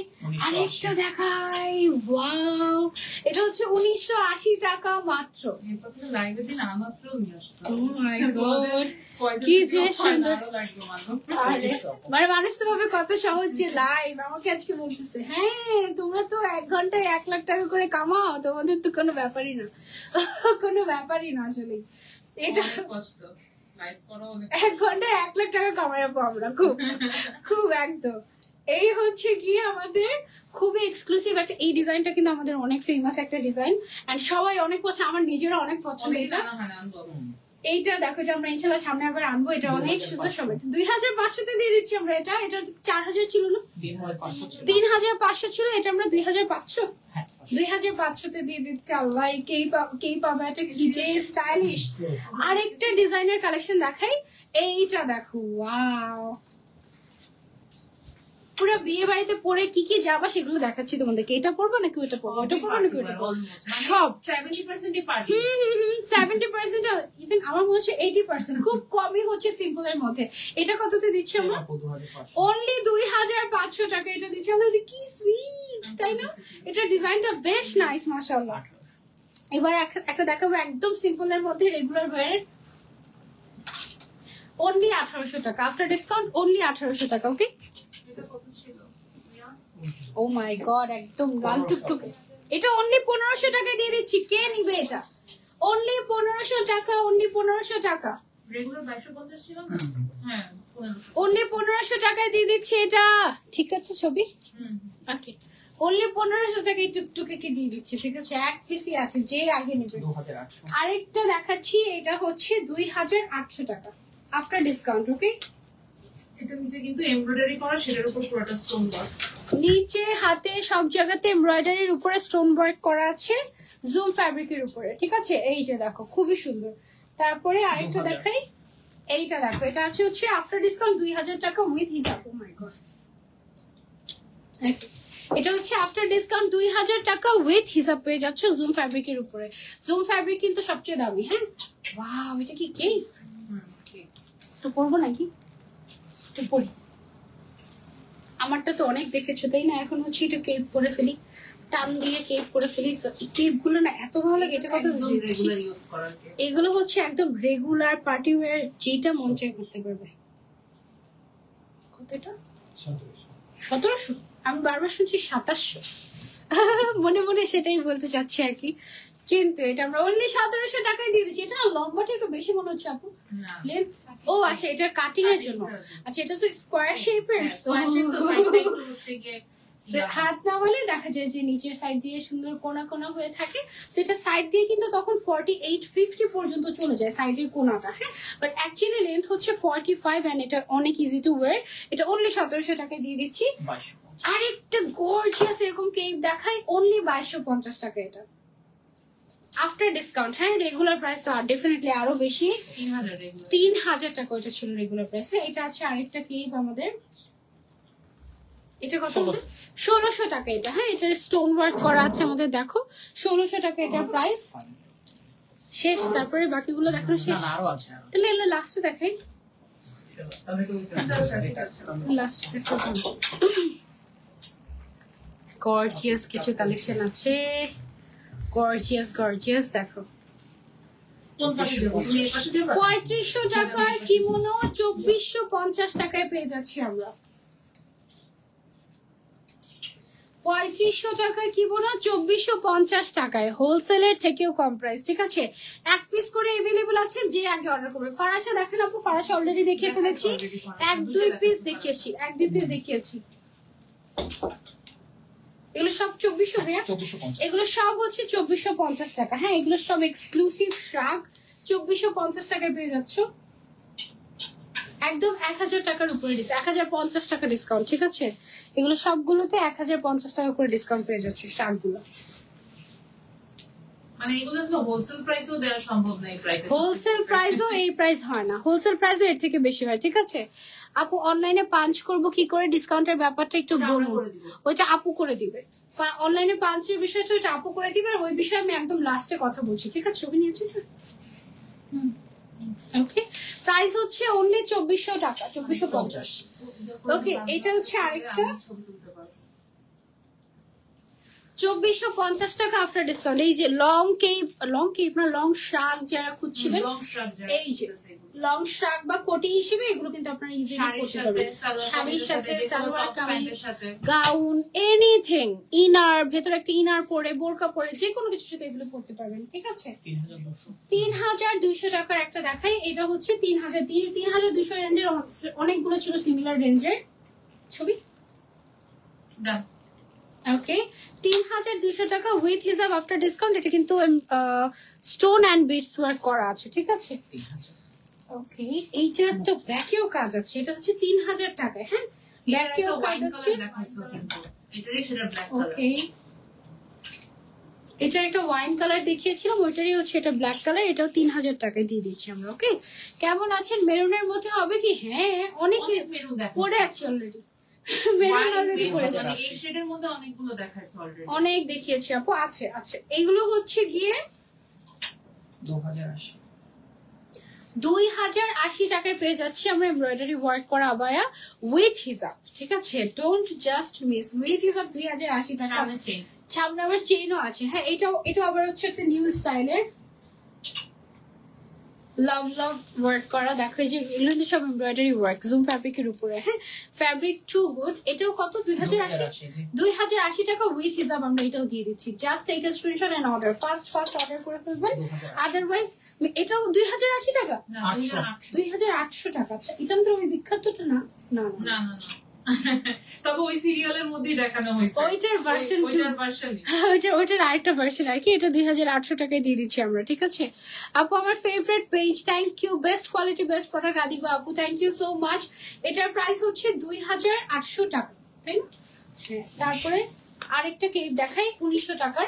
Speaker 1: আরেকটা দেখাই, ওয়াও, এটা হচ্ছে 1980 টাকা মাত্র।
Speaker 2: এরপর থেকে লাইভে দিন আমাসরও নিয়ে আসতো।
Speaker 1: Oh my God, কি যে সুন্দর। মানে মানুষ তো ভাবে কত সহজ যে লাইভ। আমাকে আজকে বলতেছে, হ্যাঁ তোমরা তো 1 ঘন্টায় 1 লাখ টাকা করে কামাও, তোমাদের তো কোনো ব্যাপারই না। কোনো ব্যাপারই না আসলে। এটা
Speaker 2: কষ্ট লাইভ করো অনেক
Speaker 1: 1 ঘন্টায় 1 লাখ টাকা কামাবো আমরা, খুব খুব একদম। এই হচ্ছে কি আমাদের খুবই এক্সক্লুসিভ একটা, এই ডিজাইনটা কিন্তু আমাদের অনেক ফেমাস একটা ডিজাইন এন্ড সবাই অনেক পছন্দ, আমার নিজেরও অনেক পছন্দ
Speaker 2: অনেক
Speaker 1: এটা।
Speaker 2: জানা হয় না আনবো।
Speaker 1: এইটা দেখো, এটা আমরা ইনশাআল্লাহ সামনে আবার আনবো, এটা অনেক সুন্দর সময়। 2500 তে দিয়ে দিচ্ছি আমরা এটা। এটা 4000 ছিল না,
Speaker 3: 3500 ছিল।
Speaker 1: 3500 ছিল, এটা আমরা 2500
Speaker 3: হ্যাঁ,
Speaker 1: 2500 তে দিয়ে দিচ্ছি। আল্লাহ, কে পাবে এটা, কি যে স্টাইলিশ। আরেকটা ডিজাইনের কালেকশন দেখাই, এইটা দেখো, ওয়াও, পুরো বিয়ে বাড়িতে পরে কি কি যাবা সেগুলো দেখাচ্ছি তোমাদেরকে। এটা পরবো নাকি ওটা পরবো, এটা পরবো নাকি ওটা পরবো, সব
Speaker 2: 70% পার্টি।
Speaker 1: 70%, ইভেন আমার মনে হচ্ছে 80%, খুব কমই হচ্ছে সিম্পল এর মধ্যে। এটা কততে দিচ্ছি আমরা?
Speaker 3: আপু 2500।
Speaker 1: অনলি 2500 টাকা এটা দিচ্ছি আমরা। কি সুইট, তাই না? এটা ডিজাইনটা বেশ নাইস, মাশাআল্লাহ। এবার একটা দেখাবো একদম সিম্পল এর মধ্যে, রেগুলার ওয়্যার, অনলি 1800 টাকা, আফটার ডিসকাউন্ট অনলি 1800 টাকা। ওকে,
Speaker 2: এটা কত ছিল?
Speaker 1: ও মাই গড, একদম লাল টুকটুকে। এটা অনলি 1500 টাকায় দিয়ে দিচ্ছি। কে নিবে এটা? অনলি 1500 টাকা, অনলি 1500 টাকা,
Speaker 2: রেগুলার 2250 ছিল না? হ্যাঁ 1500।
Speaker 1: অনলি 1500 টাকায় দিয়ে দিচ্ছি এটা। ঠিক আছে ছবি,
Speaker 2: হুম।
Speaker 1: ওকে, অনলি 1500 টাকায় টুকটুকে কে দিয়ে দিচ্ছি। ঠিক আছে, এক পিসি আছে, যে আগে নেবে।
Speaker 3: 2800।
Speaker 1: আরেকটা দেখাচ্ছি, এটা হচ্ছে 2800 টাকা আফটার ডিসকাউন্ট। ওকে,
Speaker 2: এটা নিচে কিন্তু এমব্রয়ডারি করা, সেটার উপর পুরোটা স্টোন ওয়ার্ক।
Speaker 1: নিচে হাতে সব জায়গাতে এমব্রয়ডারির উপরে স্টোন ওয়ার্ক করা আছে, জুম ফ্যাব্রিকের উপরে। ঠিক আছে, এইটা দেখো খুবই সুন্দর। তারপরে আরেকটা
Speaker 3: 2000
Speaker 1: দেখাই, এইটা দেখো, এটা আছে হচ্ছে আফটার ডিসকাউন্ট 2000 টাকা উইথ হিসাব। ও মাই গড, এটা হচ্ছে আফটার ডিসকাউন্ট 2000 টাকা উইথ হিসাব পেয়ে যাচ্ছে জুম ফ্যাব্রিকের উপরে। জুম ফ্যাব্রিক কিন্তু সবচেয়ে দামি। হ্যাঁ, ওয়াও, এটা কি কেক?
Speaker 2: হুম, ঠিক।
Speaker 1: তো পরবো নাকি? একটু পরি, আমারটা তো অনেক দেখেছো তাই না? এখন হচ্ছে একটু কেপ করে ফেলি, টান দিয়ে কেপ করে ফেলি। কেপ গুলো না এত ভালো লাগে, এটা কত
Speaker 2: একদম রেগুলার ইউজ করার কেক।
Speaker 1: এগুলো হচ্ছে একদম রেগুলার পার্টি ওয়্যার, যেটা মন চায় করতে পারবে। কত এটা? 1700। আমি বারবার শুনছি 2700, মনে মনে সেটাই বলতে চাচ্ছি আর কি, কিন্তু এটা আমরা অনলি 1700 টাকায় দিয়ে দিচ্ছি। এটা না লম্বাটা একটু বেশি মনে হচ্ছে আপু,
Speaker 2: না।
Speaker 1: লেন্থ। ও আচ্ছা, এটা কাটিং এর জন্য। আচ্ছা, এটা তো স্কোয়ার শেপের,
Speaker 2: হ্যাঁ, square shape তো side টা একটু হচ্ছে গিয়ে
Speaker 1: হাত নামালে দেখা যায় যে নিচের সাইড দিয়ে সুন্দর কোনা কোনা হয়ে থাকে। সেটা সাইড দিয়ে কিন্তু তখন 48-50 পর্যন্ত চলে যায় সাইডের কোনাটা। হ্যাঁ, বাট অ্যাকচুয়ালি লেন্থ হচ্ছে 45 এন্ড এটা অনেক ইজি টু ওয়্যার। এটা অনলি 1700 টাকায় দিয়ে দিচ্ছি।
Speaker 3: 2250।
Speaker 1: আরেকটা গর্জিয়াস এরকম কেক দেখাই, অনলি 2250 টাকা এটা আফটার ডিসকাউন্ট। হ্যাঁ, রেগুলার প্রাইস তো ডেফিনেটলি আরো বেশি,
Speaker 2: 3000 রেগুলার।
Speaker 1: 3000 টাকা ওটা ছিল রেগুলার প্রাইস। এটা আছে আরেকটা কেক আমাদের, এটা কত? 1600 টাকা এটা। হ্যাঁ, এটা স্টোন ওয়ার্ক করা আছে আমাদের, দেখো 1600 টাকা এটা প্রাইস। শেষ, তারপরে বাকিগুলো দেখানো
Speaker 3: না,
Speaker 1: শেষ।
Speaker 3: না, আরো আছে।
Speaker 1: তাহলে এগুলো লাস্টে দেখাই,
Speaker 2: আচ্ছা, ঠিক আছে।
Speaker 1: লাস্ট গর্জিয়াস কিছু কালেকশন আছে, গর্জিয়াস গর্জিয়াস। দেখো
Speaker 2: কোন পাশে যাবো? তুমি এই পাশে যাবা?
Speaker 1: 3500 টাকার কিমোনো 2450 টাকায় পেয়ে যাচ্ছি আমরা। 3500 টাকার কিমোনো 2450 টাকায়, হোলসেলের থেকেও কম প্রাইস। ঠিক আছে, এক পিস করে अवेलेबल আছে, যে আগে অর্ডার করবে। ফারাশা দেখেন আপু, ফারাশা অলরেডি দেখিয়ে ফেলেছি, 1-2 পিস দেখিয়েছি, 1-2 পিস দেখিয়েছি। এগুলো সব 2400 ভাইয়া,
Speaker 3: 2450।
Speaker 1: এগুলো সব হচ্ছে 2450 টাকা। হ্যাঁ, এগুলো সব এক্সক্লুসিভ শ্রাগ, 2450 টাকায় পেয়ে যাচ্ছ। একদম 1000 টাকার উপরে 1050 টাকা ডিসকাউন্ট। ঠিক আছে, এগুলো সবগুলোতে 1050 টাকা করে ডিসকাউন্ট পেয়ে যাচ্ছে শ্রাগগুলো।
Speaker 2: মানে এগুলো আসলে হোলসেল প্রাইসেও দেওয়া সম্ভব না এই প্রাইসে।
Speaker 1: হোলসেল প্রাইসও এই প্রাইস হয় না, হোলসেল প্রাইসও এর থেকে বেশি হয়। ঠিক আছে আপু, অনলাইনে পাঞ্চ করব কি করে, ডিসকাউন্টের ব্যাপারটা একটু
Speaker 2: ওটা আমরা
Speaker 1: বলুন।
Speaker 2: করে দিব।
Speaker 1: ওইটা আপু করে দিবে, অনলাইনে পাঞ্চের বিষয়টা ওইটা আপু করে দিবে, আর ওই বিষয়ে আমি একদম লাস্টে কথা বলছি। ঠিক আছে, ছবি নিয়েছি। ওকে, প্রাইস হচ্ছে অনলি 2400 টাকা, 2450। ওকে, এটা হচ্ছে আরেকটা 2450 টাকা আফটার ডিসকাউন্ট। এই যে লং কেপ না লং শার্ক যারা খুঁজছিলেন,
Speaker 2: লং শার্ট
Speaker 1: এই যে লং শার্ক বা কোটি হিসেবে এগুলো কিন্তু আপনারা ইজিলি পড়তে পারবেন। শাড়ির সাথে, salwar kameez, gown, anything, inner, ভেতরে একটা ইনার পরে, বোরকা পরে, যে কোনো কিছুর সাথে এগুলো পড়তে পারবেন। ঠিক আছে, 3200 টাকার একটা দেখাই। এটা হচ্ছে 3200 রেঞ্জের, অনেকগুলো ছিল সিমিলার রেঞ্জের ছবি।
Speaker 2: ডান।
Speaker 1: ওকে, 3200 টাকা উইথ হিসাব আফটার ডিসকাউন্ট। এটা কিন্তু স্টোন অ্যান্ড বিটস ওয়ার্ক করা আছে। ঠিক আছে,
Speaker 3: 3000
Speaker 1: ওকে। এইটার তো ব্যাকেও কাজ আছে। এটা হচ্ছে 3000 টাকায়। হ্যাঁ, ব্যাকেও কাজ আছে।
Speaker 2: এটারই সেটা ব্ল্যাক কালার।
Speaker 1: ওকে, এটার একটা ওয়াইন কালার দেখিয়েছিলাম, ওইটারই হচ্ছে এটা ব্ল্যাক কালার। এটাও 3000 টাকায় দিয়ে দিচ্ছি আমরা। ওকে, কেমন আছেন? মেরুনের মধ্যে হবে কি? হ্যাঁ, অনেকে
Speaker 2: মেরুন দেখো
Speaker 1: পরে আছে অলরেডি। মেরুন অলরেডি পরে আছে।
Speaker 2: মানে এই শেডের মধ্যে অনেকগুলো দেখাইছে অলরেডি।
Speaker 1: অনেক দেখিয়েছি আপু। আছে আছে, এইগুলো হচ্ছে গিয়ে
Speaker 3: 2080
Speaker 1: 2080 টাকায় পেয়ে যাচ্ছি আমরা এমব্রয়ডারি ওয়ার্ক করা আবায়া উইথ হিজাব। ঠিক আছে, ডোন্ট জাস্ট মিস, উইথ হিজাব 2080 টাকা।
Speaker 2: সামনে চেইন,
Speaker 1: সামনে আবার চেইনও আছে। হ্যাঁ, এটা আবার হচ্ছে একটা নিউ স্টাইলের লাভ ওয়ার্ক করা। দেখো এই যে এগুলো কিন্তু সব এমব্রয়ডারি ওয়ার্ক জুম ফ্যাব্রিকের উপরে। হ্যাঁ, ফ্যাব্রিক টু গুড। এটাও কত? 2080 টাকা উইথ হিসাব আমরা এটাও দিয়ে দিচ্ছি। Just take a screenshot and order, first order করে ফেলবেন। আদারওয়াইজ এটাও 2080 টাকা,
Speaker 2: না
Speaker 1: 2800 টাকা। আচ্ছা, এটা আমাদের ওই বিখ্যাতটা না? না না,
Speaker 2: না না তবে ওই সিরিয়ালের মধ্যেই দেখানো হয়েছে
Speaker 1: ওইটার ভার্সন, ওইটার আরেকটা ভার্সন আর কি। এটা 2800 টাকায় দিয়ে দিচ্ছি আমরা। ঠিক আছে আপু, আমার favourite page, thank you. Best quality, best product Adiba আপু, থ্যাংক ইউ সো মাচ। এটার প্রাইস হচ্ছে 2800 টাকা, তাই না? হ্যাঁ, তারপরে আরেকটা কেক দেখাই 1900 টাকার।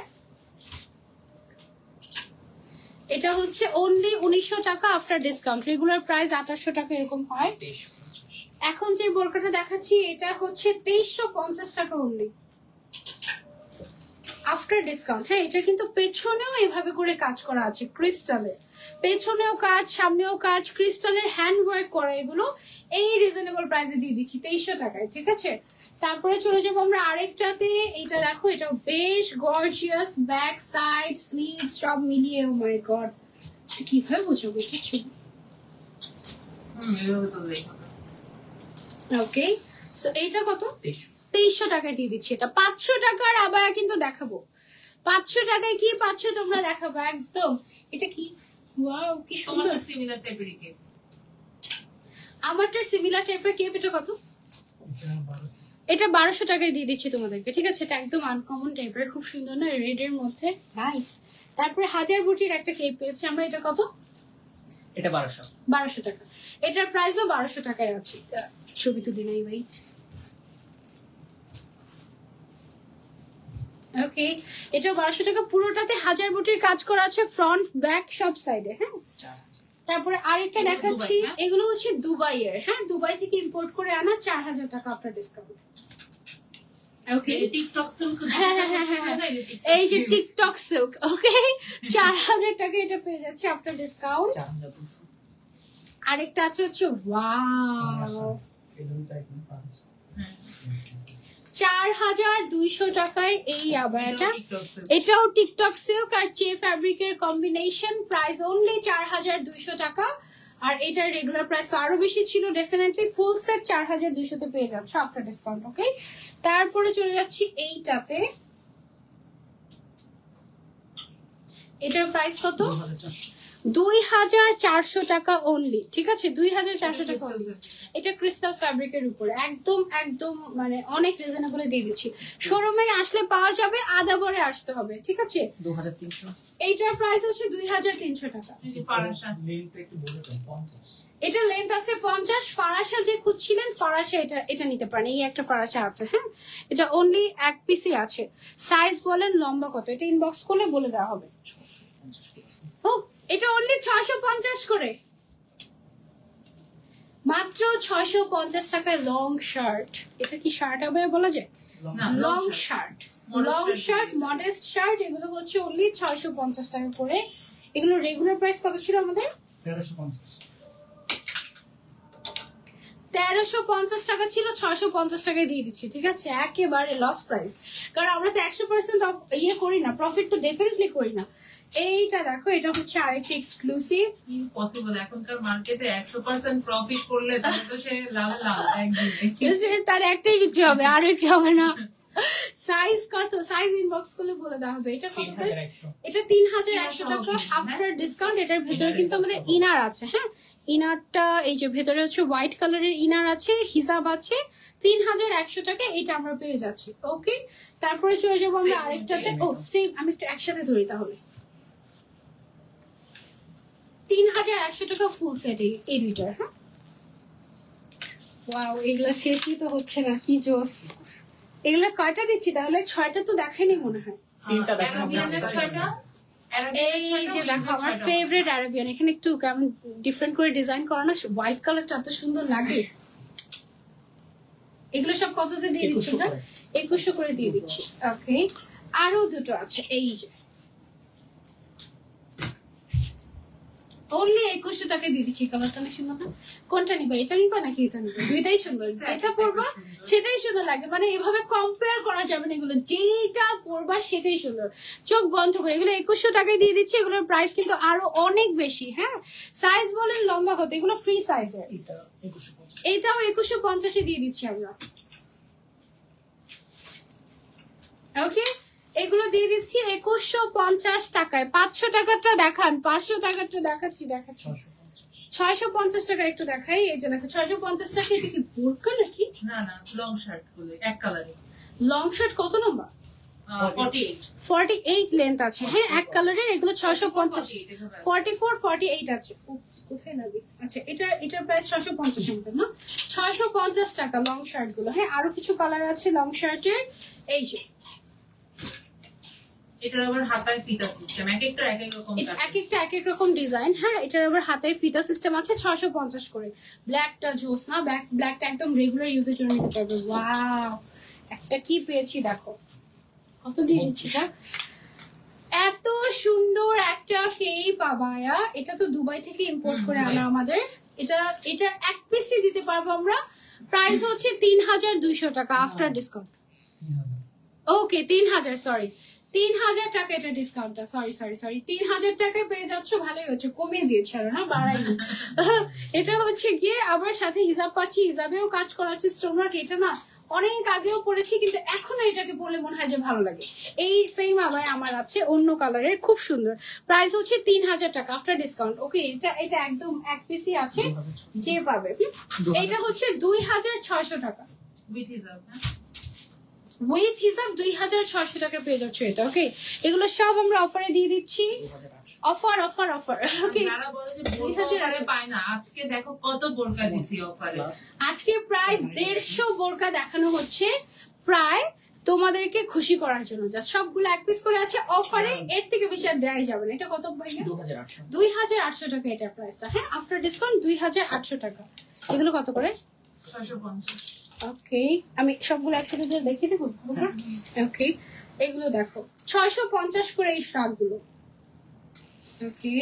Speaker 1: এটা হচ্ছে অনলি 1900 টাকা আফটার ডিসকাউন্ট। রেগুলার প্রাইস 2800 টাকা এরকম হয়।
Speaker 3: 2350
Speaker 1: এখন যে বোরকাটা দেখাচ্ছি এটা হচ্ছে 2350 টাকা অনলি আফটার ডিসকাউন্ট। হ্যাঁ, এটা কিন্তু পেছনেও এভাবে করে কাজ করা আছে ক্রিস্টালের, পেছনেও কাজ, সামনেও কাজ, ক্রিস্টালের হ্যান্ড ওয়ার্ক করা। এগুলো এই রিজনেবল প্রাইসে দিয়ে দিচ্ছি 2300 টাকায়। ঠিক আছে, তারপরে চলে যাবো আমরা আরেকটাতে। এটা দেখো, এটা বেশ গর্জিয়াস, ব্যাক সাইড স্লিভ সব মিলিয়ে। ও মাই গড, কিভাবে বোঝাবো এটা ছবি?
Speaker 2: এইভাবে তো দেখো।
Speaker 1: ওকে, সো এইটা কত?
Speaker 3: 2300
Speaker 1: টাকায় দিয়ে দিচ্ছি। এটা 500 টাকার আবায়া কিন্তু দেখাবো। 500 টাকায় কি 500 তোমরা দেখাবো একদম। এটা কি, ওয়াও কি সুন্দর।
Speaker 2: তোমার সিমিলার টাইপেরই কেক,
Speaker 1: আমারটার সিমিলার টাইপের কেপ। এটা কত? এটা 1200 টাকায় দিয়ে দিচ্ছি তোমাদেরকে। ঠিক আছে, এটা একদম আনকমন টাইপের, খুব সুন্দর না, রেড এর মধ্যে, নাইস। তারপরে হাজার বুটির একটা কেপ পেয়েছি আমরা। এটা কত?
Speaker 3: এটা 1200
Speaker 1: 1200 টাকা। এটার প্রাইসও 1200 টাকায় আছে। ছবি তুলি নাই, ওয়েট। ওকে, এটা 1200 টাকা। পুরোটাতে হাজার বুটির কাজ করা আছে, ফ্রন্ট ব্যাক সব সাইডে। হ্যাঁ,
Speaker 3: 4000
Speaker 1: তারপরে আরেকটা দেখাচ্ছি।
Speaker 2: দুবাই, হ্যাঁ?
Speaker 1: এগুলো হচ্ছে দুবাইয়ের। হ্যাঁ, দুবাই থেকে ইম্পোর্ট করে আনা, 4000 টাকা আপনার ডিসকাউন্ট। ওকে,
Speaker 2: টিকটক সিল্ক।
Speaker 1: হ্যাঁ, এই যে টিকটক সিল্ক। ওকে, 4000 টাকা এটা পেয়ে যাচ্ছে আফটার ডিসকাউন্ট।
Speaker 3: 4200
Speaker 1: আরেকটা আছে হচ্ছে ওয়াও, 4200 টাকায় এই আবায়াটা। এটাও টিকটক সিল্ক আর চে ফ্যাব্রিকের কম্বিনেশন। প্রাইস অনলি 4200 টাকা। আর এটার রেগুলার প্রাইস আরো বেশি ছিল ডেফিনেটলি। ফুল সেট 4200 তে পেয়ে যাচ্ছে আফটার ডিসকাউন্ট। ওকে, তারপরে চলে যাচ্ছি এইটাতে। এটার প্রাইস কত? 2400 টাকা অনলি। ঠিক আছে, 2400 টাকা অনলি। এটা ক্রিস্টাল ফ্যাব্রিকের উপরে একদম মানে অনেক রিজনেবলে দিয়ে দিচ্ছি। শোরুমে আসলে পাওয়া যাবে, আদাবরে আসতে হবে। ঠিক আছে,
Speaker 3: 2300
Speaker 1: এইটার প্রাইস হচ্ছে 2300 টাকা।
Speaker 3: লেন্থ একটু বলে দাও 50
Speaker 1: এটা লেন্থ আছে 50। ফারাসা যে খুঁজছিলেন, ফারাসা এটা নিতে পারেন। এই একটা ফারাসা আছে। হ্যাঁ, এটা অনলি এক পিসই আছে। সাইজ বলেন, লম্বা কত, এটা ইনবক্স করলে বলে দেওয়া হবে।
Speaker 3: 650
Speaker 1: ও, এটা অনলি 650 করে, মাত্র 650 টাকায় লং শার্ট। এটা কি শার্ট হবে বলা যায়?
Speaker 2: না,
Speaker 1: লং শার্ট, মডেস্ট শার্ট। এগুলো হচ্ছে অনলি 650 টাকা করে। এগুলো রেগুলার প্রাইস কত ছিল আমাদের?
Speaker 3: 1350
Speaker 1: 1350 টাকা ছিল, 650 টাকায় দিয়ে দিচ্ছি, ঠিক আছে? একেবারে লস প্রাইস, কারণ আমরা তো 100% ইয়ে করি না, প্রফিট তো ডেফিনেটলি করি না। এইটা দেখো, এটা হচ্ছে আরেকটা এক্সক্লুসিভ।
Speaker 2: ইম্পসিবল, এখনকার মার্কেটে 100% প্রফিট করলে তাহলে তো সে লাল লাল একদিন।
Speaker 1: তার একটাই বিক্রি হবে, আর বিক্রি হবে না। সাইজ কত? সাইজ ইনবক্স করলে বলে দেওয়া হবে। এটা কত প্রাইস?
Speaker 3: 3100
Speaker 1: এটা 3100 টাকা আফটার ডিসকাউন্ট। এটার ভিতরে কিন্তু আমাদের ইনার আছে, হ্যাঁ ইনারটা এই যে ভেতরে হচ্ছে হোয়াইট কালারের ইনার আছে, হিজাব আছে। 3100 টাকা এটা আমরা পেয়ে যাচ্ছি। ওকে, তারপরে চলে যাবো আমরা আরেকটাতে। ও সেম, আমি একটু একসাথে ধরি তাহলে। 3100 টাকা ফুল সেট এই দুইটার। হ্যাঁ ওয়াও, এগুলা শেষই তো হচ্ছে না, কি জোস। এগুলা কয়টা দিচ্ছি তাহলে? 6টা তো দেখাইনি মনে হয়।
Speaker 3: 3টা দেখানো
Speaker 2: অ্যারাবিয়ানের 6টা,
Speaker 1: এই যে দেখো আমার ফেভারিট আরাবিয়ান। এখানে একটু কেমন ডিফারেন্ট করে ডিজাইন করা না, হোয়াইট কালারটা এত সুন্দর লাগে। এগুলো সব কততে দিয়ে দিচ্ছি? 2100 করে দিয়ে দিচ্ছি। ওকে, আরো দুটো আছে, এই যে অনলি 2100 টাকা দিয়ে দিচ্ছি। কালারটা অনেক সুন্দর না? কোনটা নিবা? এটা নিবা নাকি এটা নিবা? দুইটাই সুন্দর, যেটা পরবা সেটাই সুন্দর লাগে। মানে এভাবে কম্পেয়ার করা যাবে না, এগুলো যেটা পরবা সেটাই সুন্দর। চোখ বন্ধ করে এগুলো 2100 টাকায় দিয়ে দিচ্ছি। এগুলোর প্রাইস কিন্তু আরো অনেক বেশি। হ্যাঁ, সাইজ বলেন লম্বা কত, এগুলো ফ্রি সাইজের।
Speaker 3: এটা 2150
Speaker 1: এইটাও 2150 দিয়ে দিচ্ছি আমরা। ওকে, এগুলো দিয়ে দিচ্ছি 2150 টাকায়। 500 টাকারটা দেখান, 500 টাকারটা দেখাচ্ছি। 650 টাকার একটু দেখাই। এই যে দেখো 650 টাকা। এটা কি বোরকা নাকি?
Speaker 2: না না, লং শার্ট গুলো এক কালারে।
Speaker 1: লং শার্ট কত লম্বা?
Speaker 2: 48
Speaker 1: 48 লেন্থ আছে। হ্যাঁ, এক কালারের। এগুলো 650, 44 48 আছে। Oops, কোথায় লাগে? আচ্ছা, এটার প্রাইস 650 আমাদের না, 650 টাকা লং শার্ট গুলো। হ্যাঁ, আরো কিছু কালার আছে লং শার্টের। এই যে
Speaker 2: এটার আবার হাতায় ফিতা সিস্টেম, এক একটা এক এক রকম
Speaker 1: এক একটা এক এক রকম ডিজাইন। হ্যাঁ, এটার আবার হাতায় ফিতা সিস্টেম আছে। 650 করে। ব্ল্যাকটা জোস না? ব্ল্যাকটা একদম রেগুলার ইউজের জন্য নিতে পারবে। ওয়াও, একটা কি পেয়েছি দেখো, কত দিয়ে দিচ্ছি এটা। এত সুন্দর একটা কেই পাবায়া। এটা তো দুবাই থেকে ইম্পোর্ট করে আনা আমাদের। এটার এক পিসই দিতে পারবো আমরা। প্রাইস হচ্ছে 3200 টাকা আফটার ডিসকাউন্ট। ওকে, 3000, সরি 3000 টাকা এটা ডিসকাউন্টটা। সরি 3000 টাকায় পেয়ে যাচ্ছ। ভালোই হচ্ছে, কমিয়ে দিয়েছে আর না, বাড়াইনি। এটা হচ্ছে গিয়ে আবার সাথে হিজাব পাচ্ছি, হিজাবেও কাজ করা আছে স্টোন ওয়ার্ক। এটা না অনেক আগেও পড়েছি, কিন্তু এখনো এটাকে পড়লে মনে হয় যে ভালো লাগে। এই সেম আবার আমার আছে অন্য কালারের, খুব সুন্দর। প্রাইস হচ্ছে 3000 টাকা আফটার ডিসকাউন্ট। ওকে, এটা একদম এক পিসই আছে, যে পাবে। এটা হচ্ছে 2600 টাকা
Speaker 2: উইথ হিজাব।
Speaker 1: উইথ হিসাব 2600 টাকা পেয়ে যাচ্ছ এটা। ওকে, এগুলো সব আমরা অফারে দিয়ে দিচ্ছি।
Speaker 3: 2800
Speaker 1: অফার। ওকে,
Speaker 2: যারা বলে যে বোরকা অফারে পায় না, আজকে দেখো কত বোরকা দিছি অফারে।
Speaker 1: আজকে প্রায় 150 বোরকা দেখানো হচ্ছে, প্রায় তোমাদেরকে খুশি করার জন্য। জাস্ট সবগুলো এক পিস করে আছে অফারে, এর থেকে বেশি আর দেওয়াই যাবে না। এটা কত ভাইয়া? 2800 টাকা এটা প্রাইসটা। হ্যাঁ, আফটার ডিসকাউন্ট 2800 টাকা। এগুলো কত করে?
Speaker 2: 650।
Speaker 1: ওকে, আমি সবগুলো একসাথে ধরে দেখিয়ে দেবো। ওকে, এগুলো দেখো 650 করে এই ফ্রক গুলো। ওকে,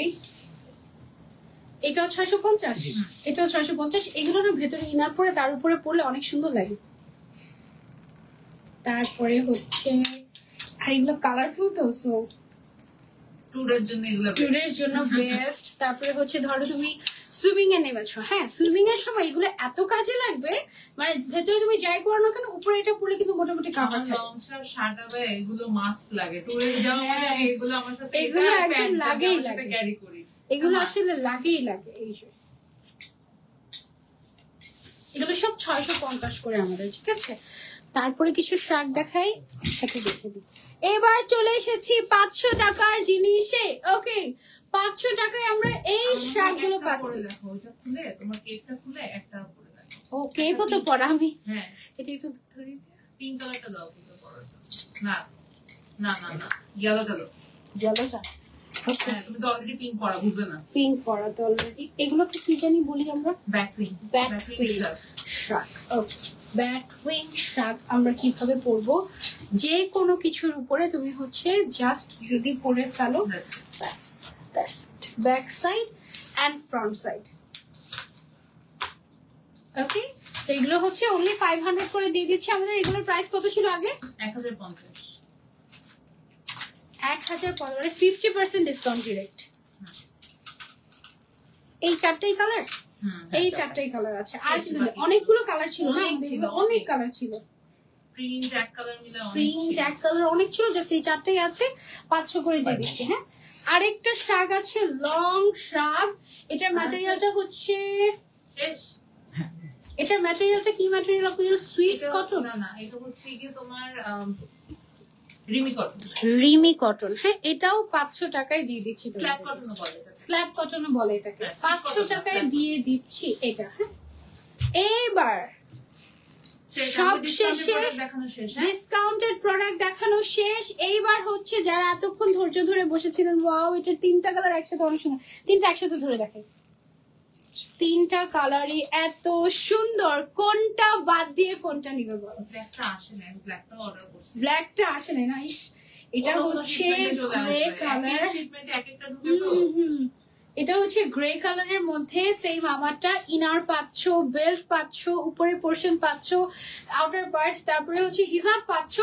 Speaker 1: এটাও 650, এটাও 650। এগুলো না ভেতরে ইনার পরে তার উপরে পরলে অনেক সুন্দর লাগে। তারপরে হচ্ছে, আর এগুলো কালারফুল তো, সো
Speaker 2: ট্যুরের জন্য এগুলো
Speaker 1: ট্যুরের জন্য বেস্ট। তারপরে হচ্ছে ধরো তুমি সুইমিং এ নেমেছো, হ্যাঁ সুইমিং এর সময় এগুলো এত কাজে লাগবে। মানে ভেতরে তুমি যাই পড়ো না কেন, উপরে এটা পরে কিন্তু মোটামুটি কাভার থাকে।
Speaker 2: লং শার্ট শার্ট হবে, এগুলো মাস্ট লাগে ট্যুরে যাওয়া মানে। এগুলো আমার সাথে
Speaker 1: এগুলো একদম লাগেই লাগে,
Speaker 2: ক্যারি করি।
Speaker 1: এগুলো আসলে লাগেই লাগে। এই যে এগুলো সব 650 করে আমাদের, ঠিক আছে। তারপরে কিছু শাক দেখাই, একসাথে দেখে দিই। এবার চলে এসেছি 500 টাকার জিনিসে। ওকে, 500 টাকায় আমরা এই শাকগুলো পাচ্ছি।
Speaker 2: দেখো ওইটা খুলে, তোমার কেকটা খুলে একটা পরে দেখো।
Speaker 1: ও কেকও তো পড়া, আমি
Speaker 2: হ্যাঁ,
Speaker 1: এটা একটু ধরি।
Speaker 2: পিঙ্ক কালারটা দাও কিন্তু পরে। না না না না, ইয়েলোটা দাও।
Speaker 1: জলটা
Speaker 2: হ্যাঁ, তুমি তো অলরেডি পিঙ্ক পরা, বুঝবে না।
Speaker 1: পিঙ্ক পড়া তো অলরেডি। এগুলোকে কি জানি বলি আমরা?
Speaker 2: ব্যাটউইং।
Speaker 1: ব্যাটউইং শাক। ওকে, ব্যাটউইং শাক আমরা কিভাবে পরবো? যে কোনো কিছুর উপরে তুমি হচ্ছে জাস্ট যদি পরে ফেলো, ব্যাস, that's it. Back side and front side. Okay, এগুলো হচ্ছে অনলি 500 করে দিয়ে দিচ্ছি। আমাদের এগুলোর প্রাইস কত ছিল আগে?
Speaker 2: 1050।
Speaker 1: 1015, 50% ডিসকাউন্ট ডিরেক্ট। এই চারটাই কালার, এই চারটাই কালার আছে। আর কি অনেকগুলো কালার ছিল না, অনেক কালার ছিল,
Speaker 2: প্রিন্ট এক কালার মিলে অনেক
Speaker 1: প্রিন্ট এক কালার অনেক ছিল, জাস্ট এই চারটাই আছে। 500 করে দিয়ে দিচ্ছি। হ্যাঁ, আরেকটা শাক আছে, লং শাক। এটার ম্যাটেরিয়ালটা হচ্ছে,
Speaker 2: শেষ।
Speaker 1: এটার ম্যাটেরিয়ালটা কি ম্যাটেরিয়াল আপনি? Swiss cotton?
Speaker 2: না, এটা হচ্ছে কি তোমার রিমি কটন।
Speaker 1: রিমি কটন। হ্যাঁ, এটাও 500 টাকায় দিয়ে দিচ্ছি।
Speaker 2: স্ল্যাব কটন বলে এটা।
Speaker 1: স্ল্যাব কটন বলে এটাকে।
Speaker 2: হ্যাঁ,
Speaker 1: 500 টাকায় দিয়ে দিচ্ছি এটা। হ্যাঁ, এবার সব শেষে
Speaker 2: দেখানো শেষ।
Speaker 1: ডিসকাউন্টেড প্রোডাক্ট দেখানো শেষ। এইবার হচ্ছে যারা এতক্ষণ ধৈর্য ধরে বসেছিলেন, ওয়াও এটা তিনটা কালার একসাথে অনেক সুন্দর। তিনটা একসাথে ধরে দেখেন, তিনটা কালারই এত সুন্দর, কোনটা বাদ দিয়ে কোনটা নিবে বলো?
Speaker 2: ব্ল্যাকটা আসে না, আমি ব্ল্যাকটা অর্ডার করছি।
Speaker 1: ব্ল্যাকটা আসে না, ইস এটা হচ্ছে গ্রে কালার।
Speaker 2: শিপমেন্টে এক একটা ঢুকে তো।
Speaker 1: এটা হচ্ছে গ্রে কালারের মধ্যে সেম আমারটা। ইনার পাচ্ছ, বেল্ট পাচ্ছ, উপরের পোর্শন পাচ্ছ, আউটার পার্ট, তারপরে হচ্ছে হিজাব পাচ্ছ।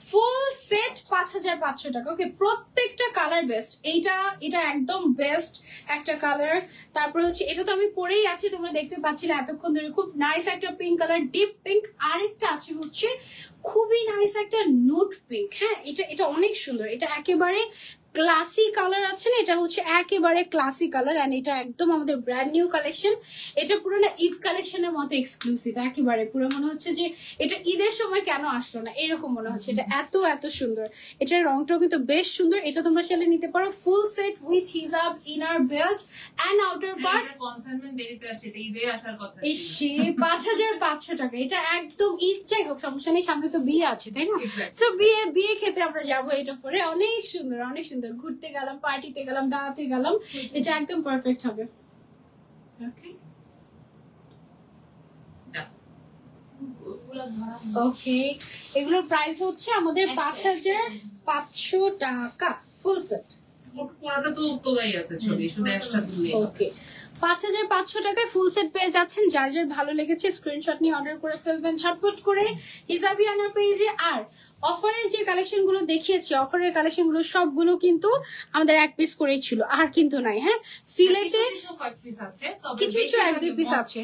Speaker 1: ফুল সেট 5500 টাকা। ওকে, প্রত্যেকটা কালার বেস্ট। এটা একদম বেস্ট একটা কালার। তারপরে হচ্ছে এটা তো আমি পরেই আছি, তোমরা দেখতে পাচ্ছিলে এতক্ষণ ধরে। খুব নাইস একটা পিঙ্ক কালার, ডিপ পিঙ্ক। আরেকটা আছে হচ্ছে খুবই নাইস একটা নুট পিঙ্ক। হ্যাঁ, এটা অনেক সুন্দর। এটা একেবারে ক্লাসি কালার আছে না, এটা হচ্ছে একেবারে ক্লাসি কালার। এন্ড এটা একদম আমাদের ব্র্যান্ড নিউ কালেকশন। এটা পুরো না ঈদ কালেকশনের মতো এক্সক্লুসিভ, একেবারে পুরো মনে হচ্ছে যে এটা ঈদের সময় কেন আসলো না এরকম মনে হচ্ছে। এটা এত সুন্দর। এটার রংটাও কিন্তু বেশ সুন্দর। এটা তোমরা চাইলে নিতে পারো full set with hijab, inner belt and outer part.
Speaker 2: এটা কনসাইনমেন্ট দেরিতে আসে, এটা ঈদে আসার কথা
Speaker 1: এই
Speaker 2: ছিল।
Speaker 1: সে 5500 টাকা। এটা একদম ঈদ, যাই হোক সমস্যা নেই, সামনে তো বিয়ে আছে তাই না?
Speaker 2: Exactly.
Speaker 1: সো বিয়ে খেতে আমরা যাবো এটা পরে। অনেক সুন্দর, অনেক সুন্দর। ঘুরতে গেলাম, পার্টিতে গেলাম, দাওয়াতে গেলাম, এটা একদম পারফেক্ট হবে।
Speaker 2: ওকে,
Speaker 1: ওকে, এগুলোর প্রাইস হচ্ছে আমাদের 5500 টাকা ফুল সেট।
Speaker 2: পুরোটা তো তোলাই আছে ছবি, শুধু একটা দুলে।
Speaker 1: ওকে, 5500 টাকায় ফুল সেট পেয়ে যাচ্ছেন। যার যার ভালো লেগেছে স্ক্রিনশট নিয়ে অর্ডার করে ফেলবেন ঝটপট করে হিজাবি আনার পেজে। আর অফারের যে কালেকশন গুলো দেখিয়েছি, অফারের কালেকশন গুলো সবগুলো কিন্তু আমাদের এক পিস করেই ছিল, আর কিন্তু নাই। হ্যাঁ, সিলেটে কিছু কিছু এক দুই পিস আছে।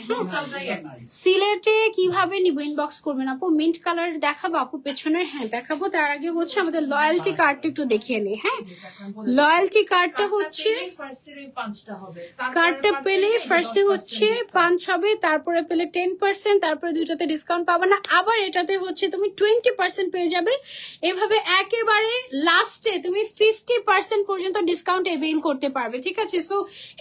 Speaker 1: সিলেটে কিভাবে নিব ইনবক্স করবেন আপু। মিন্ট কালার দেখাবো আপু পেছনের? হ্যাঁ দেখাবো। তার আগে হচ্ছে আমাদের লয়্যালটি কার্ডটা একটু দেখিয়ে নেই। হ্যাঁ, লয়্যালটি কার্ডটা হচ্ছে, কার্ডটা পেলে ফার্স্টে হচ্ছে 5 হবে, তারপরে পেলে 10%, তারপরে দুইটাতে ডিসকাউন্ট পাবে না, আবার এটাতে হচ্ছে তুমি 20% পেয়ে যাবে। এভাবে একেবারে লাস্টে তুমি 50% পর্যন্ত ডিসকাউন্ট এভেইল করতে পারবে। ঠিক আছে, সো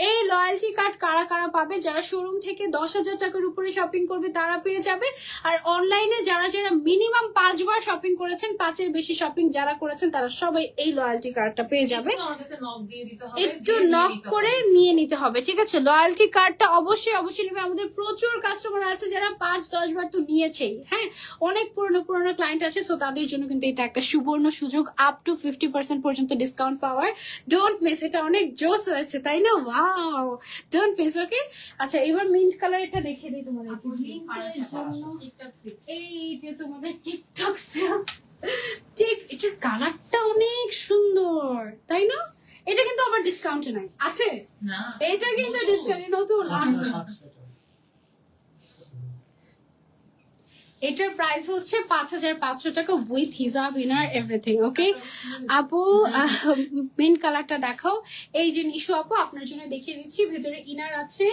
Speaker 1: এই লয়্যালটি কার্ড কারা কারা পাবে? যারা শোরুম থেকে 10,000 টাকার উপরে শপিং করবে তারা পেয়ে যাবে। আর অনলাইনে যারা যারা মিনিমাম 5 বার শপিং করেছেন, 5-এর বেশি শপিং যারা করেছেন, তারা সবাই এই লয়্যালটি কার্ডটা পেয়ে যাবে। একটু নক করে নিয়ে নিতে হবে। ঠিক আছে, লয়্যালটি কার্ডটা অবশ্যই নেবে। আমাদের প্রচুর কাস্টমার আছে যারা 5-10 বার তো নিয়েছেই। হ্যাঁ, অনেক পুরনো ক্লায়েন্ট আছে, সো তাদের জন্য কিন্তু এটা একটা সুবর্ণ সুযোগ, আপ টু 50% পর্যন্ত ডিসকাউন্ট পাওয়ার। ডোন্ট মিস, এটা অনেক জোস হয়েছে তাই না? Wow, don't miss. ওকে, আচ্ছা এবার মিন্ট কালার এটা দেখিয়ে দিই তোমাদের। এই যে তোমাদের টিকটক সেল, ঠিক এটার কালারটা অনেক সুন্দর তাই না? এটা কিন্তু আমার ডিসকাউন্টে নাই, আছে
Speaker 2: না,
Speaker 1: এটা কিন্তু ডিসকাউন্টে নতুন। এটার প্রাইস হচ্ছে 5500 টাকা উইথ হিজাব, ইনার, এভরিথিং। ওকে আপু, মেন কালারটা দেখাও। এই যে নিশু আপু আপনার জন্য দেখিয়ে দিচ্ছি। ভেতরে ইনার আছে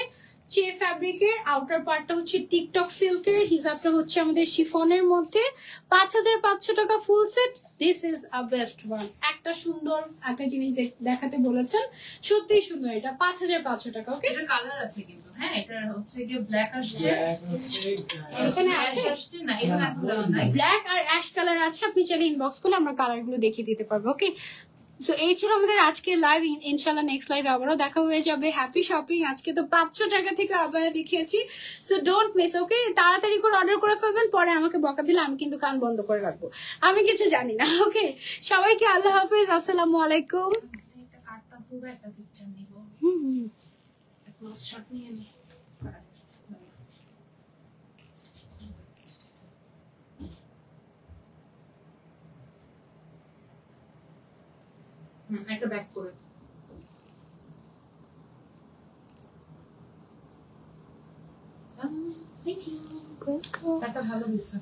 Speaker 1: চে ফ্যাব্রিকের, আউটার পার্টটা হচ্ছে টিকটক সিল্কের, হিজাবটা হচ্ছে আমাদের শিফনের মধ্যে। 5500 টাকা full set. This is a best one. একটা সুন্দর একটা জিনিস দেখাতে বলেছেন, সত্যি সুন্দর। এটা 5500 টাকা। ওকে,
Speaker 2: এটা কালার আছে কিন্তু। হ্যাঁ, এটা হচ্ছে কি ব্ল্যাক আসছে,
Speaker 1: এখানে আছে
Speaker 2: না, এটা নাই।
Speaker 1: ব্ল্যাক আর অ্যাশ কালার আছে। আপনি চাইলে ইনবক্স করলে আমরা কালার গুলো দেখিয়ে দিতে পারবো। ওকে, সো এই ছিল আমাদের আজকে লাইভ। ইনশাল্লাহ নেক্সট লাইভ আবারও দেখা হয়ে যাবে। Happy shopping. আজকে তো 500 টাকা থেকে আবারও দেখিয়েছি, সো ডোন্ট মিস। ওকে, তাড়াতাড়ি করে অর্ডার করে ফেলবেন, পরে আমাকে বকা দিলে আমি কিন্তু কান বন্ধ করে রাখবো, আমি কিছু জানি না। ওকে, সবাইকে আল্লাহ হাফিজ, আসসালামু আলাইকুম।
Speaker 2: একটা কার্ডটা পুরো একটা পিকচার নিব, ক্লোজ শট নিয়ে নি। একটা ব্যাক করে থ্যাংক ইউ একটা ভালো দিচ্ছে